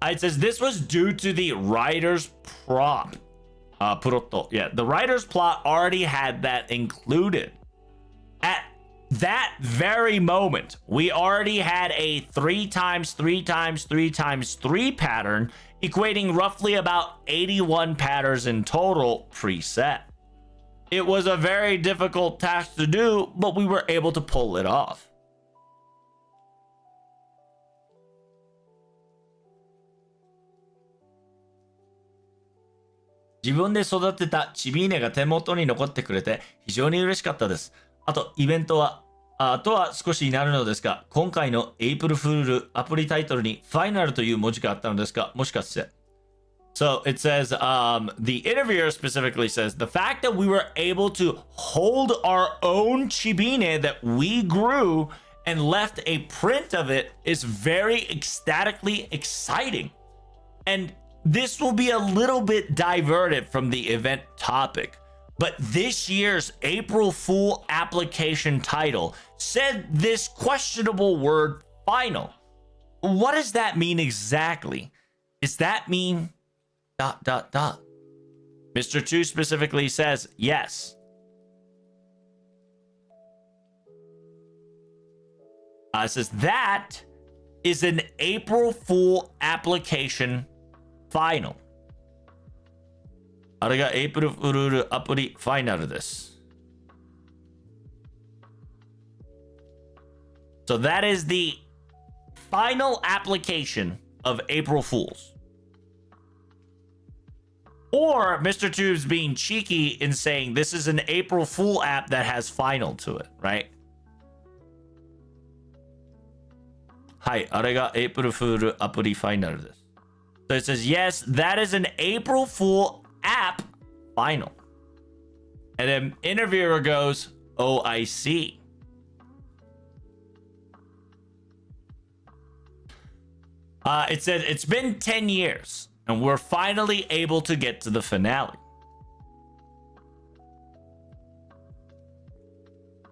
It says this was due to the writer's prop. プロット. Yeah, the writer's plot already had that included. At that very moment, we already had a 3x3x3x3 pattern, equating roughly about 81 patterns in total preset. It was a very difficult task to do, but we were able to pull it off. 自分で育てたチビーネが手元に残ってくれて非常に嬉しかったです。あとイベントはとは少しになるのですが、今回のエイプルフールアプリタイトルにファイナルという文字があったのですが、もしかして。So it says, the interviewer specifically says, the fact that we were able to hold our own Chibine that we grew and left a print of it is very ecstatically exciting. And this will be a little bit diverted from the event topic, but this year's April Fool application title said this questionable word final. What does that mean exactly? Does that mean ... Mr. 2 specifically says yes. It says that is an April Fool application final. あれがエイプルフールアプリファイナルです。So that is the final application of April Fools. Or Mr. Tubes being cheeky in saying this is an April Fool app that has final to it, right? Hi, あれが April Fool アプリ final です。So it says, yes, that is an April Fool app final. And then interviewer goes, oh, I see. It said, it's been 10 years, and we're finally able to get to the finale.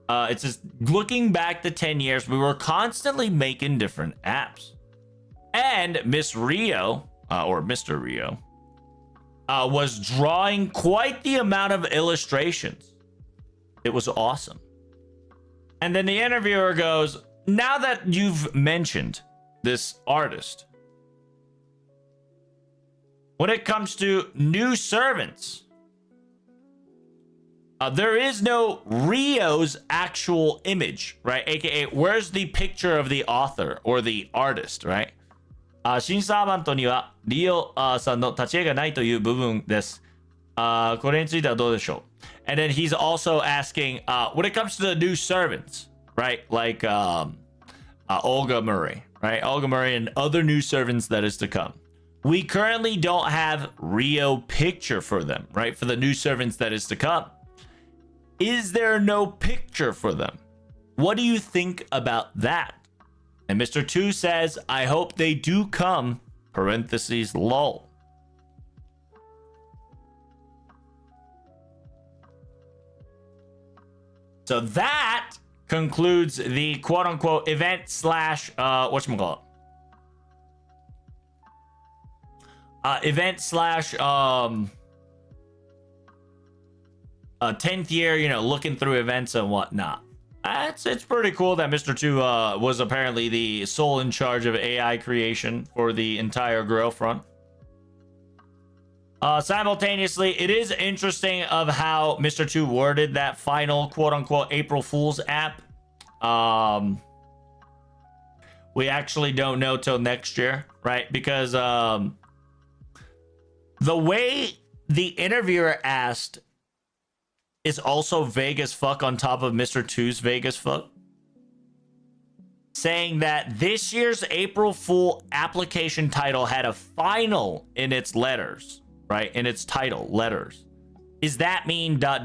It says, looking back the 10 years, we were constantly making different apps. And Miss Rio, or Mr. Rio, was drawing quite the amount of illustrations. It was awesome. And then the interviewer goes, now that you've mentioned this artist, when it comes to new servants, there is no Rio's actual image, right? AKA, where's the picture of the author or the artist, right? 新サーバントにはリオさんの立ち絵がないという部分です。これについてはどうでしょう? And then he's also asking, when it comes to the new servants, right? Like Olga Murray, right? Olga Murray and other new servants that is to come. We currently don't have Rio picture for them, right? For the new servants that is to come. Is there no picture for them? What do you think about that? And Mr. 2 says, I hope they do come, parentheses, lol. So that concludes the quote-unquote event slash, whatchamacallit? Event slash, 10th year, you know, looking through events and whatnot. It's pretty cool that Mr. 2 was apparently the sole in charge of AI creation for the entire Grill front. Simultaneously, it is interesting of how Mr. 2 worded that final quote-unquote April Fool's app. We actually don't know till next year, right? Because the way the interviewer asked is also vague as fuck on top of Mr. 2's vague as fuck. Saying that this year's April Fool application title had a final in its letters, right? In its title, letters. Does that mean ... Then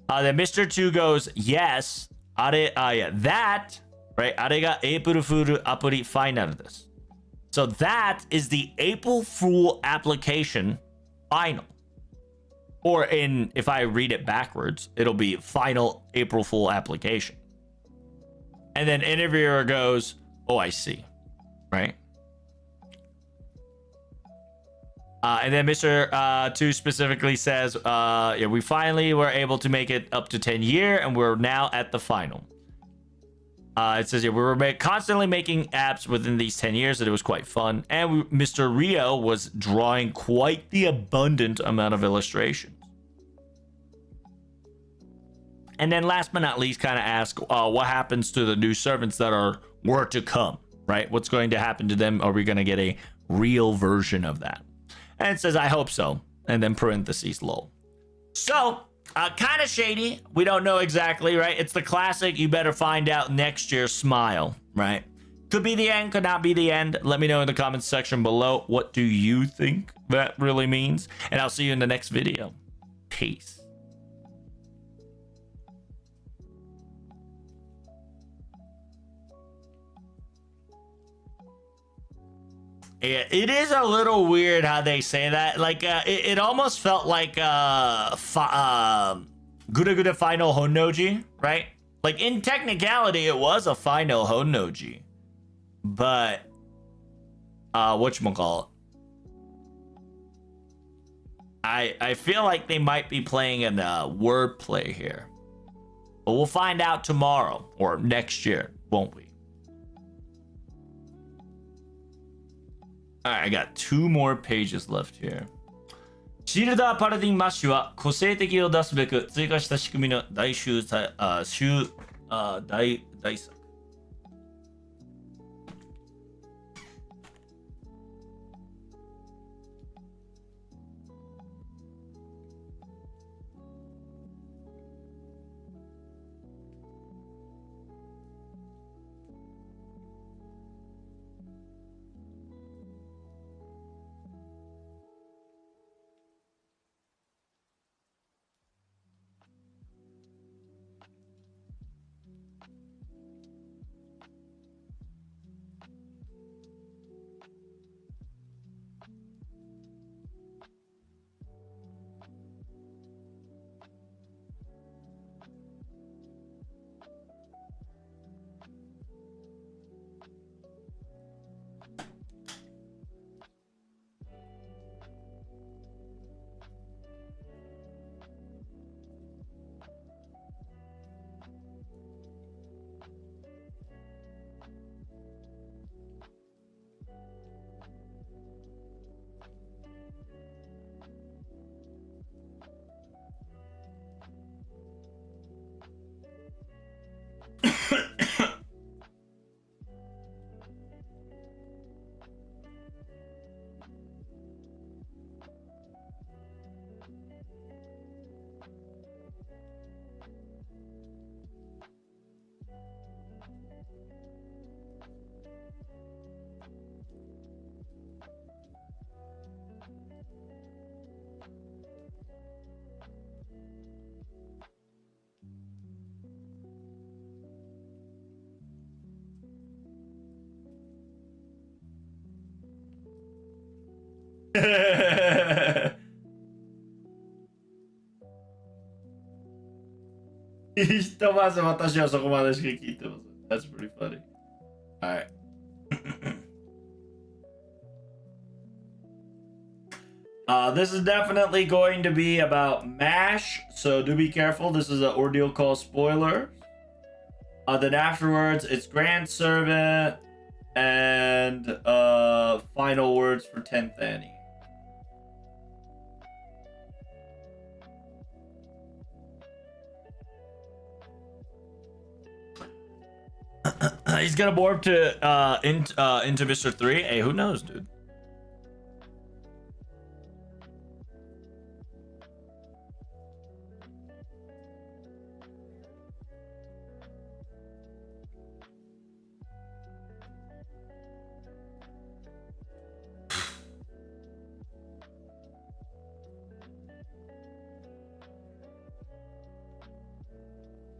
Mr. 2 goes, yes, that, right? あれが April Fool アプリ final です. So that is the April Fool application final. Or if I read it backwards, it'll be final April Fool application. And then interviewer goes, oh, I see. Right? And then Mr. 2 specifically says, yeah, we finally were able to make it up to 10 year, and we're now at the final. It says, yeah, we were constantly making apps within these 10 years, and it was quite fun. And Mr. Rio was drawing quite the abundant amount of illustrations. And then last but not least, kind of ask what happens to the new servants that were to come, right? What's going to happen to them? Are we going to get a real version of that? And it says, I hope so. And then parentheses, lol. So, kind of shady. We don't know exactly, right? It's the classic, you better find out next year smile, right? Could be the end, could not be the end. Let me know in the comments section below. What do you think that really means? And I'll see you in the next video. Peace. Yeah, it is a little weird how they say that. Like, it almost felt like Gura Gura final Honnoji, right? Like, in technicality, it was a final Honnoji. But, whatchamacallit? I feel like they might be playing in wordplay here. But we'll find out tomorrow or next year, won't we? Alright, I got 2 more pages left here. シールダーパラディンマッシュは個性的を出すべく追加した仕組みの大作。That's pretty funny. All right. This is definitely going to be about MASH, so do be careful. This is an ordeal call spoiler. Then afterwards, it's Grand Servant and final words for 10th Annie. He's gonna warp to into Mr. 3. Hey, who knows, dude?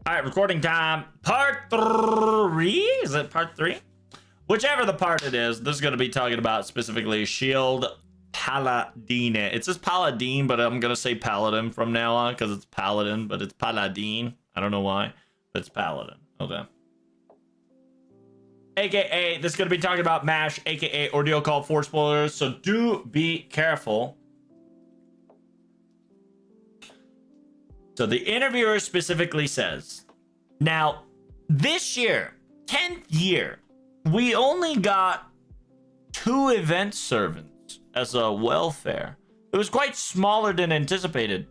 All right, recording time. Part 3? Is it part 3? Whichever the part it is, this is going to be talking about specifically Shield Paladin. It says Paladin, but I'm going to say Paladin from now on because it's Paladin, but it's Paladin. I don't know why, but it's Paladin. Okay. AKA, this is going to be talking about MASH, AKA Ordeal Call 4 spoilers, so do be careful. So the interviewer specifically says, now, this year, 10th year, we only got 2 event servants as a welfare. It was quite smaller than anticipated.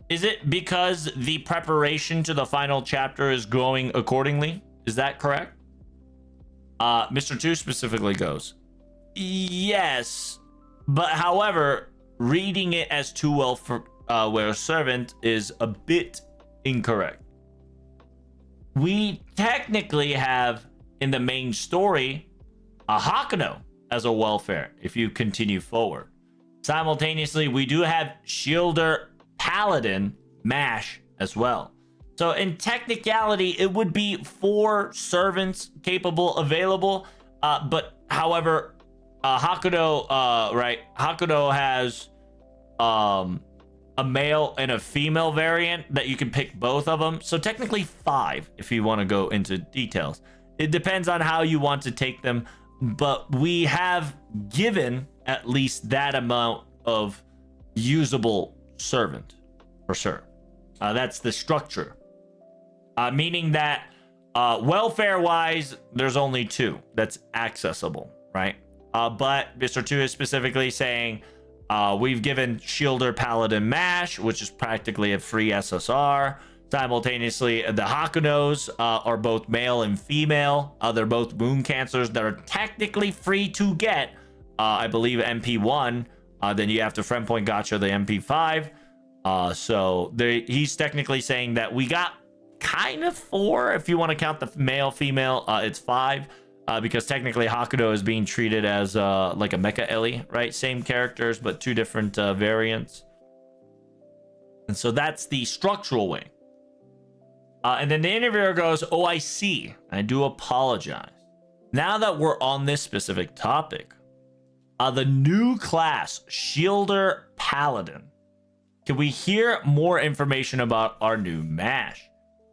Is it because the preparation to the final chapter is growing accordingly? Is that correct? Mr. 2 specifically goes, yes, but however, reading it as 2 welfare servant is a bit incorrect. We technically have in the main story a Hakuno as a welfare if you continue forward. Simultaneously, we do have Shielder Paladin MASH as well. So in technicality, it would be 4 servants capable available. But however, Hakuno, right? Hakuno has a male and a female variant that you can pick both of them. So technically 5 if you want to go into details. It depends on how you want to take them, but we have given at least that amount of usable servant for sure. That's the structure. Meaning that welfare wise, there's only 2 that's accessible, right? But Mr. 2 is specifically saying we've given Shielder Paladin MASH, which is practically a free SSR. Simultaneously, the Hakunos are both male and female. They're both moon cancers that are technically free to get. I believe MP1. Then you have to friend point gotcha the MP5. So he's technically saying that we got kind of 4 if you want to count the male female. It's 5. Because technically Hakuno is being treated as like a Mecha Ellie, right? Same characters, but 2 different variants. And so that's the structural way. And then the interviewer goes, oh, I see. I do apologize. Now that we're on this specific topic, the new class, Shielder Paladin. Can we hear more information about our new MASH?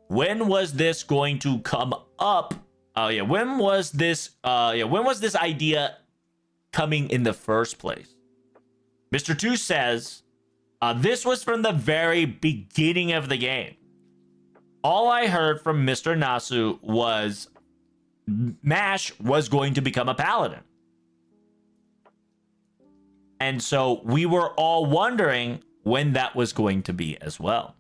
When was this going to come up? When was this idea coming in the first place? Mr. 2 says, this was from the very beginning of the game. All I heard from Mr. Nasu was MASH was going to become a paladin. And so we were all wondering when that was going to be as well.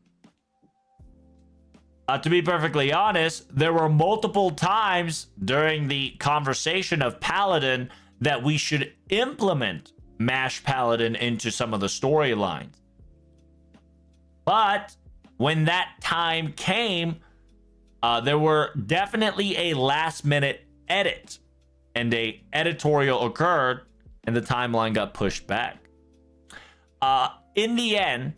To be perfectly honest, there were multiple times during the conversation of Paladin that we should implement MASH Paladin into some of the storylines. But when that time came, there were definitely a last-minute edit, and a editorial occurred, and the timeline got pushed back. In the end,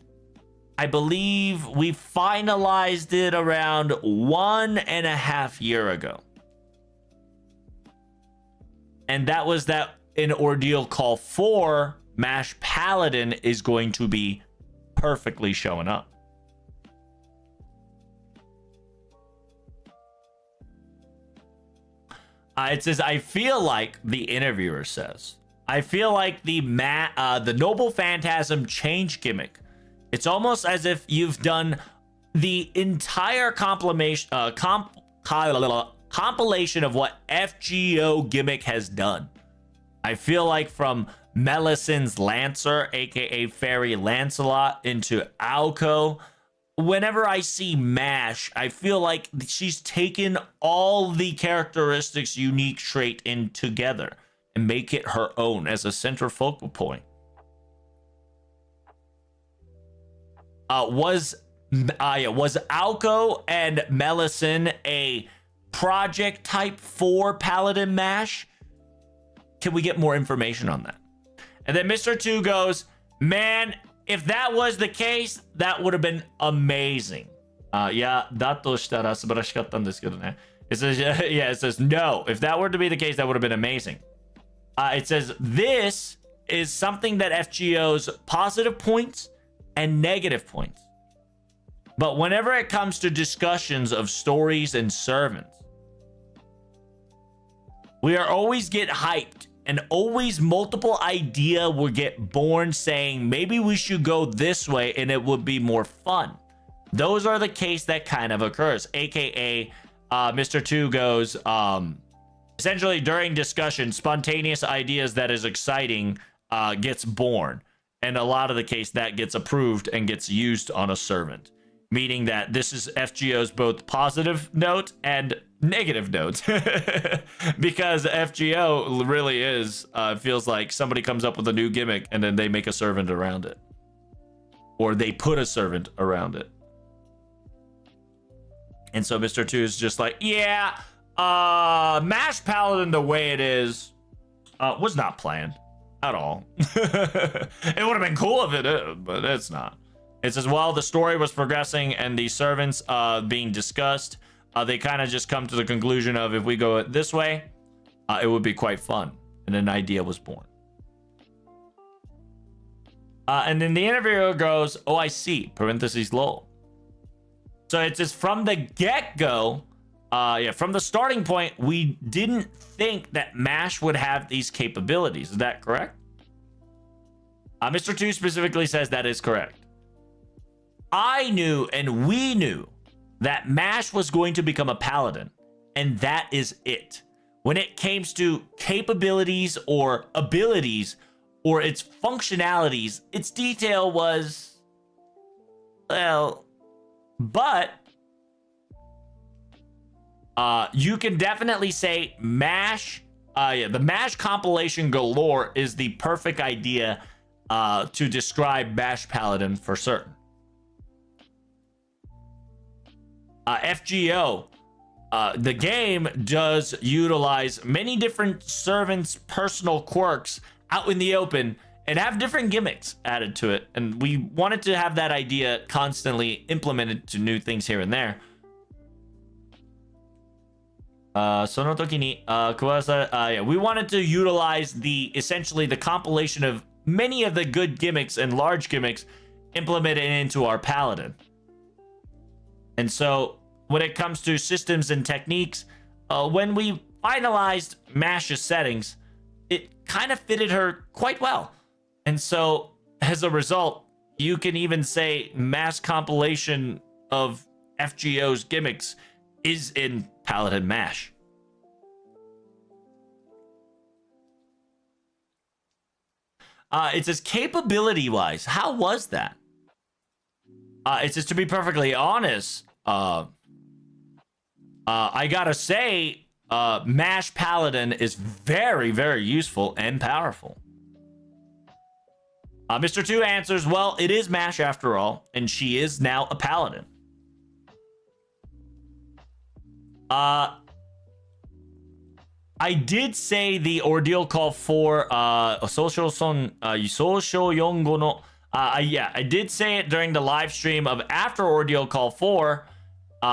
I believe we finalized it around 1.5 years ago. And that was that in Ordeal Call 4, MASH Paladin is going to be perfectly showing up. It says, I feel like, the interviewer says, I feel like the Noble Phantasm change gimmick. It's almost as if you've done the entire compilation of what FGO gimmick has done. I feel like from Melisand's Lancer, aka Fairy Lancelot, into Alco. Whenever I see MASH, I feel like she's taken all the characteristics unique trait in together and make it her own as a center focal point. Was Alco and Melisand a project type for Paladin MASH? Can we get more information on that? And then Mr. 2 goes, man, if that was the case, that would have been amazing. Yeah, だとしたら素晴らしかったんですけどね. It says, yeah, it says, no, if that were to be the case, that would have been amazing. It says, this is something that FGO's positive points and negative points. But whenever it comes to discussions of stories and servants, we are always get hyped and always multiple idea will get born saying maybe we should go this way and it would be more fun. Those are the case that kind of occurs, aka Mr. 2 goes, essentially during discussion, spontaneous ideas that is exciting gets born, and a lot of the case that gets approved and gets used on a servant, meaning that this is FGO's both positive note and negative notes. Because FGO really is feels like somebody comes up with a new gimmick and then they make a servant around it, or they put a servant around it. And so Mr. 2 is just like, yeah, MASH Paladin the way it is was not planned at all. It would have been cool if it is, but it's not. It says, well, the story was progressing and the servants being discussed. They kind of just come to the conclusion of if we go it this way, it would be quite fun. And an idea was born. And then the interviewer goes, oh, I see, parentheses lol. So it says from the get-go, from the starting point, we didn't think that MASH would have these capabilities. Is that correct? Mr. 2 specifically says that is correct. I knew and we knew that MASH was going to become a paladin, and that is it. When it came to capabilities or abilities or its functionalities, its detail was, well, but you can definitely say MASH, the MASH compilation galore is the perfect idea to describe MASH Paladin for certain. FGO, the game does utilize many different servants' personal quirks out in the open and have different gimmicks added to it. And we wanted to have that idea constantly implemented to new things here and there. その時に, we wanted to utilize essentially the compilation of many of the good gimmicks and large gimmicks implemented into our paladin. And so when it comes to systems and techniques, when we finalized MASH's settings, it kind of fitted her quite well. And so as a result, you can even say mass compilation of FGO's gimmicks is in Paladin MASH. It says capability wise, how was that? It says, to be perfectly honest, I gotta say, MASH Paladin is very, very useful and powerful. Mr. 2 answers, well, it is MASH after all, and she is now a paladin. I did say the ordeal call for social yongo no. I did say it during the live stream of after ordeal call 4,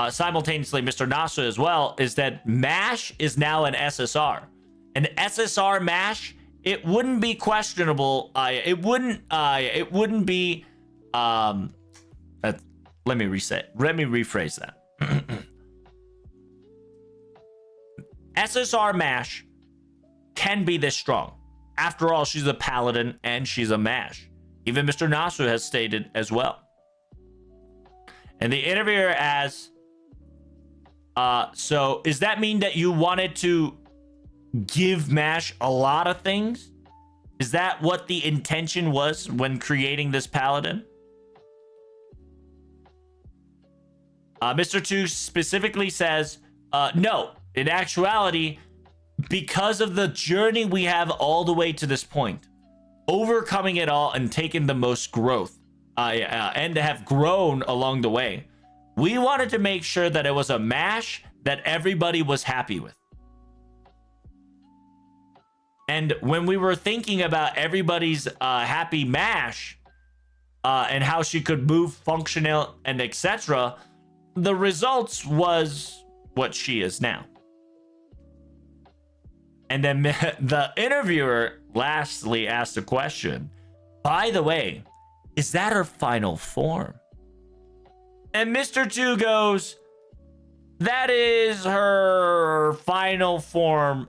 simultaneously Mr. Nasa as well, is that MASH is now an SSR. An SSR MASH it wouldn't be questionable. It wouldn't be. Let me rephrase that. SSR Mash can be this strong. After all, she's a paladin and she's a Mash. Even Mr. Nasu has stated as well. And the interviewer asks, so does that mean that you wanted to give Mash a lot of things? Is that what the intention was when creating this paladin? Mr. 2 specifically says, no, in actuality, because of the journey we have all the way to this point, overcoming it all and taking the most growth, and to have grown along the way, we wanted to make sure that it was a Mash that everybody was happy with. And when we were thinking about everybody's happy Mash, and how she could move, functional, and etc., the results was what she is now. And then the interviewer lastly asked a question. By the way, is that her final form? And Mr. 2 goes, that is her final form,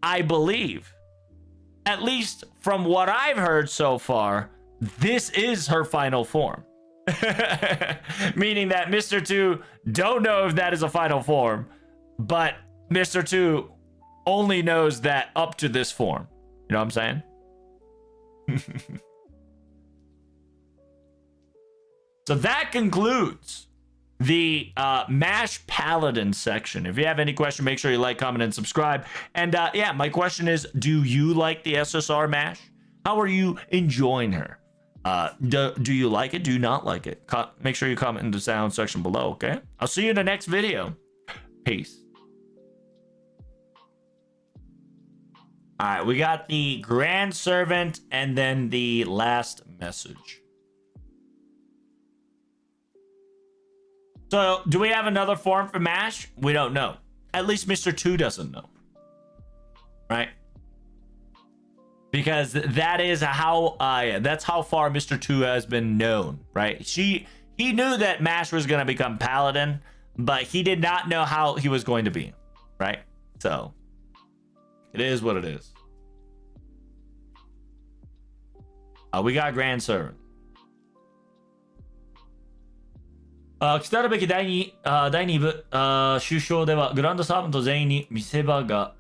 I believe. At least from what I've heard so far, this is her final form. Meaning that Mr. 2 don't know if that is a final form, but Mr. 2 only knows that up to this form. You know what I'm saying? So that concludes the Mash Paladin section. If you have any question, make sure you like, comment, and subscribe. And yeah, my question is, do you like the SSR Mash? How are you enjoying her? Do you like it? Do you not like it? Make sure you comment in the sound section below, okay? I'll see you in the next video. Peace. All right, we got the Grand Servant and then the last message. So, do we have another form for Mash? We don't know. At least Mr. 2 doesn't know. Right? Because that is how that's how far Mr. 2 has been known, right? He knew that Mash was going to become Paladin, but he did not know how he was going to be, right? So it is what it is. We got Grand Servant. 来たるべき第2部終章ではグランドサーバント全員に見せ場が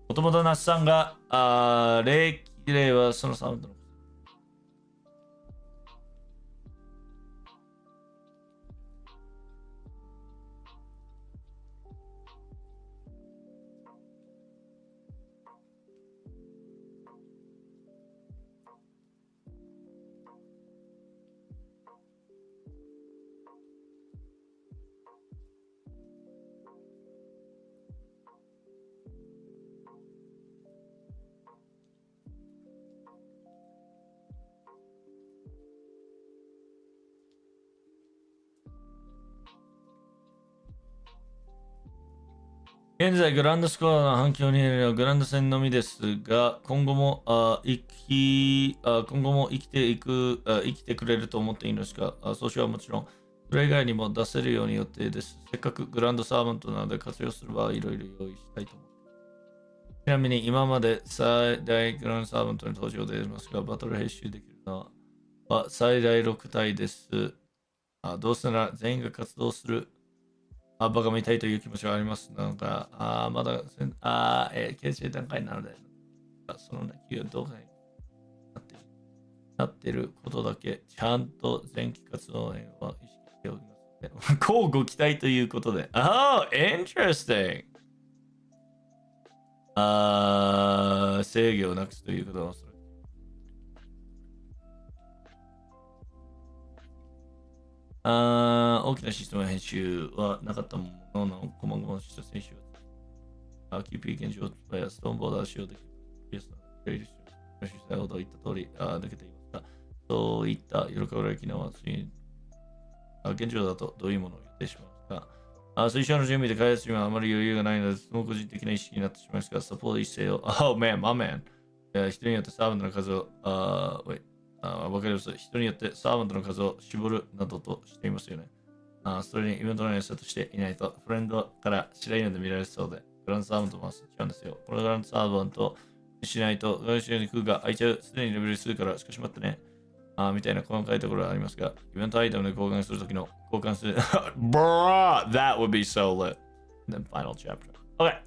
もともと那須さんが霊気霊はそのサウンドの現在グランドスコアの反響によるグランド戦のみですが、今後も生きてくれると思っていいのですか？そうしはもちろん、それ以外にも出せるように予定です。せっかくグランドサーバントなので活用する場合、いろいろ用意したいと思います。ちなみに今まで最大グランドサーバントに登場でありますが、バトル編集できるのは最大6体です。どうせなら全員が活動するバカ見たいという気持ちはあります。なんか、まだ、形成段階なので、その気がどうかになっていることだけ、ちゃんと前期活動へは意識しておきますので、こうご期待ということで。Oh, interesting! 制御をなくすということは、大きなシステム編集はなかったものの、細々した選手は、QP 現状やストーンボーダー使用できる。ピエスのレイル主催ほど言った通り、抜けていますが、そういった喜ばれる機能は、現状だとどういうものを予定しますか？推奨の準備で開発にはあまり余裕がないので、その個人的な意識になってしまいますが、サポート一斉を、Oh man, my man. 人によってサーバントの数を、わかります。人によってサーバントの数を絞るなどとしていますよね。それにイベントのセットしていないと、フレンドから白いので見られそうで、グランドサーバントも違うんですよ。このグランドサーバントしないと、外周に空が空いちゃう。すでにレベル数から少し待ってね。みたいな細かいところがありますが、イベントアイテムで交換するときの交換する。Bruh, that would be so lit. And then final chapter. Okay.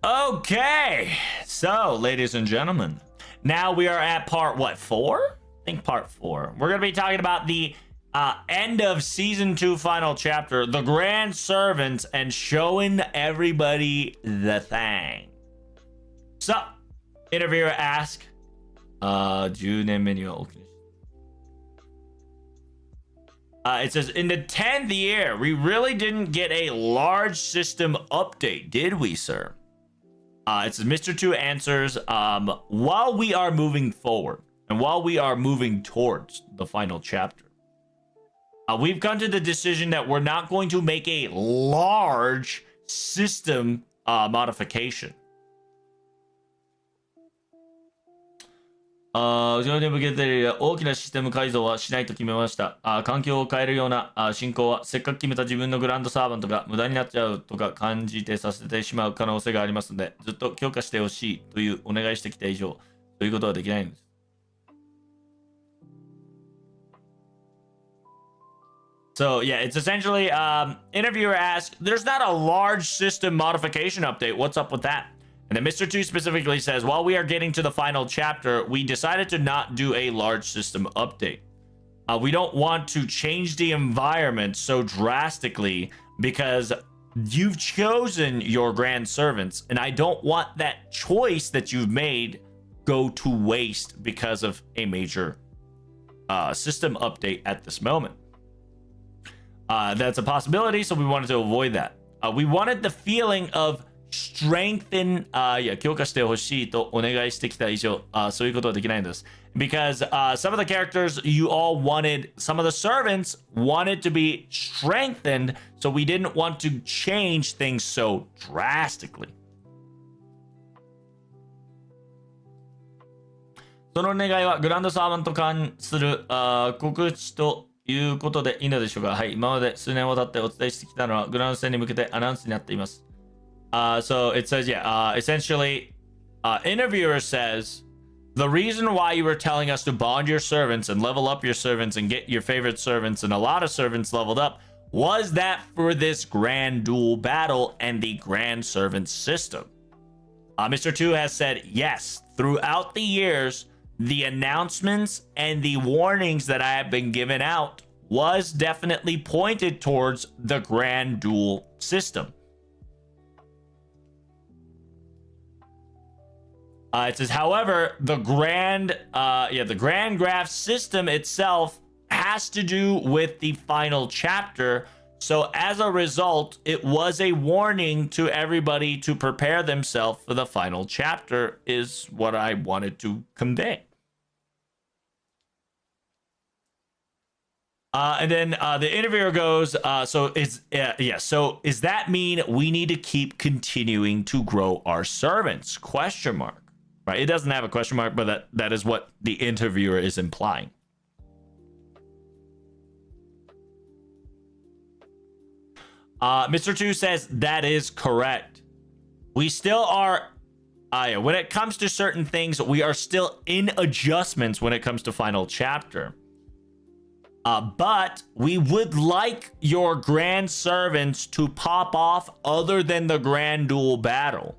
Okay, so ladies and gentlemen, now we are at part what, 4? I think part 4. We're gonna be talking about the end of season 2 final chapter, the Grand Servants, and showing everybody the thing. So, interviewer asked, 10年目には起きる。It says, in the 10th year, we really didn't get a large system update, did we, sir? It says, Mr. 2 answers, while we are moving forward and while we are moving towards the final chapter, we've come to the decision that we're not going to make a large system modification. それに向けて大きなシステム改造はしないと決めました。環境を変えるような進行はせっかく決めた自分のグランドサーバントが無駄になっちゃうとか感じてさせてしまう可能性がありますので、ずっと強化してほしいというお願いしてきた以上、そういうことはできないんです。So yeah, it's essentially interviewer asked, there's not a large system modification update. What's up with that? And then Mr. 2 specifically says, while we are getting to the final chapter, we decided to not do a large system update. We don't want to change the environment so drastically because you've chosen your grand servants, and I don't want that choice that you've made go to waste because of a major system update at this moment. That's a possibility, so we wanted to avoid that. We wanted the feeling of strengthen 強化してほしいとお願いしてきた以上、そういうことはできないんです。Because some of the characters you all wanted, some of the servants wanted to be strengthened, so we didn't want to change things so drastically. その願いはグランドサーバント関する告知ということでいいのでしょうか。はい、今まで数年を経ってお伝えしてきたのはグランド戦に向けてアナウンスになっています。So it says, essentially, interviewer says, the reason why you were telling us to bond your servants and level up your servants and get your favorite servants and a lot of servants leveled up was that for this grand duel battle and the grand servant system. Mr. 2 has said, yes, throughout the years, the announcements and the warnings that I have been given out was definitely pointed towards the grand duel system. It says, however, the grand graph system itself has to do with the final chapter. So as a result, it was a warning to everybody to prepare themselves for the final chapter is what I wanted to convey. And then the interviewer goes, so is that mean we need to keep continuing to grow our servants? Question mark. Right? It doesn't have a question mark, but that is what the interviewer is implying. Mr. 2 says that is correct. We still are, when it comes to certain things, we are still in adjustments when it comes to final chapter. But we would like your grand servants to pop off other than the grand duel battle.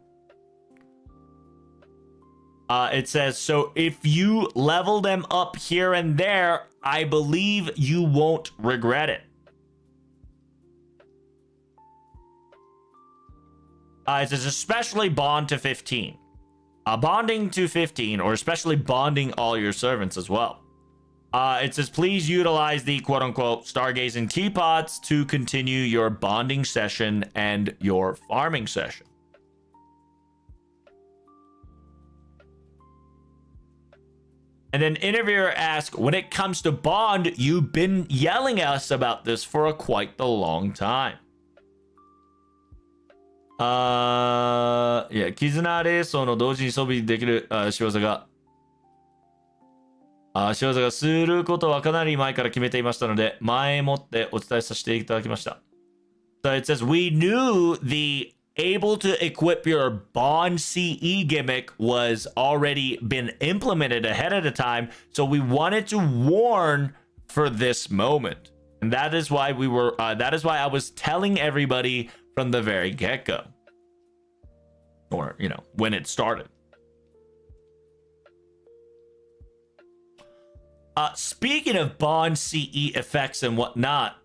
It says, so if you level them up here and there, I believe you won't regret it. It says, especially bond to 15. Bonding to 15, or especially bonding all your servants as well. It says, please utilize the quote-unquote stargazing teapots to continue your bonding session and your farming session. And then interviewer asks, when it comes to Bond, you've been yelling at us about this for quite the long time. Yeah, 絆レースの同時に装備できる仕業がすることはかなり前から決めていましたので、前もってお伝えさせていただきました。So it says, we knew the able to equip your Bond CE gimmick was already been implemented ahead of the time, so we wanted to warn for this moment. And that is why I was telling everybody from the very get-go. Or, you know, when it started. Speaking of Bond CE effects and whatnot,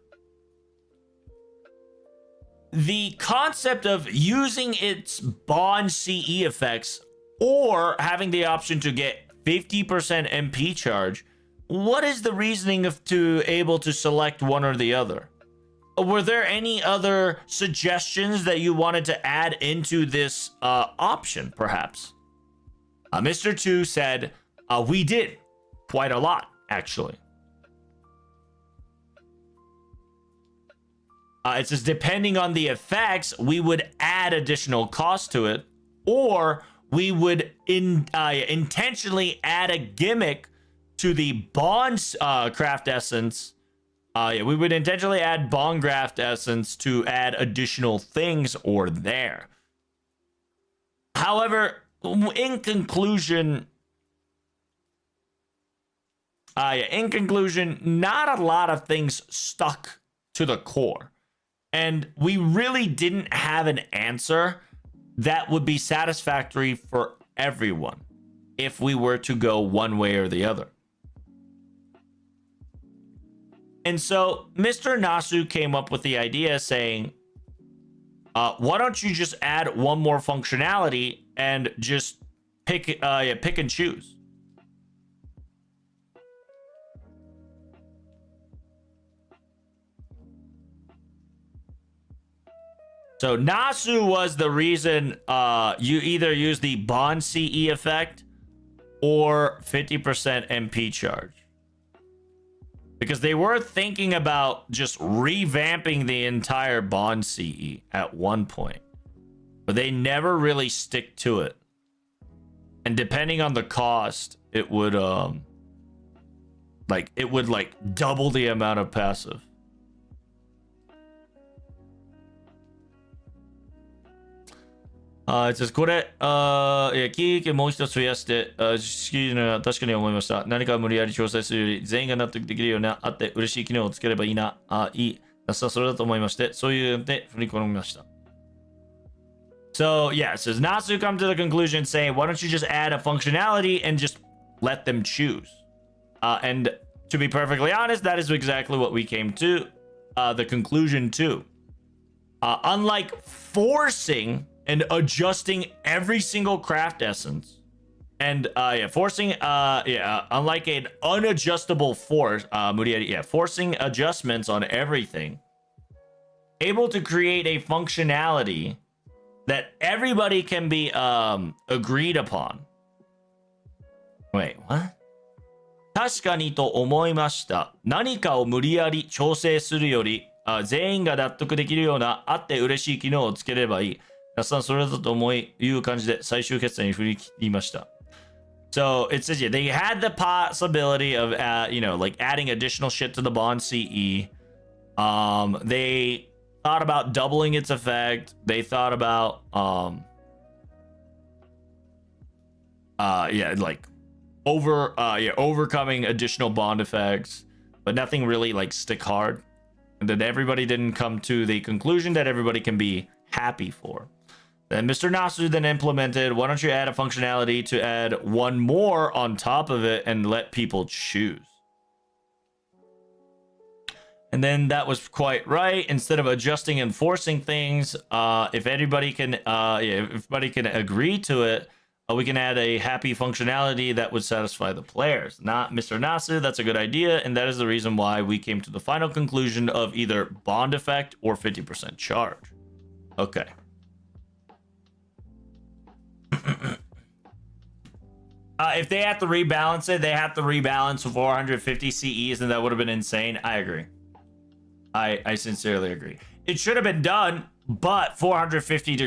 the concept of using its Bond CE effects or having the option to get 50% MP charge, what is the reasoning of to able to select one or the other? Were there any other suggestions that you wanted to add into this option, perhaps? Mr. 2 said, we did quite a lot, actually. It says, depending on the effects, we would add additional cost to it, or we would intentionally add a gimmick to the Bond craft essence. We would intentionally add Bond craft essence to add additional things or there. However, in conclusion, not a lot of things stuck to the core. And we really didn't have an answer that would be satisfactory for everyone if we were to go one way or the other. And so Mr. Nasu came up with the idea saying, why don't you just add one more functionality and just pick and choose? So Nasu was the reason you either use the Bond CE effect or 50% MP charge. Because they were thinking about just revamping the entire Bond CE at one point. But they never really stick to it. And depending on the cost, it would double the amount of passive. It says, これ、キーケもう一つ増やして、好きなのは確かに思いました。何か無理やり調整するより、全員が納得できるような、あって嬉しい機能をつければいいな、いい。それだと思いまして、そういうので振り込みました。So, yeah, it says, Nasu come to the conclusion saying, why don't you just add a functionality and just let them choose? And to be perfectly honest, that is exactly what we came to, the conclusion to. Unlike forcing and adjusting every single craft essence, and forcing unlike an unadjustable force, forcing adjustments on everything, able to create a functionality that everybody can be agreed upon. Wait, what? 確かにと思いました。何かを無理やり調整するより、全員が納得できるようなあって嬉しい機能をつければいい。それだと思いう感じで最終決断に振り切りました。So it says, yeah, they had the possibility of, like adding additional shit to the Bond CE. They thought about doubling its effect. They thought about, overcoming additional Bond effects, but nothing really like stick hard. And then everybody didn't come to the conclusion that everybody can be happy for. Then Mr. Nasu then implemented, why don't you add a functionality to add one more on top of it and let people choose? And then that was quite right. Instead of adjusting and forcing things, if everybody can agree to it, we can add a happy functionality that would satisfy the players. Not Mr. Nasu, that's a good idea, and that is the reason why we came to the final conclusion of either Bond effect or 50% charge. Okay. If they have to rebalance it, they have to rebalance 450 CEs, and that would have been insane. I agree. I sincerely agree. It should have been done, but 450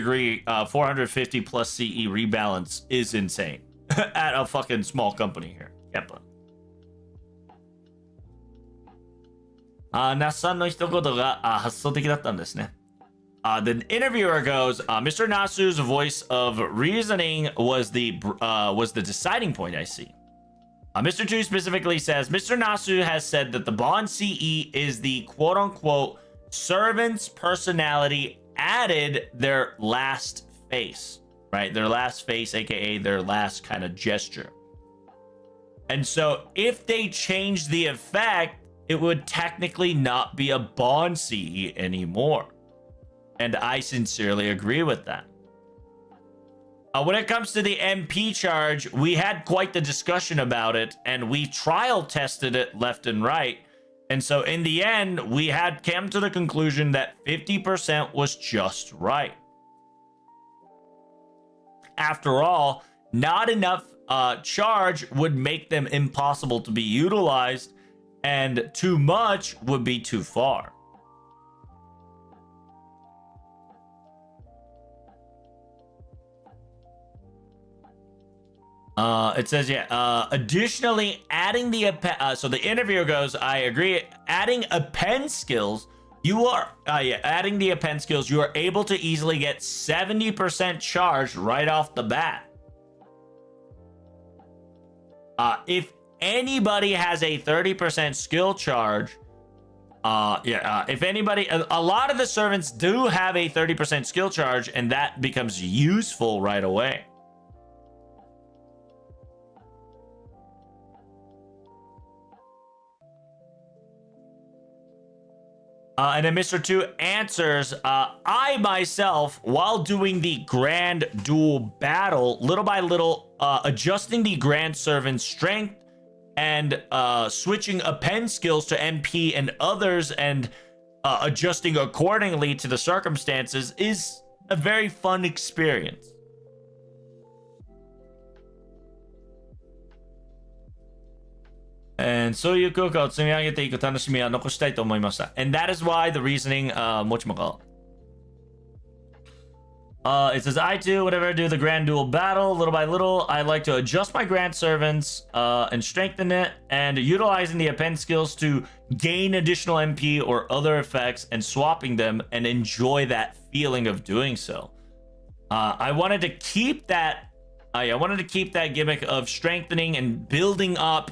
plus CE rebalance is insane at a fucking small company here. Yep. 那っさんの一言が発想的だったんですね。The interviewer goes, Mr. Nasu's voice of reasoning was the deciding point, I see. Mr. 2 specifically says, Mr. Nasu has said that the Bond CE is the quote-unquote servant's personality added their last face, right? Their last face, aka their last kind of gesture. And so if they change the effect, it would technically not be a Bond CE anymore. And I sincerely agree with that. When it comes to the MP charge, we had quite the discussion about it, and we trial tested it left and right. And so in the end, we had come to the conclusion that 50% was just right. After all, not enough charge would make them impossible to be utilized, and too much would be too far. It says, additionally, adding the so the interviewer goes, I agree, adding append skills, adding the append skills, you are able to easily get 70% charge right off the bat. If anybody has a 30% skill charge, if anybody, a lot of the servants do have a 30% skill charge, and that becomes useful right away. And then Mr. 2 answers, I myself, while doing the grand duel battle, little by little, adjusting the grand servant's strength and switching append skills to MP and others and adjusting accordingly to the circumstances is a very fun experience. And そういう効果を積み上げていく楽しみは残したいと思いました。And that is why the reasoning, it says, I too, whenever I do the grand duel battle, little by little, I like to adjust my grand servants and strengthen it, and utilizing the append skills to gain additional MP or other effects and swapping them and enjoy that feeling of doing so. I wanted to keep that gimmick of strengthening and building up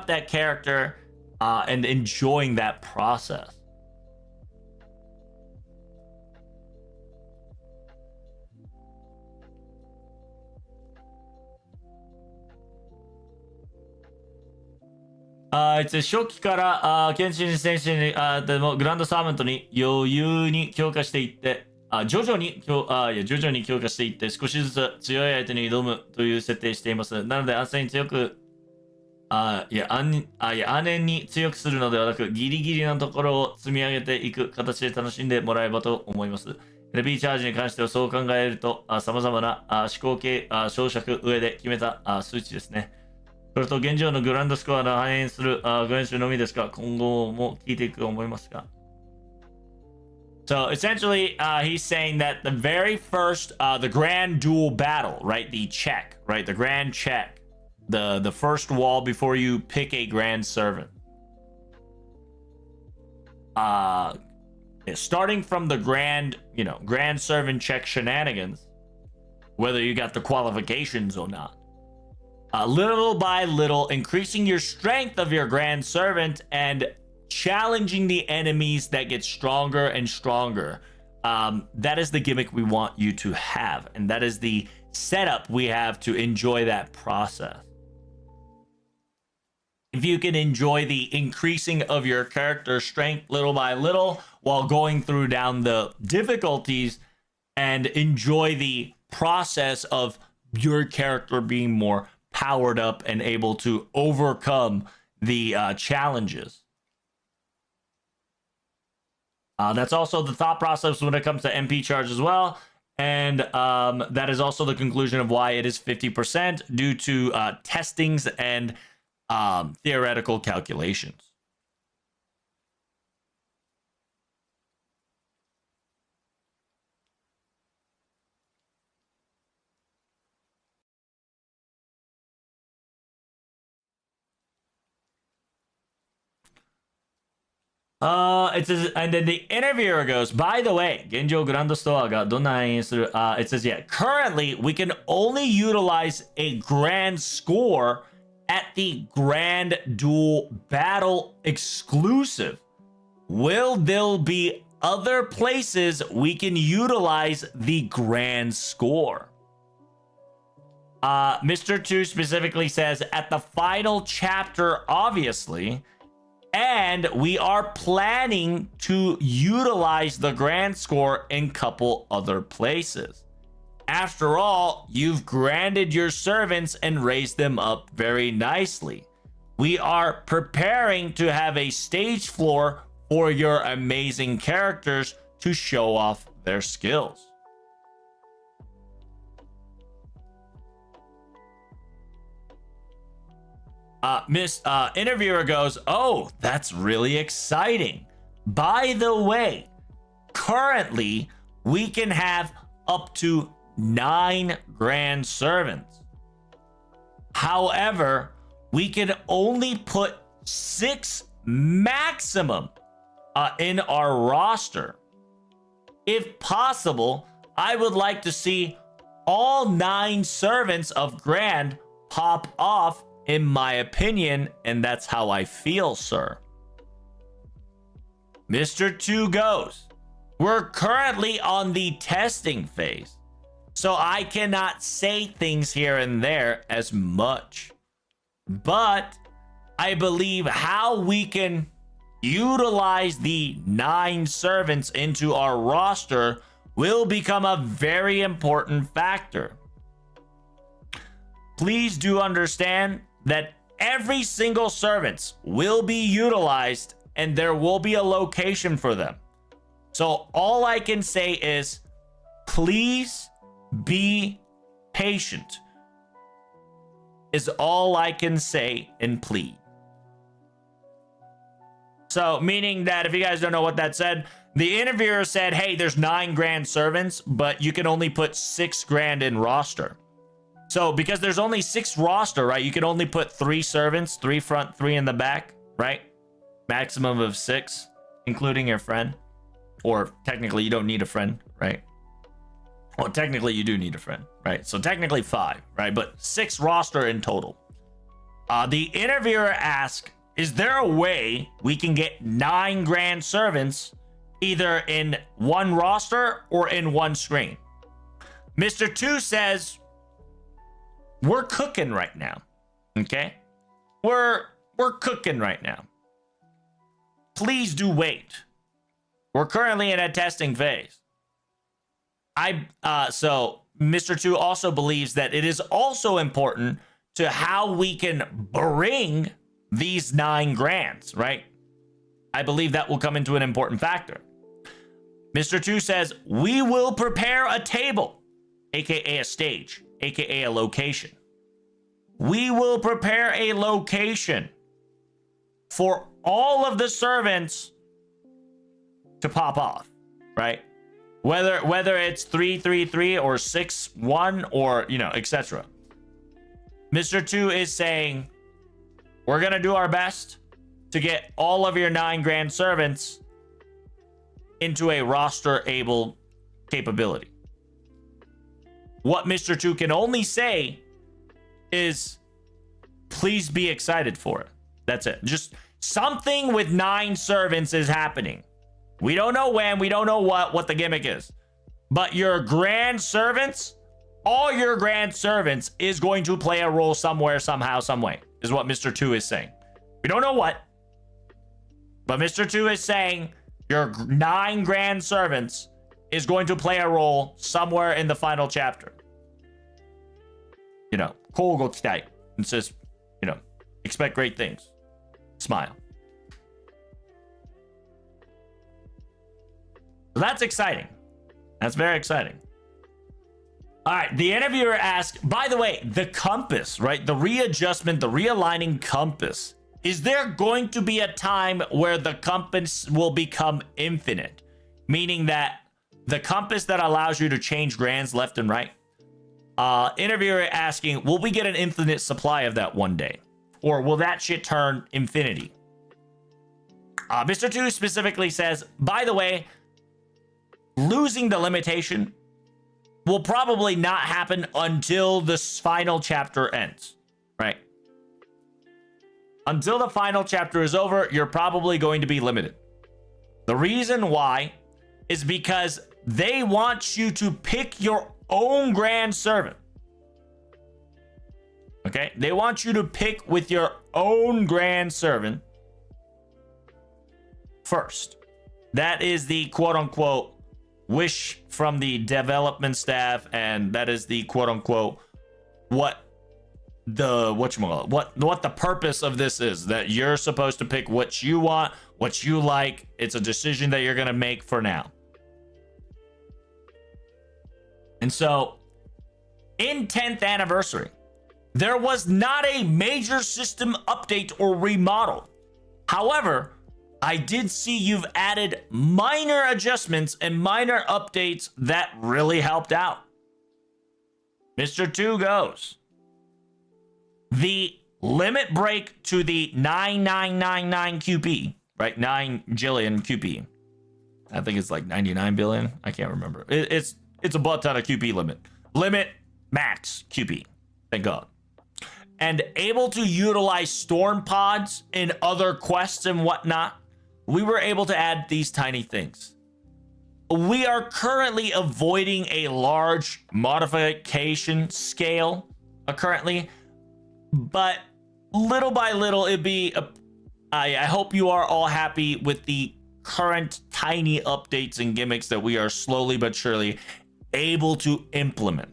that character and enjoying that process. It says 初期から剣心選手にでもグランドサーメントに余裕に強化していって徐々に強化していって少しずつ強い相手に挑むという設定しています。なので安静に強く安寧に強くするのではなく、ギリギリのところを積み上げていく形で楽しんでもらえばと思います。NP チャージに関してはそう考えると、様々な思考系小尺上で決めた数値ですね。それと現状のグランドスコアの反映する練習のみですが、今後も聞いていくと思いますが。So essentially, he's saying that the very first, the grand duel battle, right? The check, right? The grand check. The first wall before you pick a grand servant. Starting from the grand servant check shenanigans, whether you got the qualifications or not. Little by little, increasing your strength of your grand servant and challenging the enemies that get stronger and stronger. That is the gimmick we want you to have, and that is the setup we have to enjoy that process. If you can enjoy the increasing of your character strength little by little while going through down the difficulties and enjoy the process of your character being more powered up and able to overcome the challenges. That's also the thought process when it comes to MP charge as well. And that is also the conclusion of why it is 50% due to testings and theoretical calculations. It says, and then the interviewer goes, by the way, Genjo Grand Store ga donna in suru, it says, yeah, currently we can only utilize a grand score at the Grand Duel Battle exclusive. Will there be other places we can utilize the grand score? Mr. 2 specifically says, at the final chapter, obviously, and we are planning to utilize the grand score in a couple other places. After all, you've granted your servants and raised them up very nicely. We are preparing to have a stage floor for your amazing characters to show off their skills. Interviewer goes, oh, that's really exciting. By the way, currently we can have up to 9 grand servants. However, we can only put 6 maximum in our roster. If possible, I would like to see all 9 servants of Grand pop off, in my opinion, and that's how I feel, sir. Mr. 2 goes, we're currently on the testing phase, so I cannot say things here and there as much. But I believe how we can utilize the 9 servants into our roster will become a very important factor. Please do understand that every single servants will be utilized and there will be a location for them. So all I can say is, please be patient, is all I can say and plead. So meaning that if you guys don't know what that said, the interviewer said, hey, there's 9 grand servants, but you can only put 6 grand in roster. So because there's only 6 roster, right? You can only put 3 servants, 3 front, 3 in the back, right? Maximum of 6, including your friend. Or technically you don't need a friend, right? Well, technically you do need a friend, right? So technically 5, right? But 6 roster in total. The interviewer asked, is there a way we can get 9 grand servants either in one roster or in one screen? Mr. 2 says, we're cooking right now. Okay? We're cooking right now. Please do wait. We're currently in a testing phase. So Mr. 2 also believes that it is also important to how we can bring these 9 grands, right? I believe that will come into an important factor. Mr. 2 says, we will prepare a table, aka a stage, aka a location. We will prepare a location for all of the servants to pop off, right? Whether it's 3-3-3 or 6-1 or, you know, etc. Mr. 2 is saying, we're going to do our best to get all of your 9 grand servants into a roster able capability. What Mr. 2 can only say is, please be excited for it. That's it. Just something with 9 servants is happening. We don't know when, we don't know what the gimmick is. But your grand servants, all your grand servants is going to play a role somewhere, somehow, some way, is what Mr. 2 is saying. We don't know what, but Mr. 2 is saying your 9 grand servants is going to play a role somewhere in the final chapter. You know, Kogo Kitai. It says, you know, expect great things. Smile. So that's exciting. That's very exciting. All right, the interviewer asked, by the way, the compass, right? The readjustment, the realigning compass. Is there going to be a time where the compass will become infinite? Meaning that the compass that allows you to change grands left and right? Interviewer asking, will we get an infinite supply of that one day? Or will that shit turn infinity? Mr. 2 specifically says, by the way, losing the limitation will probably not happen until this final chapter ends, right? Until the final chapter is over, you're probably going to be limited. The reason why is because they want you to pick your own grand servant. Okay? They want you to pick with your own grand servant first. That is the quote-unquote wish from the development staff, and that is the quote-unquote what the purpose of this is, that you're supposed to pick what you want, what you like. It's a decision that you're gonna make for now. And so in 10th anniversary, there was not a major system update or remodel. However, I did see you've added minor adjustments and minor updates that really helped out. Mr. 2 goes, the limit break to the 9999 QP, right? 9 jillion QP. I think it's like 99 billion. I can't remember. It's a butt ton of QP limit. Limit max QP. Thank God. And able to utilize storm pods in other quests and whatnot. We were able to add these tiny things. We are currently avoiding a large modification scale currently, but little by little, I hope you are all happy with the current tiny updates and gimmicks that we are slowly but surely able to implement.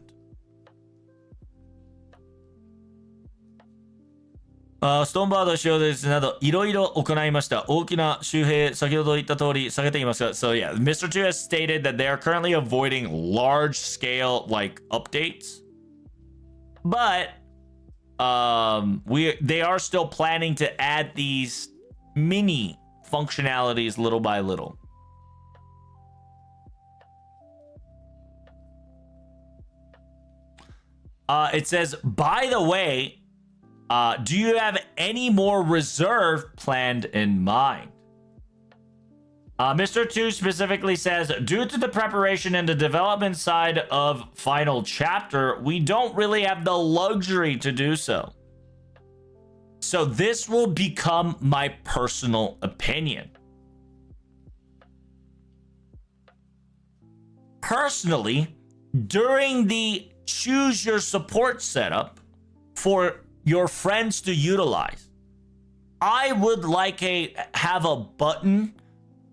ストーンバード使用ですなどいろいろ行いました。大きな周平、先ほど言った通り下げていますが、so yeah, Mr. 2 has stated that they are currently avoiding large scale like updates, but they are still planning to add these mini functionalities little by little. It says, by the way, do you have any more reserve planned in mind? Mr. 2 specifically says, due to the preparation and the development side of final chapter, we don't really have the luxury to do so. So this will become my personal opinion. Personally, during the choose your support setup for your friends to utilize, I would like have a button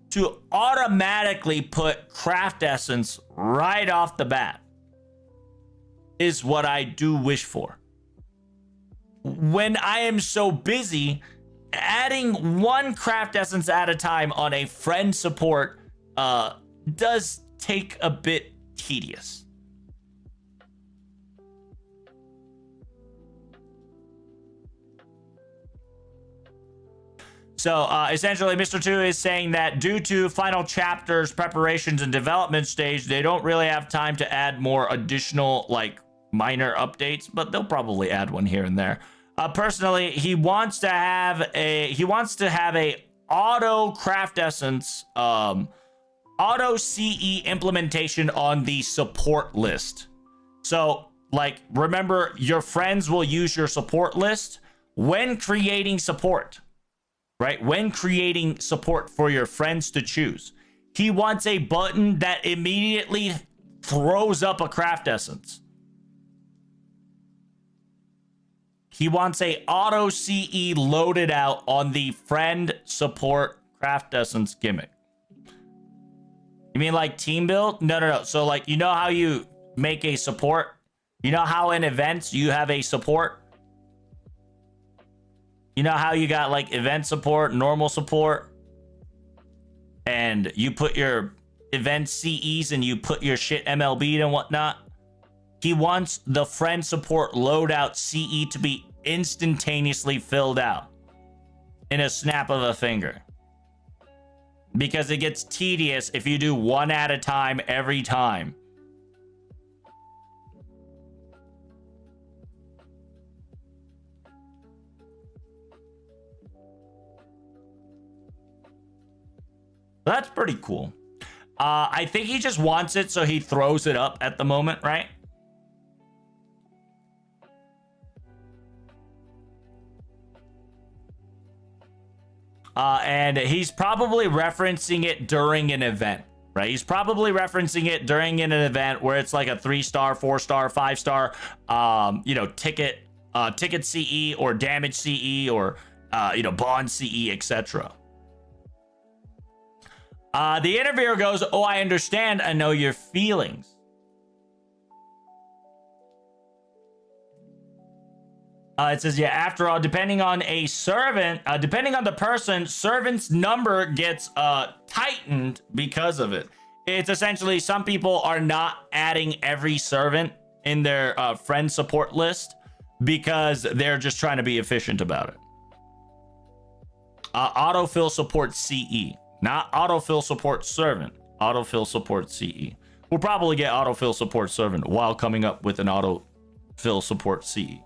to automatically put craft essence right off the bat is what I do wish for. When I am so busy, adding one craft essence at a time on a friend support does take a bit tedious. So essentially, Mr. 2 is saying that due to final chapters, preparations, and development stage, they don't really have time to add more additional, like, minor updates, but they'll probably add one here and there. Personally, he wants to have a auto craft essence, auto CE implementation on the support list. So, like, remember, your friends will use your support list when creating support. Right? When creating support for your friends to choose. He wants a button that immediately throws up a craft essence. He wants a auto CE loaded out on the friend support craft essence gimmick. You mean like team build? No. So like, you know how you make a support? You know how in events you have a support? You know how you got like event support, normal support, and you put your event CEs and you put your shit MLB'd and whatnot? he wants the friend support loadout CE to be instantaneously filled out in a snap of a finger. Because it gets tedious if you do one at a time every time. That's pretty cool. I think he just wants it, so he throws it up at the moment, right? And he's probably referencing it during an event, right? He's probably referencing it during an event where it's like a 3-star, 4-star, 5-star, ticket CE or damage CE or, bond CE, etc. The interviewer goes, "Oh, I understand. I know your feelings." It says, yeah, after all, depending on a servant, depending on the person, servant's number gets tightened because of it. It's essentially some people are not adding every servant in their friend support list because they're just trying to be efficient about it. Autofill support CE, not autofill support servant. Autofill support CE. We'll probably get autofill support servant while coming up with an autofill support CE.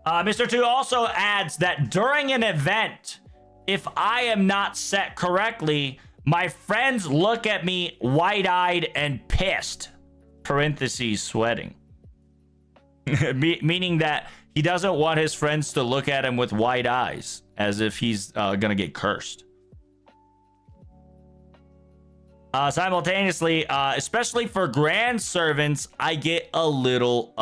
Mr. 2 also adds that during an event, if I am not set correctly, my friends look at me wide-eyed and pissed, parentheses, sweating. Meaning that he doesn't want his friends to look at him with wide eyes, as if he's gonna get cursed. Simultaneously, especially for grand servants, I get a little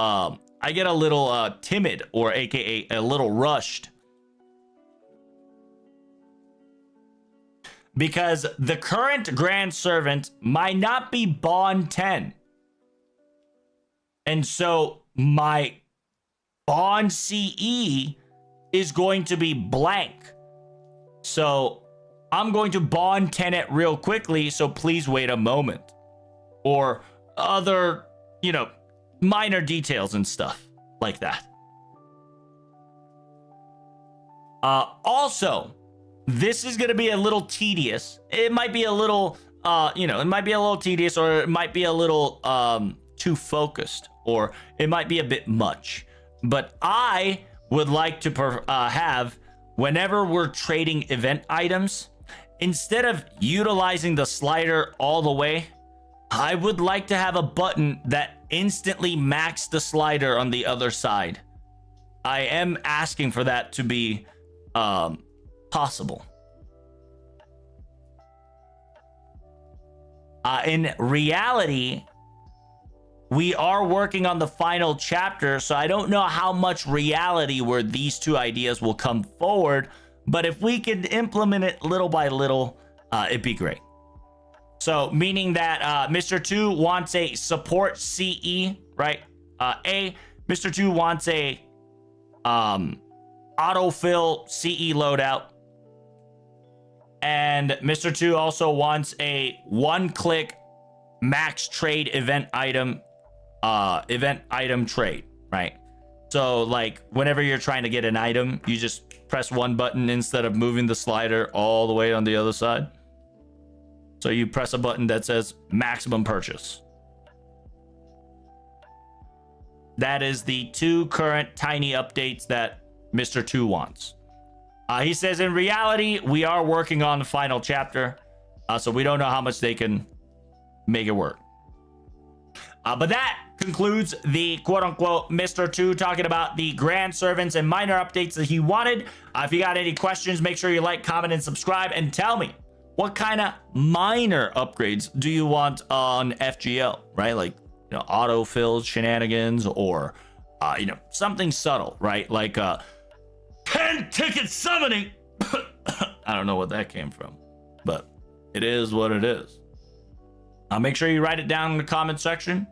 timid, or aka a little rushed, because the current grand servant might not be bond 10, and so my bond CE is going to be blank. So I'm going to bond 10 it real quickly, so please wait a moment, or other, minor details and stuff like that. Also, this is going to be a little tedious. It might be a little, it might be a little tedious, or it might be a little too focused, or it might be a bit much. But I would like to have, whenever we're trading event items, instead of utilizing the slider all the way, I would like to have a button that instantly maxes the slider on the other side. I am asking for that to be possible. In reality, we are working on the final chapter, so I don't know how much reality where these two ideas will come forward, but if we could implement it little by little, it'd be great. So, meaning that Mr. 2 wants a support CE, right? Mr. 2 wants a autofill CE loadout. And Mr. 2 also wants a one-click max trade event item trade, right? So, like, whenever you're trying to get an item, you just press one button instead of moving the slider all the way on the other side. So you press a button that says maximum purchase. That is the two current tiny updates that Mr. 2 wants. He says, in reality, we are working on the final chapter, so we don't know how much they can make it work. But that concludes the quote-unquote Mr. 2 talking about the grand servants and minor updates that he wanted. If you got any questions, make sure you like, comment, and subscribe, and tell me, what kind of minor upgrades do you want on FGO, right? Like, autofill shenanigans, or, something subtle, right? Like 10 ticket summoning. I don't know what that came from, but it is what it is. Make sure you write it down in the comment section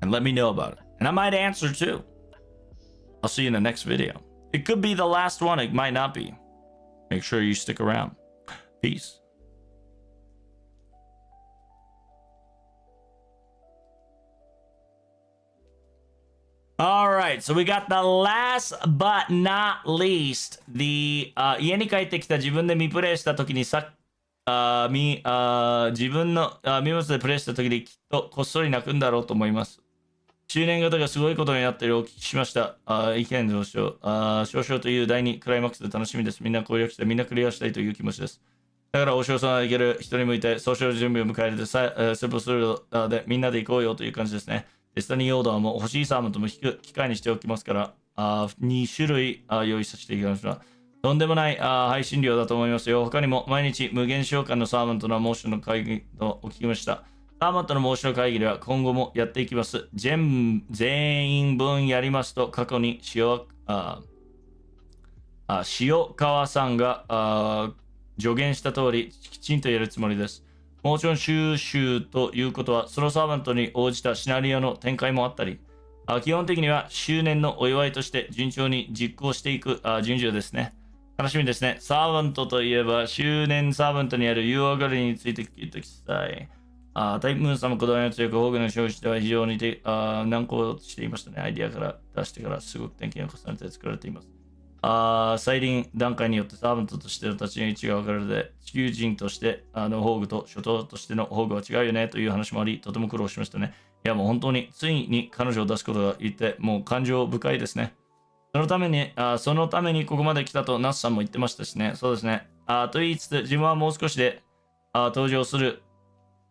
and let me know about it. And I might answer too. I'll see you in the next video. It could be the last one. It might not be. Make sure you stick around. Peace. right, so we got the last but not least, the 家に帰ってきた自分で見プレイした時に自分の荷物でプレイした時にきっとこっそり泣くんだろうと思います。中年型がすごいことになっているお聞きしました。意見上昇。少々という第2クライマックスで楽しみです。みんな攻略してみんなクリアしたいという気持ちです。だから、お嬢さんはいける人に向いて、ソーシャル準備を迎えるで、セブするで、みんなで行こうよという感じですね。デスタニーオーダーも欲しいサーモンとも引く機会にしておきますから、2種類用意させていただきました。とんでもない配信量だと思いますよ。他にも毎日無限召喚のサーモンとのモーションの会議とお聞きました。サーモンとのモーションの会議では今後もやっていきます。全員分やりますと、過去に塩川さんが助言した通り、きちんとやるつもりです。モーション収集ということは、ソロサーバントに応じたシナリオの展開もあったり、基本的には周年のお祝いとして順調に実行していく順序ですね。楽しみですね。サーバントといえば、周年サーバントにある UO ガレについて聞いてください。タイプムーンさんもこだわりの強く、ホーグの消費では非常に難航していましたね。アイディアから出してからすごく点検を重ねて作られています。再臨段階によってサーバントとしての立ち位置が分かれるので、地球人としてのホーグと初頭としてのホーグは違うよねという話もあり、とても苦労しましたね。いやもう本当についに彼女を出すことが言って、もう感情深いですね。そのためにここまで来たとナスさんも言ってましたしね。そうですね。と言いつつ、自分はもう少しで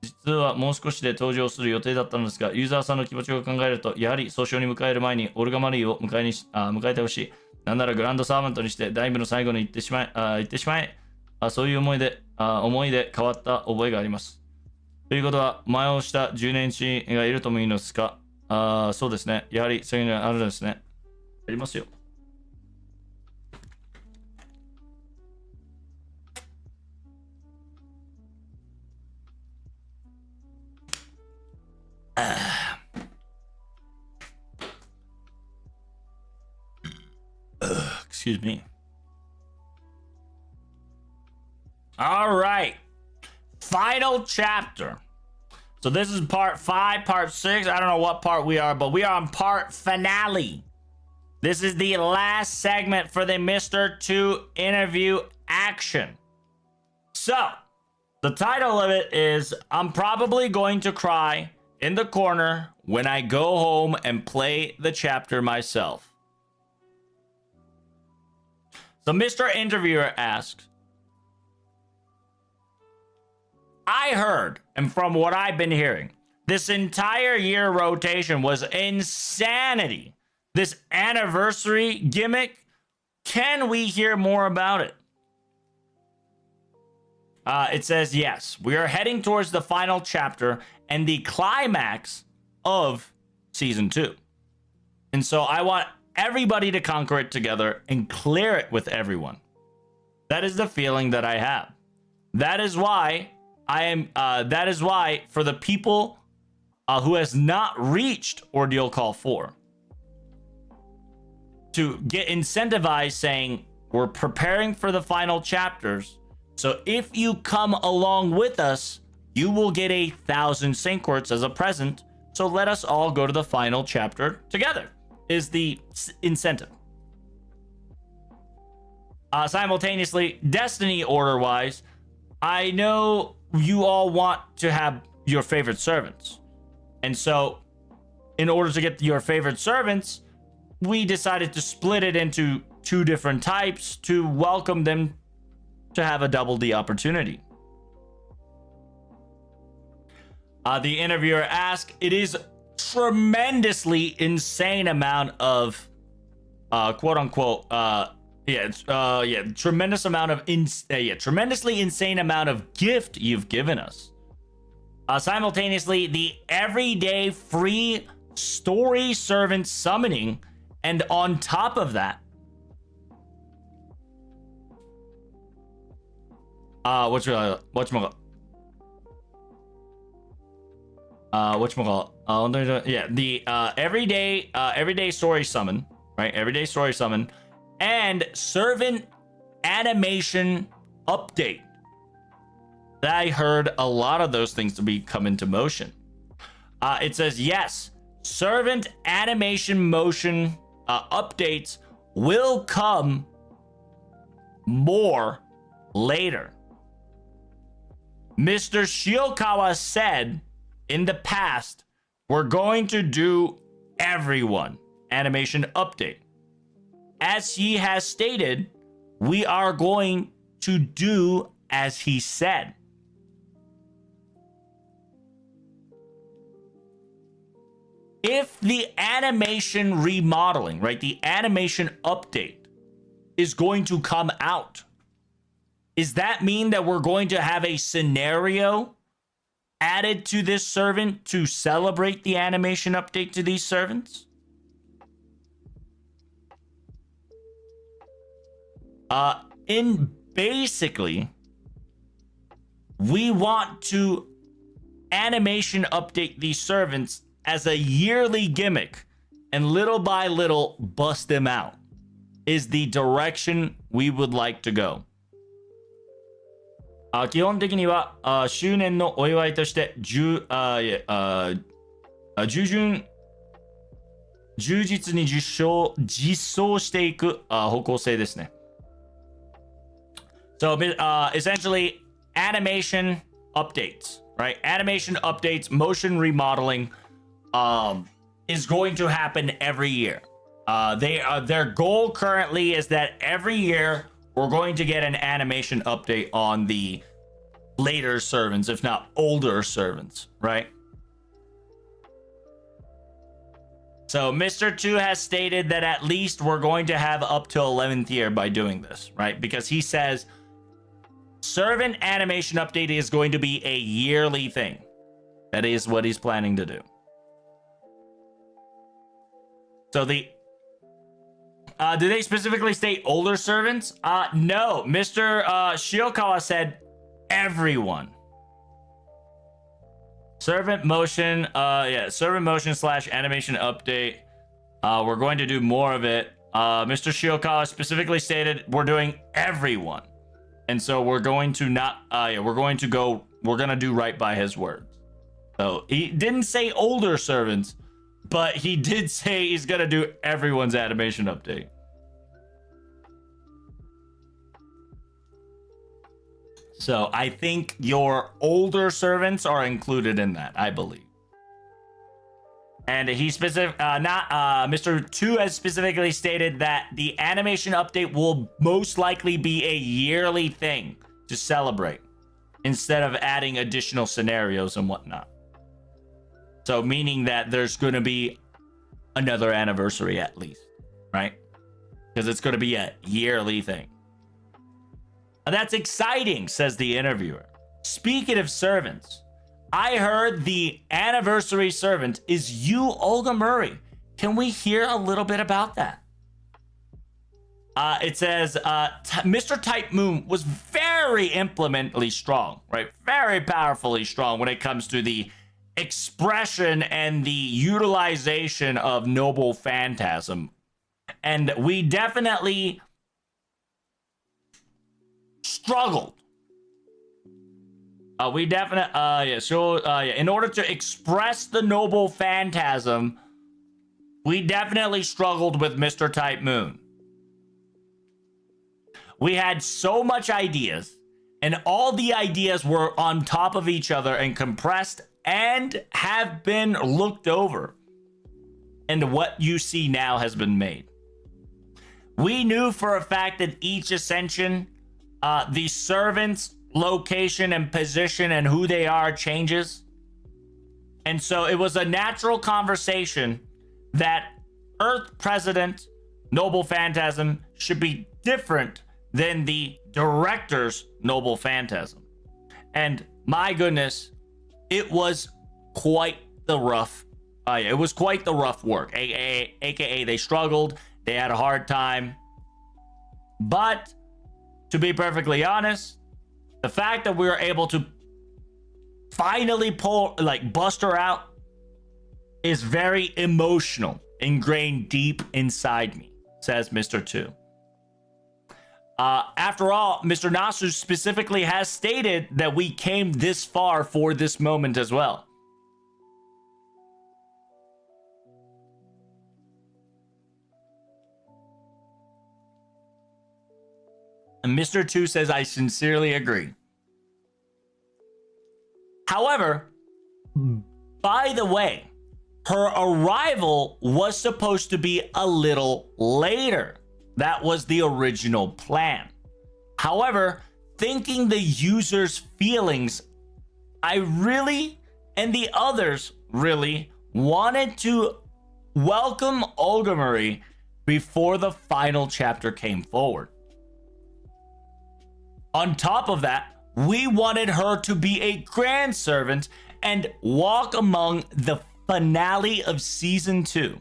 実はもう少しで登場する予定だったのですが、ユーザーさんの気持ちを考えると、やはり訴訟に迎える前にオルガマリーを迎えてほしい。なんならグランドサーバントにしてダイブの最後に行ってしまえ。そういう思いで変わった覚えがあります。ということは、前をした10年児がいるともいいのですか？そうですね。やはりそういうのがあるんですね。やりますよ。Excuse me. All right. Final chapter. So this is part 5, part 6. I don't know what part we are, but we are on part finale. This is the last segment for the Mr. 2 interview action. So, the title of it is I'm probably going to cry in the corner when I go home and play the chapter myself. The Mr. Interviewer asks, I heard, and from what I've been hearing, this entire year rotation was insanity. This anniversary gimmick, can we hear more about it? It says, yes, we are heading towards the final chapter and the climax of season 2. And so I want everybody to conquer it together and clear it with everyone. That is the feeling that I have. That is why for the people who has not reached Ordeal Call 4, to get incentivized saying, we're preparing for the final chapters, so if you come along with us, you will get 1,000 sync quartz as a present, so let us all go to the final chapter together, is the incentive. Simultaneously, Destiny order-wise, I know you all want to have your favorite servants. And so, in order to get your favorite servants, we decided to split it into 2 different types to welcome them to have a double D opportunity. The interviewer asked, it is tremendously insane amount of quote-unquote tremendously insane amount of gift you've given us. Simultaneously, the everyday free story servant summoning, and on top of that, whatchamacallit? The everyday story summon, right? Everyday story summon, and servant animation update. I heard a lot of those things to be come into motion. It says, yes, servant animation motion updates will come more later. Mr. Shiokawa said in the past, we're going to do everyone animation update. As he has stated, we are going to do as he said. If the animation remodeling, right, the animation update is going to come out, does that mean that we're going to have a scenario added to this servant to celebrate the animation update to these servants? In basically, we want to animation update these servants as a yearly gimmick and little by little bust them out is the direction we would like to go. 基本的には周年のお祝いとして従実に実装していく方向性ですね。So essentially animation updates, right? Animation updates, motion remodeling is going to happen every year. Their goal currently is that every year we're going to get an animation update on the later servants, if not older servants, right? So Mr. 2 has stated that at least we're going to have up to 11th year by doing this, right? Because he says servant animation update is going to be a yearly thing. That is what he's planning to do. So do they specifically state older servants? No. Mr. Shiokawa said everyone. Servant motion, servant motion / animation update. We're going to do more of it. Mr. Shiokawa specifically stated we're doing everyone. And so we're going to we're going to do right by his words. So he didn't say older servants, but he did say he's going to do everyone's animation update. So I think your older servants are included in that, I believe. And he Mr. 2 has specifically stated that the animation update will most likely be a yearly thing to celebrate instead of adding additional scenarios and whatnot. So meaning that there's going to be another anniversary at least, right? Because it's going to be a yearly thing. And that's exciting, says the interviewer. Speaking of servants, I heard the anniversary servant is you, Olga Murray. Can we hear a little bit about that? It says, Mr. Type Moon was very implementally strong, right? Very powerfully strong when it comes to the expression and the utilization of Noble Phantasm. And we definitely struggled. In order to express the Noble Phantasm, we definitely struggled with Mr. Type Moon. We had so much ideas, and all the ideas were on top of each other and compressed and have been looked over. And what you see now has been made. We knew for a fact that each ascension, the servants' location and position and who they are changes. And so it was a natural conversation that Earth President Noble Phantasm should be different than the director's Noble Phantasm. And my goodness, it was quite the rough work. AKA they struggled, they had a hard time. But to be perfectly honest, the fact that we were able to finally bust her out is very emotional, ingrained deep inside me, says Mr. 2. After all, Mr. Nasu specifically has stated that we came this far for this moment as well. And Mr. 2 says, I sincerely agree. However, by the way, her arrival was supposed to be a little later. That was the original plan. However, thinking the user's feelings, I really, and the others really, wanted to welcome Olga Marie before the final chapter came forward. On top of that, we wanted her to be a grand servant and walk among the finale of season 2.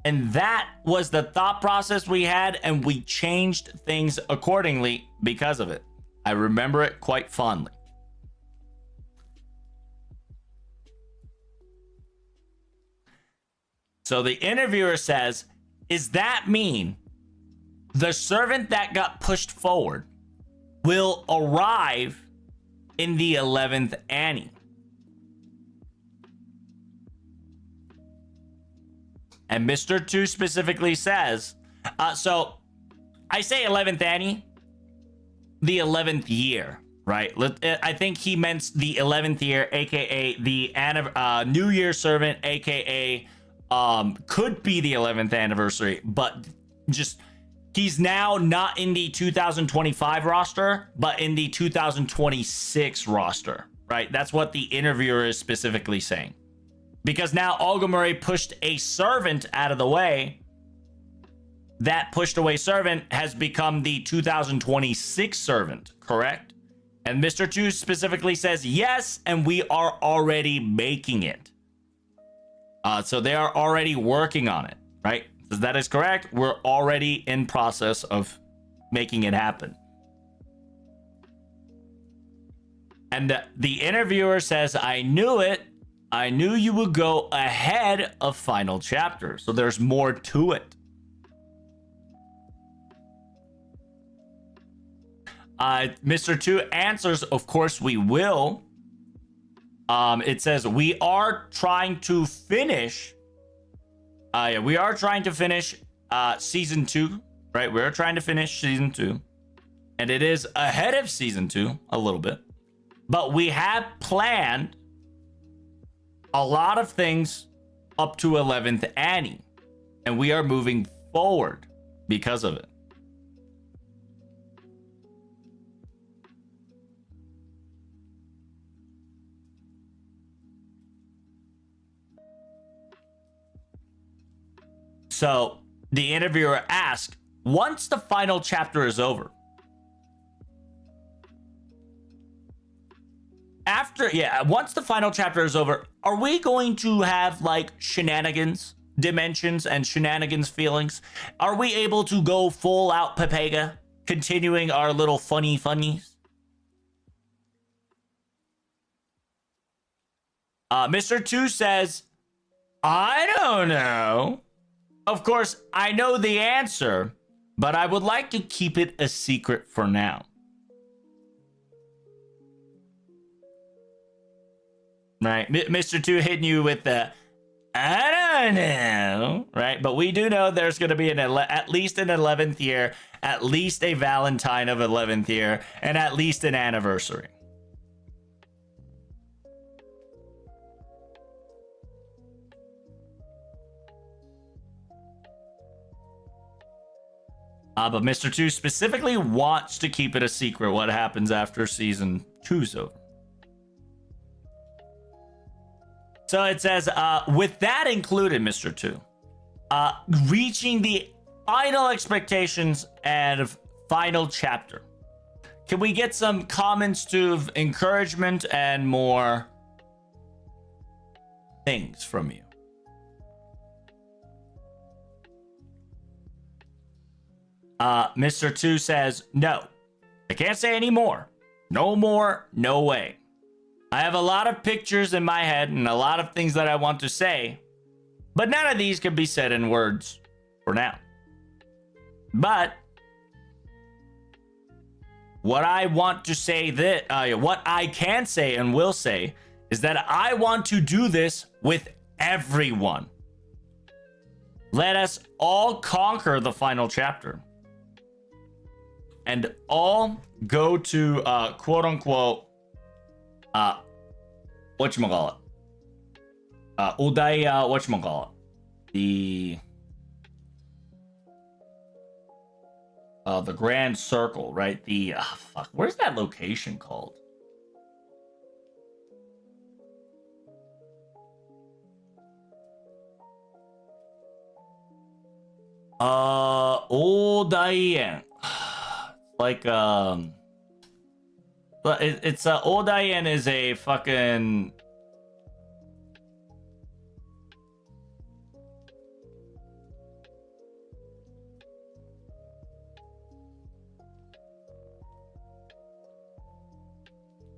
And that was the thought process we had, and we changed things accordingly because of it. I remember it quite fondly. So the interviewer says, does that mean the servant that got pushed forward will arrive in the 11th Annie? And Mr. 2 specifically says, so I say 11th Annie, the 11th year, right? I think he meant the 11th year, aka the New Year servant, aka could be the 11th anniversary, but just he's now not in the 2025 roster, but in the 2026 roster, right? That's what the interviewer is specifically saying. Because now Olga Marie pushed a servant out of the way. That pushed away servant has become the 2026 servant, correct? And Mr. 2 specifically says yes, and we are already making it. So they are already working on it, right? So that is correct. We're already in process of making it happen. And the interviewer says, I knew it. I knew you would go ahead of final chapter. So there's more to it. Mr. 2 answers, of course we will. It says, we are trying to finish. We are trying to finish season 2, right? We're trying to finish season 2. And it is ahead of season 2 a little bit. But we have planned a lot of things up to 11th Annie. And we are moving forward because of it. So the interviewer asked, once the final chapter is over, once the final chapter is over, are we going to have like shenanigans dimensions and shenanigans feelings? Are we able to go full out Pepega, continuing our little funnies? Mr. 2 says, I don't know. Of course, I know the answer, but I would like to keep it a secret for now. Right, Mr. 2 hitting you with the, I don't know, right? But we do know there's going to be at least an 11th year, at least a Valentine of 11th year, and at least an anniversary. But Mr. 2 specifically wants to keep it a secret what happens after season 2's over. So it says, with that included, Mr. 2, reaching the final expectations and final chapter, can we get some comments to encouragement and more things from you? Mr. 2 says, no, I can't say any more. No more, no way. I have a lot of pictures in my head and a lot of things that I want to say, but none of these can be said in words for now. But what I want to say what I can say and will say is that I want to do this with everyone. Let us all conquer the final chapter. and all go to quote unquote whatchamacallit, Odaya, whatchamacallit, the Grand Circle, right? The fuck, where's that location called? Odaien. Like but it's Odaien is a fucking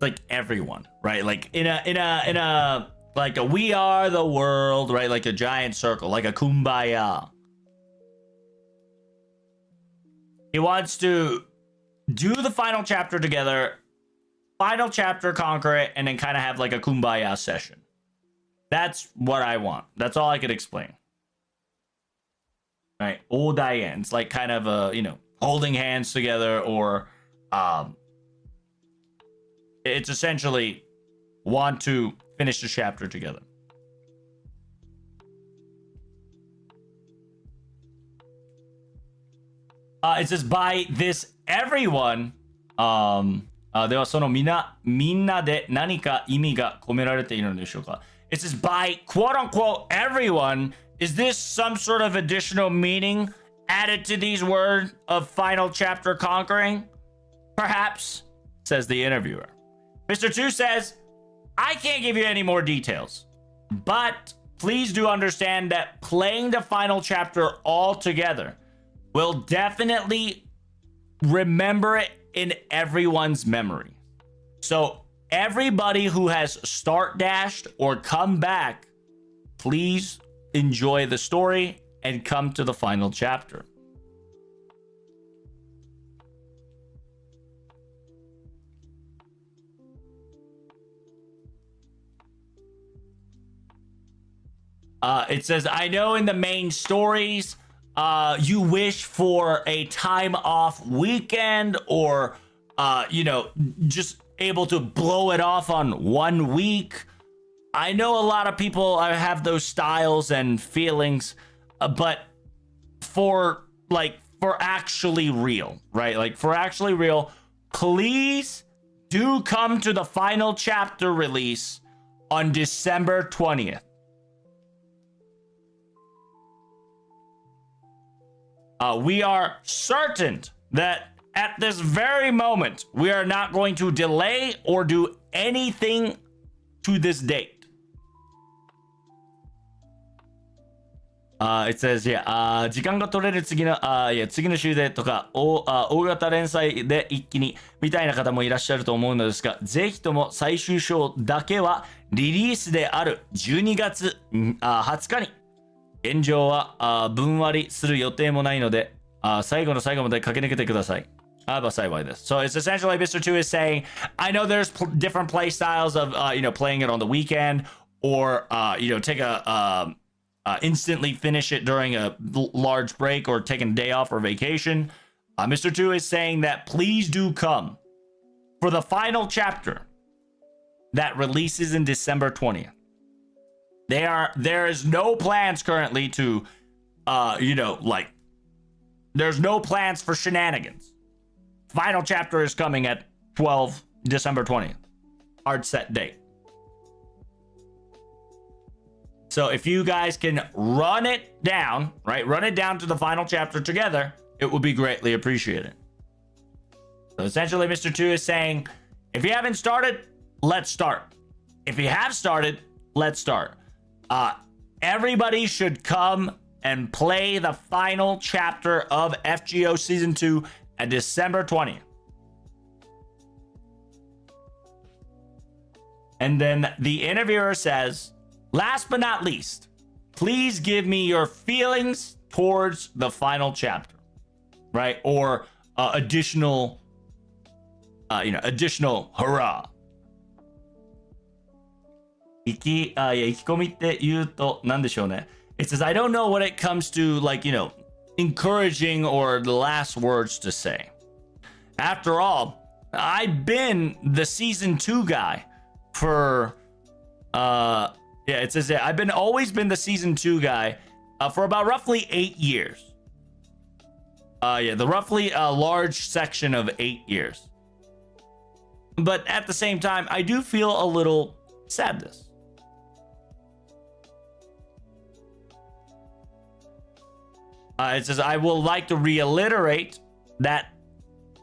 like everyone, right? Like in a like a we are the world, right? Like a giant circle, like a kumbaya. He wants to do the final chapter together, final chapter, conquer it, and then kind of have like a kumbaya session. That's what I want. That's all I could explain. Right? Odaien. It's like kind of a, you know, holding hands together, or it's essentially want to finish the chapter together. It says by this everyone ではそのみんなで何か意味が込められているのでしょうか? It says by quote unquote everyone. Is this some sort of additional meaning added to these words of final chapter conquering? Perhaps, says the interviewer. Mr. 2 says, I can't give you any more details, but please do understand that playing the final chapter all together will definitely remember it in everyone's memory. So everybody who has start dashed or come back, please enjoy the story and come to the final chapter. It says, I know in the main stories, you wish for a time off weekend, or, you know, just able to blow it off on 1 week. I know a lot of people have those styles and feelings, but for actually real, right? Like for actually real, please do come to the final chapter release on December 20th. We are certain that at this very moment, we are not going to delay or do anything to this date. It says, yeah, 時間が取れる次の週でとか、大型連載で一気にみたいな方もいらっしゃると思うのですが、ぜひとも最終章だけはリリースである12月20日に、現状は分割りする予定もないので、最後の最後まで駆け抜けてください。幸いです。So it's essentially Mr. 2 is saying, I know there's different play styles of, you know, playing it on the weekend, or, you know, take instantly finish it during a large break, or taking a day off or vacation. Mr. 2 is saying that please do come for the final chapter that releases in December 20th. There is no plans currently to, you know, like, there's no plans for shenanigans. Final chapter is coming at December 20th. Hard set date. So if you guys can run it down, right? Run it down to the final chapter together, it would be greatly appreciated. So essentially, Mr. 2 is saying, if you haven't started, let's start. If you have started, let's start. Everybody should come and play the final chapter of FGO Season 2 at December 20th. And then the interviewer says, last but not least, please give me your feelings towards the final chapter, right? Or additional, you know, additional hurrah. 意気込みって言うと何でしょうね. It says, I don't know what it comes to, like, you know, encouraging or the last words to say. After all, I've been the season 2 guy for yeah, it says I've always been the season 2 guy for about roughly 8 years. Yeah, the roughly large section of 8 years. But at the same time, I do feel a little sadness. It says, I will like to reiterate that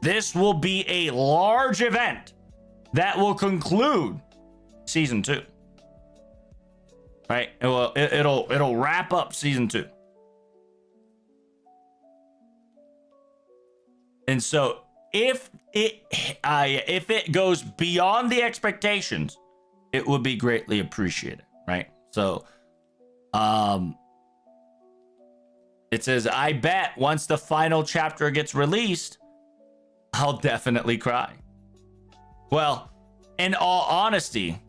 this will be a large event that will conclude season 2. Right? It'll wrap up season 2. And so if it goes beyond the expectations, it would be greatly appreciated, right? So it says, I bet once the final chapter gets released, I'll definitely cry. Well, in all honesty,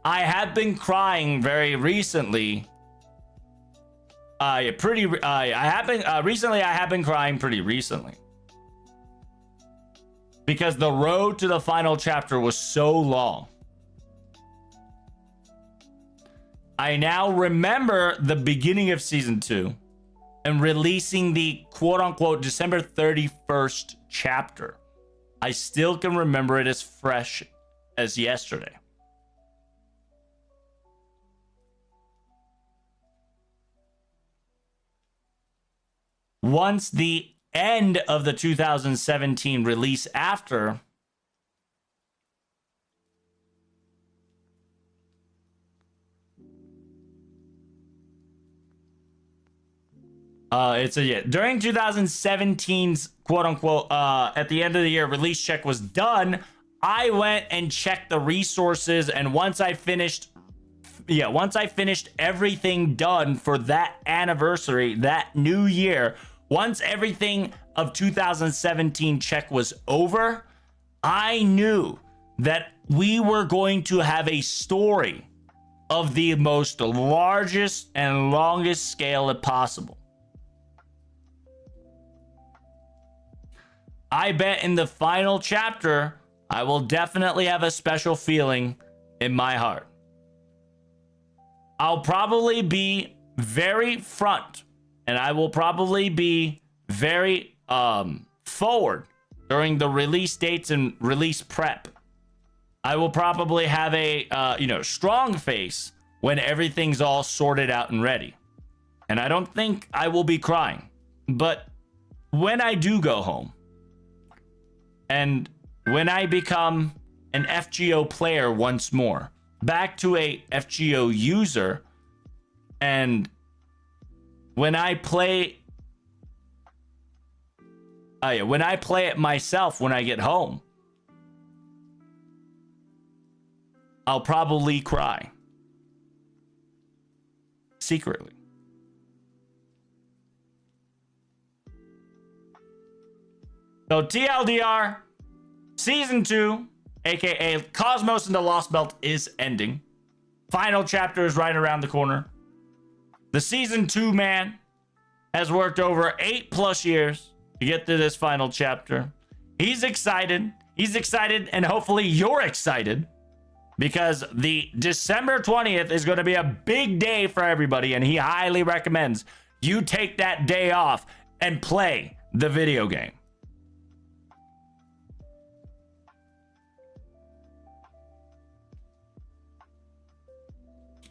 I have been crying very recently. I have been crying pretty recently. Because the road to the final chapter was so long. I now remember the beginning of season 2 and releasing the quote-unquote December 31st chapter. I still can remember it as fresh as yesterday. Once the end of the 2017 release after, during 2017's quote unquote at the end of the year release check was done, I went and checked the resources, and once I finished everything done for that anniversary, that new year, once everything of 2017 check was over, I knew that we were going to have a story of the most largest and longest scale possible. I bet in the final chapter, I will definitely have a special feeling in my heart. I'll probably be very front, and I will probably be very forward during the release dates and release prep. I will probably have a strong face when everything's all sorted out and ready. And I don't think I will be crying. But when I do go home, and when I become an FGO player once more, back to a FGO user, and when I play it myself when I get home, I'll probably cry secretly. So TLDR, Season 2, aka Cosmos and the Lost Belt, is ending. Final chapter is right around the corner. The Season 2 man has worked over 8+ years to get to this final chapter. He's excited. He's excited, and hopefully you're excited, because the December 20th is going to be a big day for everybody, and he highly recommends you take that day off and play the video game.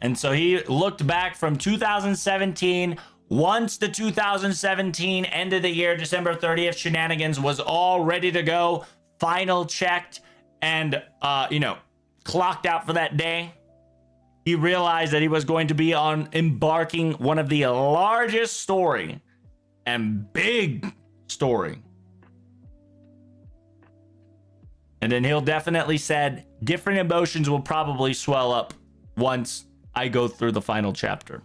And so he looked back from 2017. Once the 2017 end of the year, December 30th shenanigans was all ready to go, final checked, and, clocked out for that day, he realized that he was going to be embarking one of the largest story and big story. And then he'll definitely said different emotions will probably swell up once I go through the final chapter.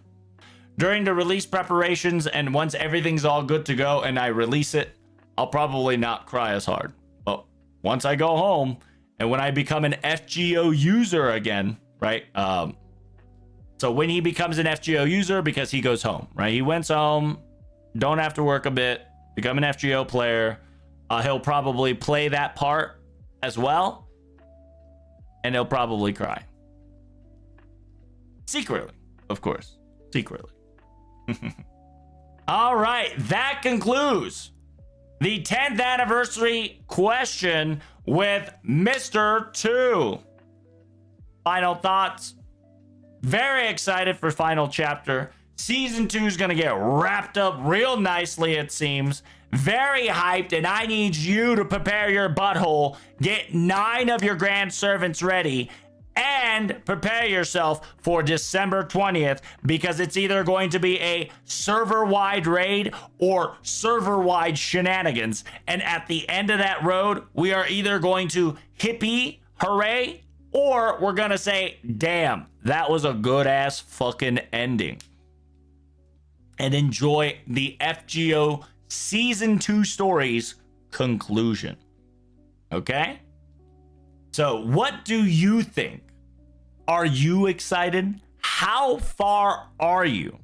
During the release preparations, and once everything's all good to go and I release it, I'll probably not cry as hard. But once I go home and when I become an FGO user again, right? So when he becomes an FGO user, because he goes home, right? He went home, don't have to work a bit, become an FGO player, He'll probably play that part as well, and he'll probably cry. Secretly, of course. Secretly. All right, that concludes the 10th anniversary question with Mr. 2. Final thoughts. Very excited for final chapter. Season 2 is going to get wrapped up real nicely, it seems. Very hyped, and I need you to prepare your butthole, get 9 of your grand servants ready, and prepare yourself for December 20th, because it's either going to be a server-wide raid or server-wide shenanigans. And at the end of that road, we are either going to hippie, hooray, or we're going to say, damn, that was a good-ass fucking ending. And enjoy the FGO Season 2 stories conclusion. Okay? So, what do you think? Are you excited? How far are you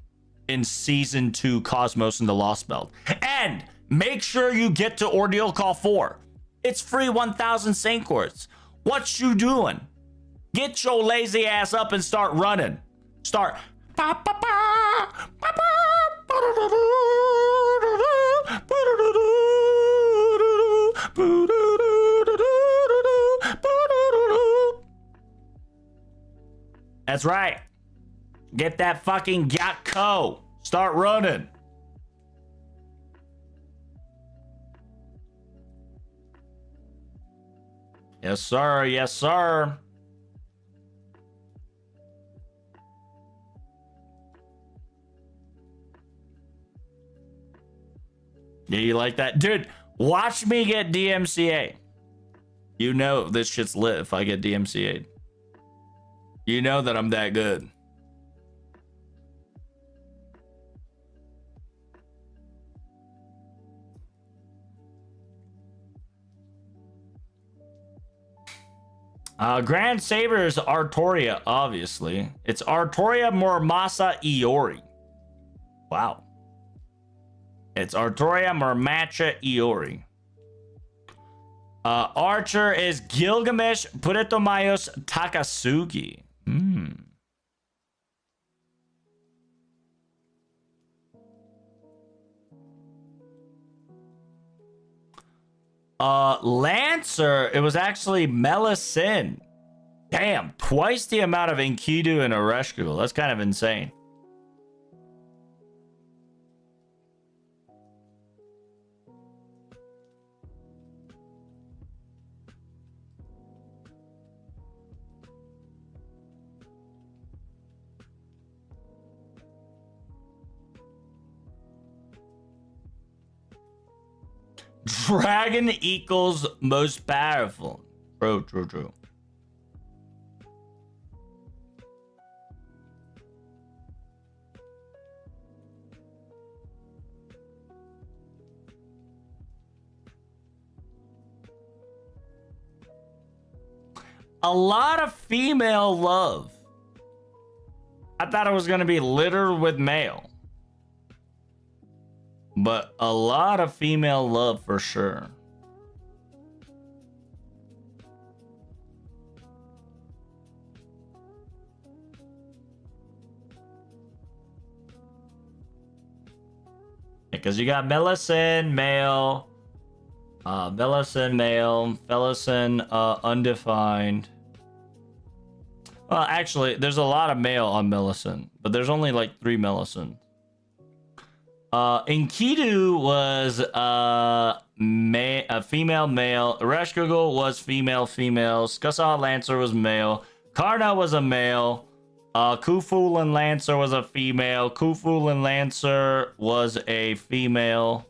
in Season 2 Cosmos and the Lost Belt? And make sure you get to Ordeal Call 4. It's free 1,000 Saint Quartz. What you doing? Get your lazy ass up and start running. Start. That's right. Get that fucking Gyatko. Start running. Yes, sir. Yes, sir. Yeah, you like that? Dude, watch me get DMCA. You know this shit's lit if I get DMCA'd. You know that I'm that good. Grand Saber is Artoria, obviously. It's Artoria Mormasa Iori. Wow. It's Artoria Mormacha Iori. Archer is Gilgamesh Puretomayos Takasugi. Lancer, it was actually Melisin. Damn, twice the amount of Enkidu and Ereshkigal. That's kind of insane. Dragon equals most powerful. True. A lot of female love. I thought it was going to be littered with male. But a lot of female love for sure. Because you got Melicin, male. Melicin, male. Felicin, undefined. Well, actually, there's a lot of male on Melicin. But there's only like 3 Melicin. Enkidu was a female male. Ereshkigal was female. Skasal Lancer was male. Karna was a male. Kuful and Lancer was a female. Kuful and Lancer was a female.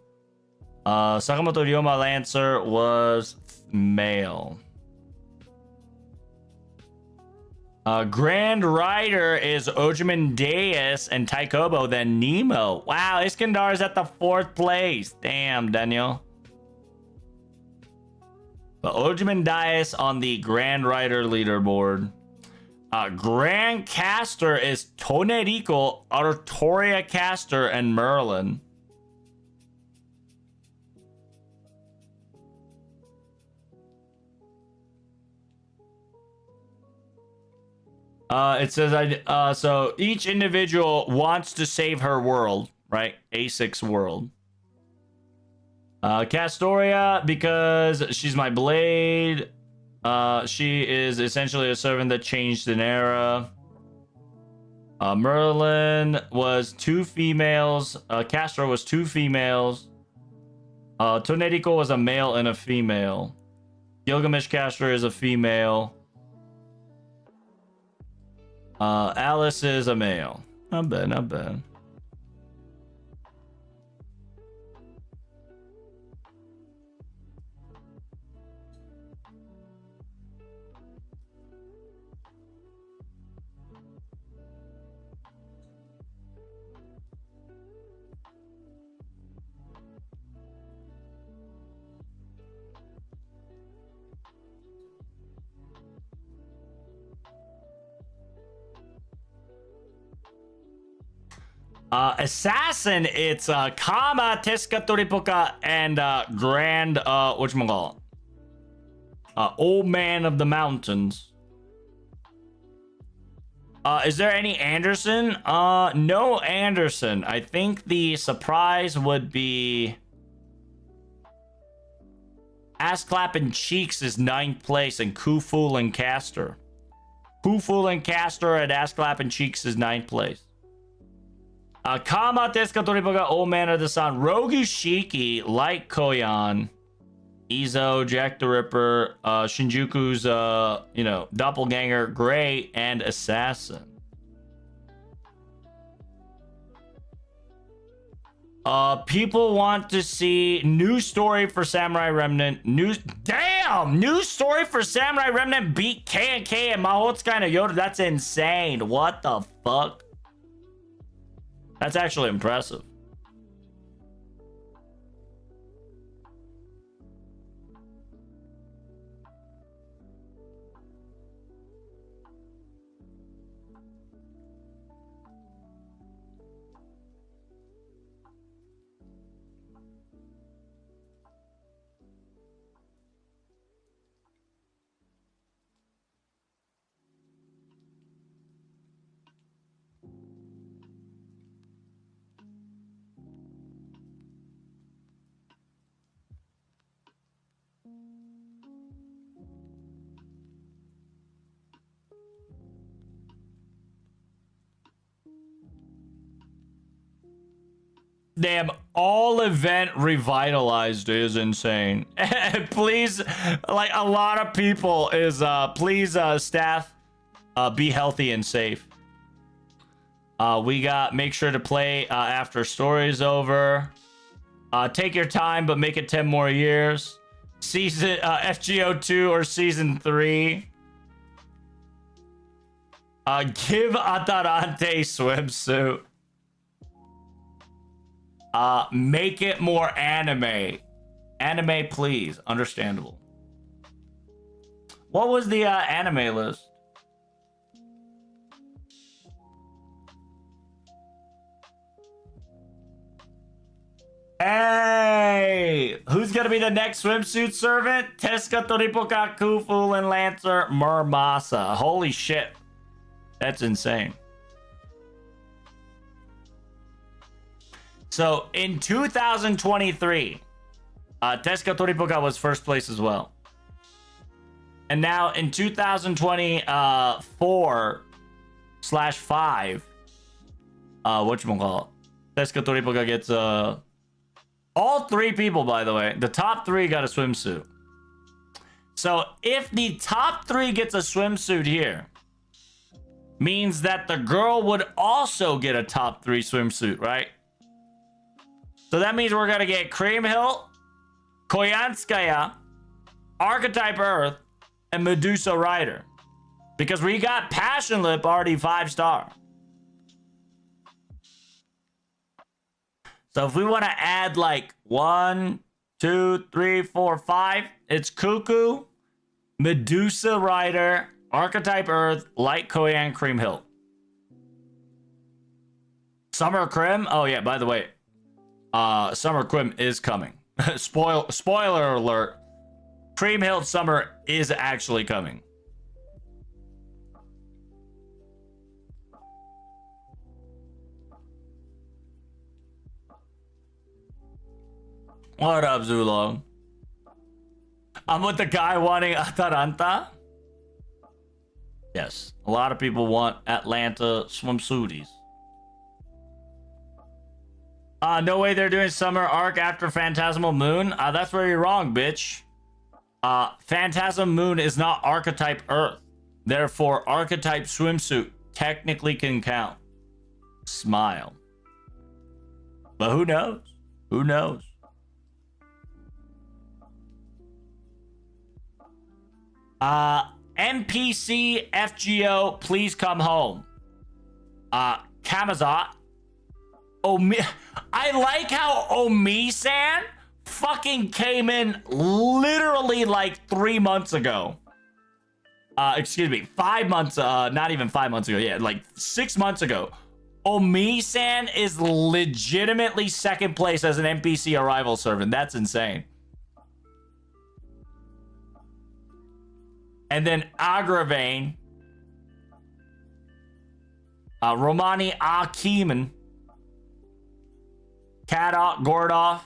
Sakamoto Ryoma Lancer was male. Grand Rider is Ojimendeus and Taikobo, then Nemo. Wow, Iskandar's at the 4th place. Damn, Daniel. But Ojimendeus on the Grand Rider leaderboard. Grand Caster is Tonerico, Artoria Caster, and Merlin. It says so each individual wants to save her world, right? A6 world. Castoria, because she's my blade. She is essentially a servant that changed an era. Merlin was 2 females. Castro was 2 females. Tonerico was a male and a female. Gilgamesh Castro is a female. Alice is a male. Not bad, not bad. Assassin, it's Kama, Teska Toripoka, and Grand whatchamacallit? Old Man of the Mountains. Is there any Anderson? No Anderson. I think the surprise would be Ass Clapping Cheeks is 9th place, and Khufu and Castor. Khufu and Castor at Ass Clapping Cheeks is 9th place. Kama, Teska Toripoga, Old Man of the Sun, Rogushiki, Light Koyan, Izo, Jack the Ripper, Shinjuku's, Doppelganger, Gray, and Assassin. People want to see new story for Samurai Remnant. New story for Samurai Remnant beat K&K and Mahotsukai no Yoda. That's insane. What the fuck? That's actually impressive. Damn, all event revitalized is insane. Please, like a lot of people is please staff be healthy and safe. We got make sure to play after story's over. Take your time, but make it 10 more years. Season FGO 2 or season 3. Give Atarante swimsuit. Make it more anime. Anime, please. Understandable. What was the anime list? Hey! Who's gonna be the next swimsuit servant? Teska, Toripoka, Khufu, and Lancer Murmasa. Holy shit. That's insane. So in 2023, Teska Toripoka was first place as well. And now in 2024/5, whatchamacallit, Teska Toripoka gets all 3 people, by the way. The top 3 got a swimsuit. So if the top 3 gets a swimsuit here, means that the girl would also get a top 3 swimsuit, right? So that means we're gonna get Cream Hill, Koyanskaya, Archetype Earth, and Medusa Rider. Because we got Passion Lip already 5-star. So if we want to add like 1, 2, 3, 4, 5, it's Cuckoo, Medusa Rider, Archetype Earth, Light Koyan, Cream Hill. Summer Crim? Oh yeah, by the way, Summer Crim is coming. Spoiler alert. Cream Hill Summer is actually coming. What up, Zulong? I'm with the guy wanting Atalanta. Yes, a lot of people want Atlanta swimsuities. No way they're doing summer arc after Phantasmal Moon. That's where you're wrong, bitch. Phantasm Moon is not archetype Earth. Therefore, archetype swimsuit technically can count. Smile. But who knows? Who knows? NPC FGO, please come home. Kamazat. I like how Omi-san fucking came in literally like 3 months ago. Excuse me, 5 months, not even 5 months ago. Yeah, like 6 months ago. Omi-san is legitimately second place as an NPC arrival servant. That's insane. And then Agravane, Romani Akiman, Kadok Gordov.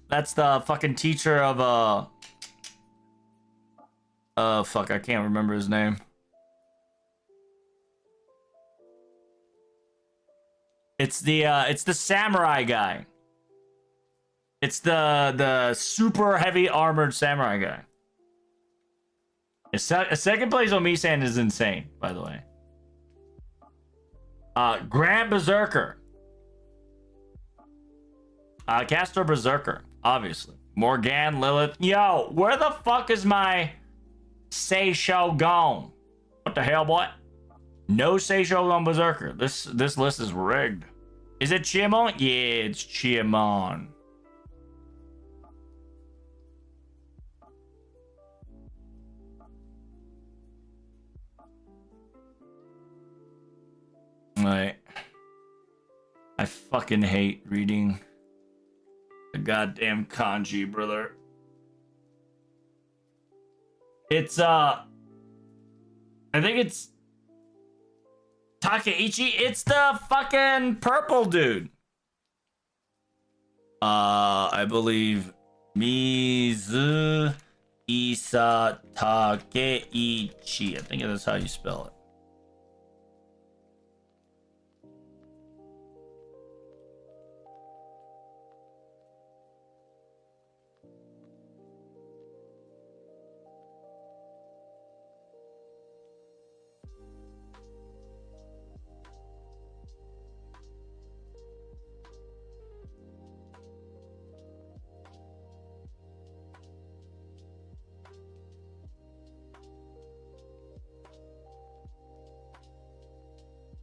That's the fucking teacher of fuck, I can't remember his name. It's the samurai guy. It's the super heavy armored samurai guy. A second place Omi-san is insane, by the way. Grand Berserker. Caster Berserker, obviously. Morgan, Lilith. Yo, where the fuck is my Seisho gone? What the hell, boy? No Seisho on Berserker. This list is rigged. Is it Chiemon? Yeah, it's Chiemon. Right. I fucking hate reading the goddamn kanji, brother. It's I think it's Takeichi. It's the fucking purple dude. I believe Mizu Isa Takeichi. I think that's how you spell it.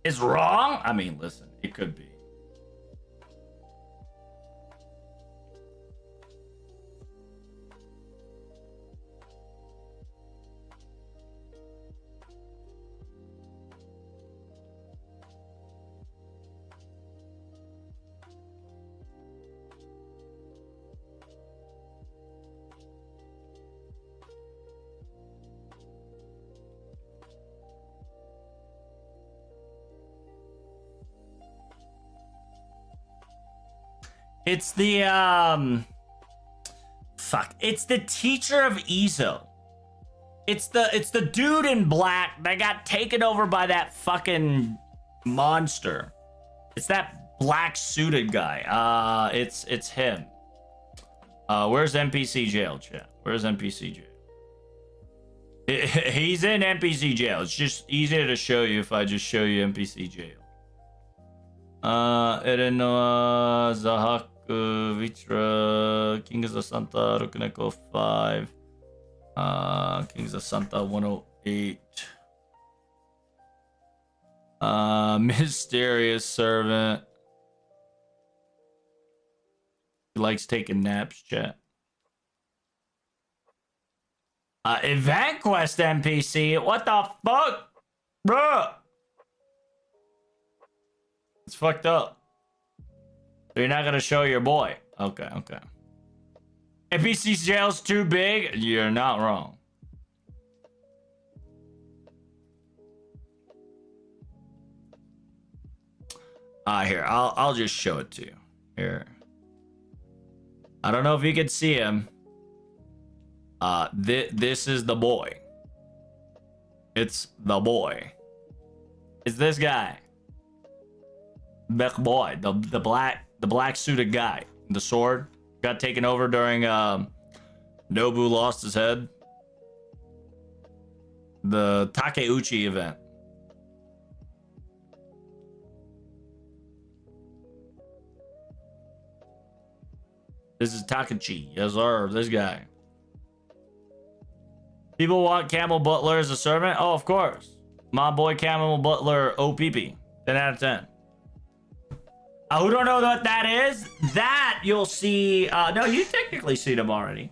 Is wrong? I mean, listen, it could be. It's the fuck. It's the teacher of Izo. It's the dude in black that got taken over by that fucking monster. It's that black suited guy. It's him. Where's NPC jail, chat? Where's NPC jail? He's in NPC jail. It's just easier to show you if I just show you NPC jail. Erenoa, Zahaku, Vitra, Kings of Santa, Rokuneko 5, Kings of Santa 108, Mysterious Servant. He likes taking naps, chat. Event Quest NPC, what the fuck? Bruh! It's fucked up. So you're not gonna show your boy. Okay, okay. NPC jail's too big? You're not wrong. Here, I'll just show it to you. Here. I don't know if you can see him. This is the boy. It's the boy. It's this guy. Big boy, the black suited guy. The sword got taken over during Nobu lost his head. The Takeuchi event. This is Takachi. Yes, sir. This guy. People want Camel Butler as a servant? Oh, of course. My boy Camel Butler OPP. 10 out of 10. Who don't know what that is? That you'll see. No, you technically seen him already.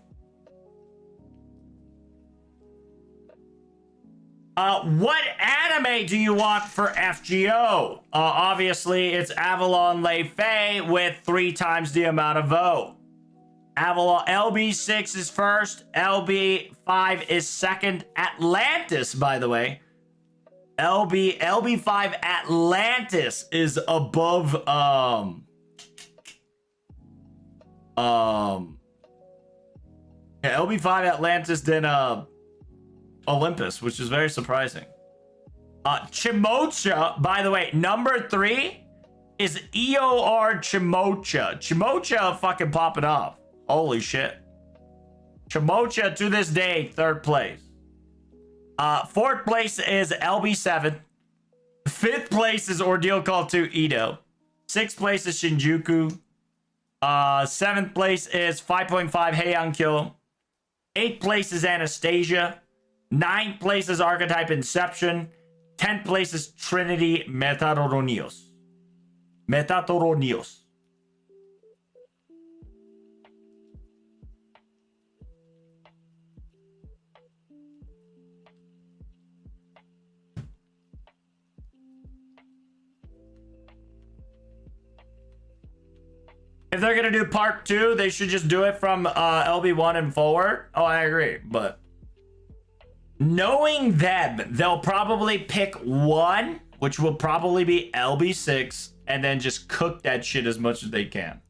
What anime do you want for FGO? Obviously, it's Avalon Lei Fei with 3 times the amount of vote. Avalon LB6 is first. LB5 is second. Atlantis, by the way. LB5 Atlantis is above LB5 Atlantis than Olympus, which is very surprising. Chimocha, by the way, number 3 is EOR Chimocha. Chimocha fucking popping off. Holy shit. Chimocha to this day, 3rd place. 4th place is LB7. 5th place is Ordeal Call 2 Edo. 6th place is Shinjuku. 7th place is 5.5 Heian-kyo. 8th place is Anastasia. 9th place is Archetype Inception. 10th place is Trinity Metatoronios. Metatoronios. If they're gonna do part 2, they should just do it from LB1 and forward. Oh, I agree, but knowing them, they'll probably pick 1, which will probably be LB6, and then just cook that shit as much as they can.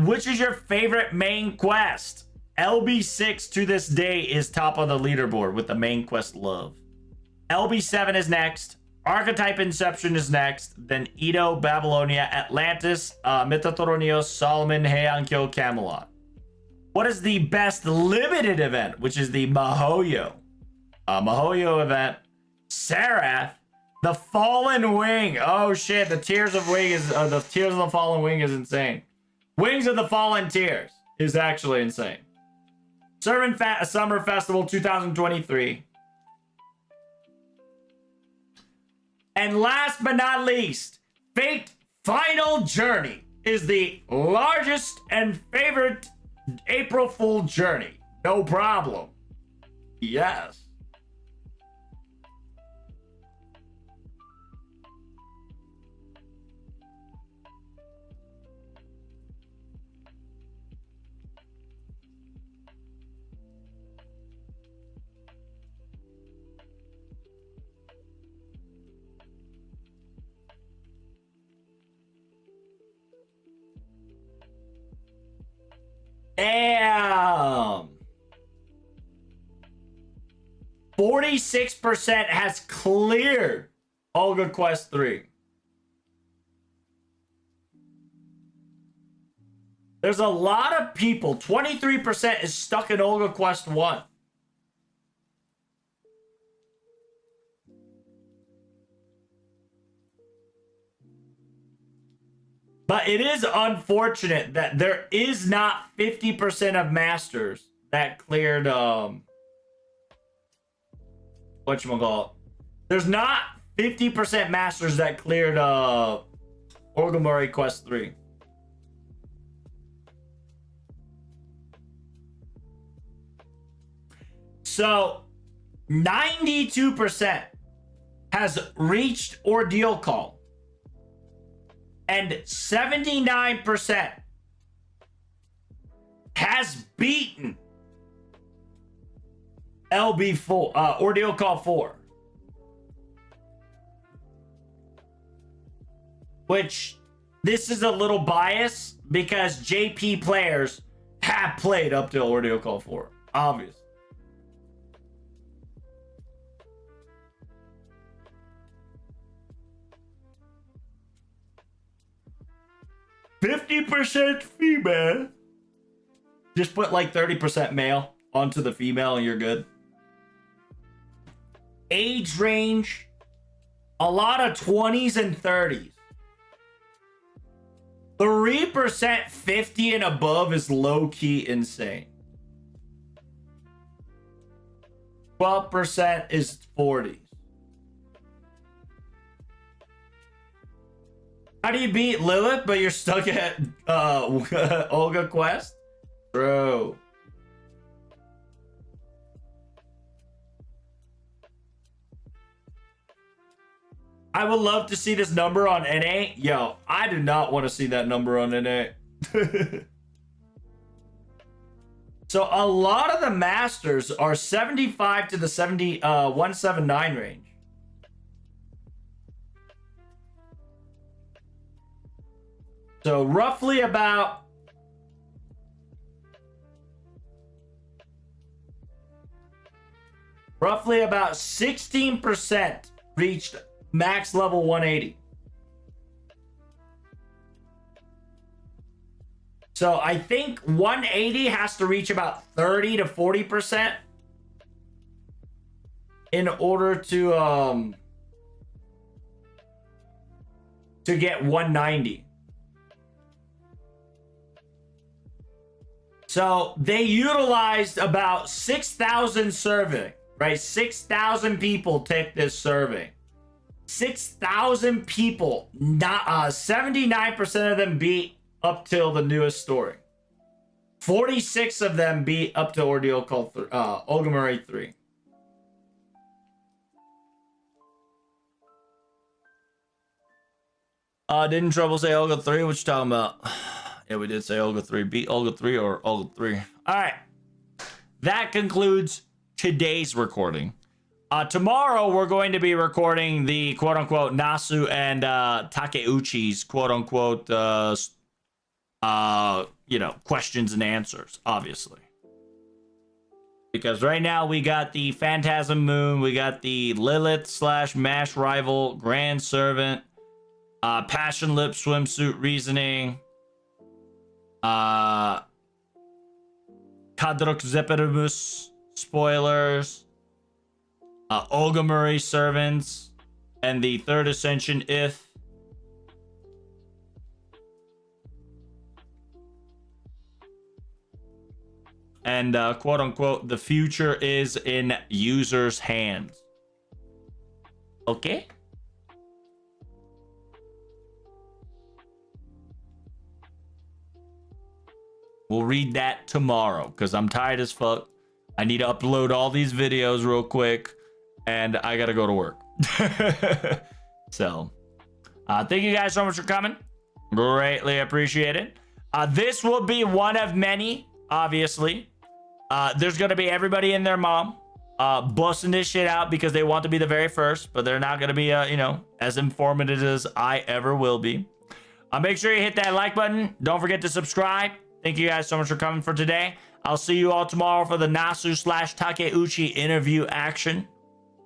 Which is your favorite main quest? LB6 to this day is top on the leaderboard with the main quest love. LB7 is next. Archetype Inception is next, then Edo, Babylonia, Atlantis, Metatoronios, Solomon, Heian-kyo, Camelot. What is the best limited event, which is the Mahoyo? Mahoyo event. Seraph, the Fallen Wing. Oh shit, the Tears of Wing is the Tears of the Fallen Wing is insane. Wings of the Fallen Tears is actually insane. Servant Summer Festival 2023. And last but not least, Fate Final Journey is the largest and favorite April Fool journey. No problem. Yes. Damn. 46% has cleared Olga Quest 3. There's a lot of people. 23% is stuck in Olga Quest 1. But it is unfortunate that there is not 50% of masters that cleared whatchamacallit. There's not 50% masters that cleared Orgomori Quest 3. So 92% has reached Ordeal Call. And 79% has beaten LB4, Ordeal Call 4. which this is a little biased because JP players have played up to Ordeal Call 4, obviously. %50 female. Just put like 30% male onto the female and you're good. Age range, a lot of 20s and 30s. 3% 50 and above is low-key insane. 12% is 40s. How do you beat Lilith, but you're stuck at Olga Quest? Bro. I would love to see this number on NA. Yo, I do not want to see that number on NA. So a lot of the masters are 75 to the 179 range. So roughly about roughly about 16% reached max level 180. So I think 180 has to reach about 30 to 40% in order to get 190. So they utilized about 6,000 survey, right? 6,000 people take this survey. 6,000 people, not 79% of them beat up till the newest story. 46 of them beat up to Ordeal called Olga Marie 3. Didn't Trouble say Olga 3? What you talking about? Yeah, we did say Olga 3. Beat Olga 3 or Olga 3. All right. That concludes today's recording. Tomorrow, we're going to be recording the quote-unquote Nasu and Takeuchi's quote-unquote, questions and answers, obviously. Because right now, we got the Phantasm Moon, we got the Lilith / MASH Rival, Grand Servant, Passion Lip Swimsuit Reasoning, Kadruk Zeperimus spoilers, Olga Marie servants, and the Third Ascension If. And quote unquote, the future is in users' hands. Okay. We'll read that tomorrow because I'm tired as fuck. I need to upload all these videos real quick and I gotta go to work. So, thank you guys so much for coming. Greatly appreciated. This will be one of many, obviously. There's gonna be everybody and their mom busting this shit out because they want to be the very first, but they're not gonna be, as informative as I ever will be. Make sure you hit that like button. Don't forget to subscribe. Thank you guys so much for coming for today. I'll see you all tomorrow for the Nasu / Takeuchi interview action.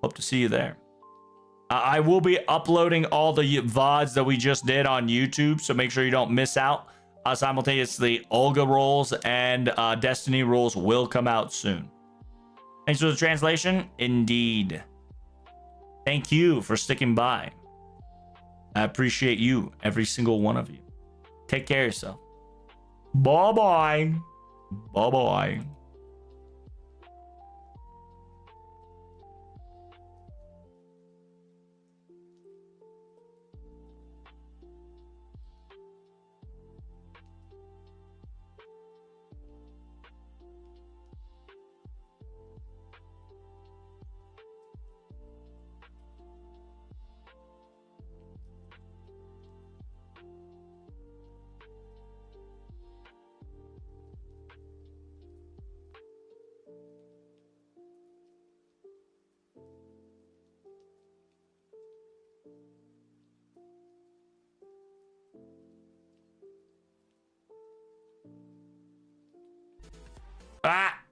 Hope to see you there. I will be uploading all the VODs that we just did on YouTube, so make sure you don't miss out. Simultaneously, Olga rolls and Destiny rolls will come out soon. Thanks for the translation. Indeed. Thank you for sticking by. I appreciate you, every single one of you. Take care of yourself. Bye-bye. Bye-bye. Ah.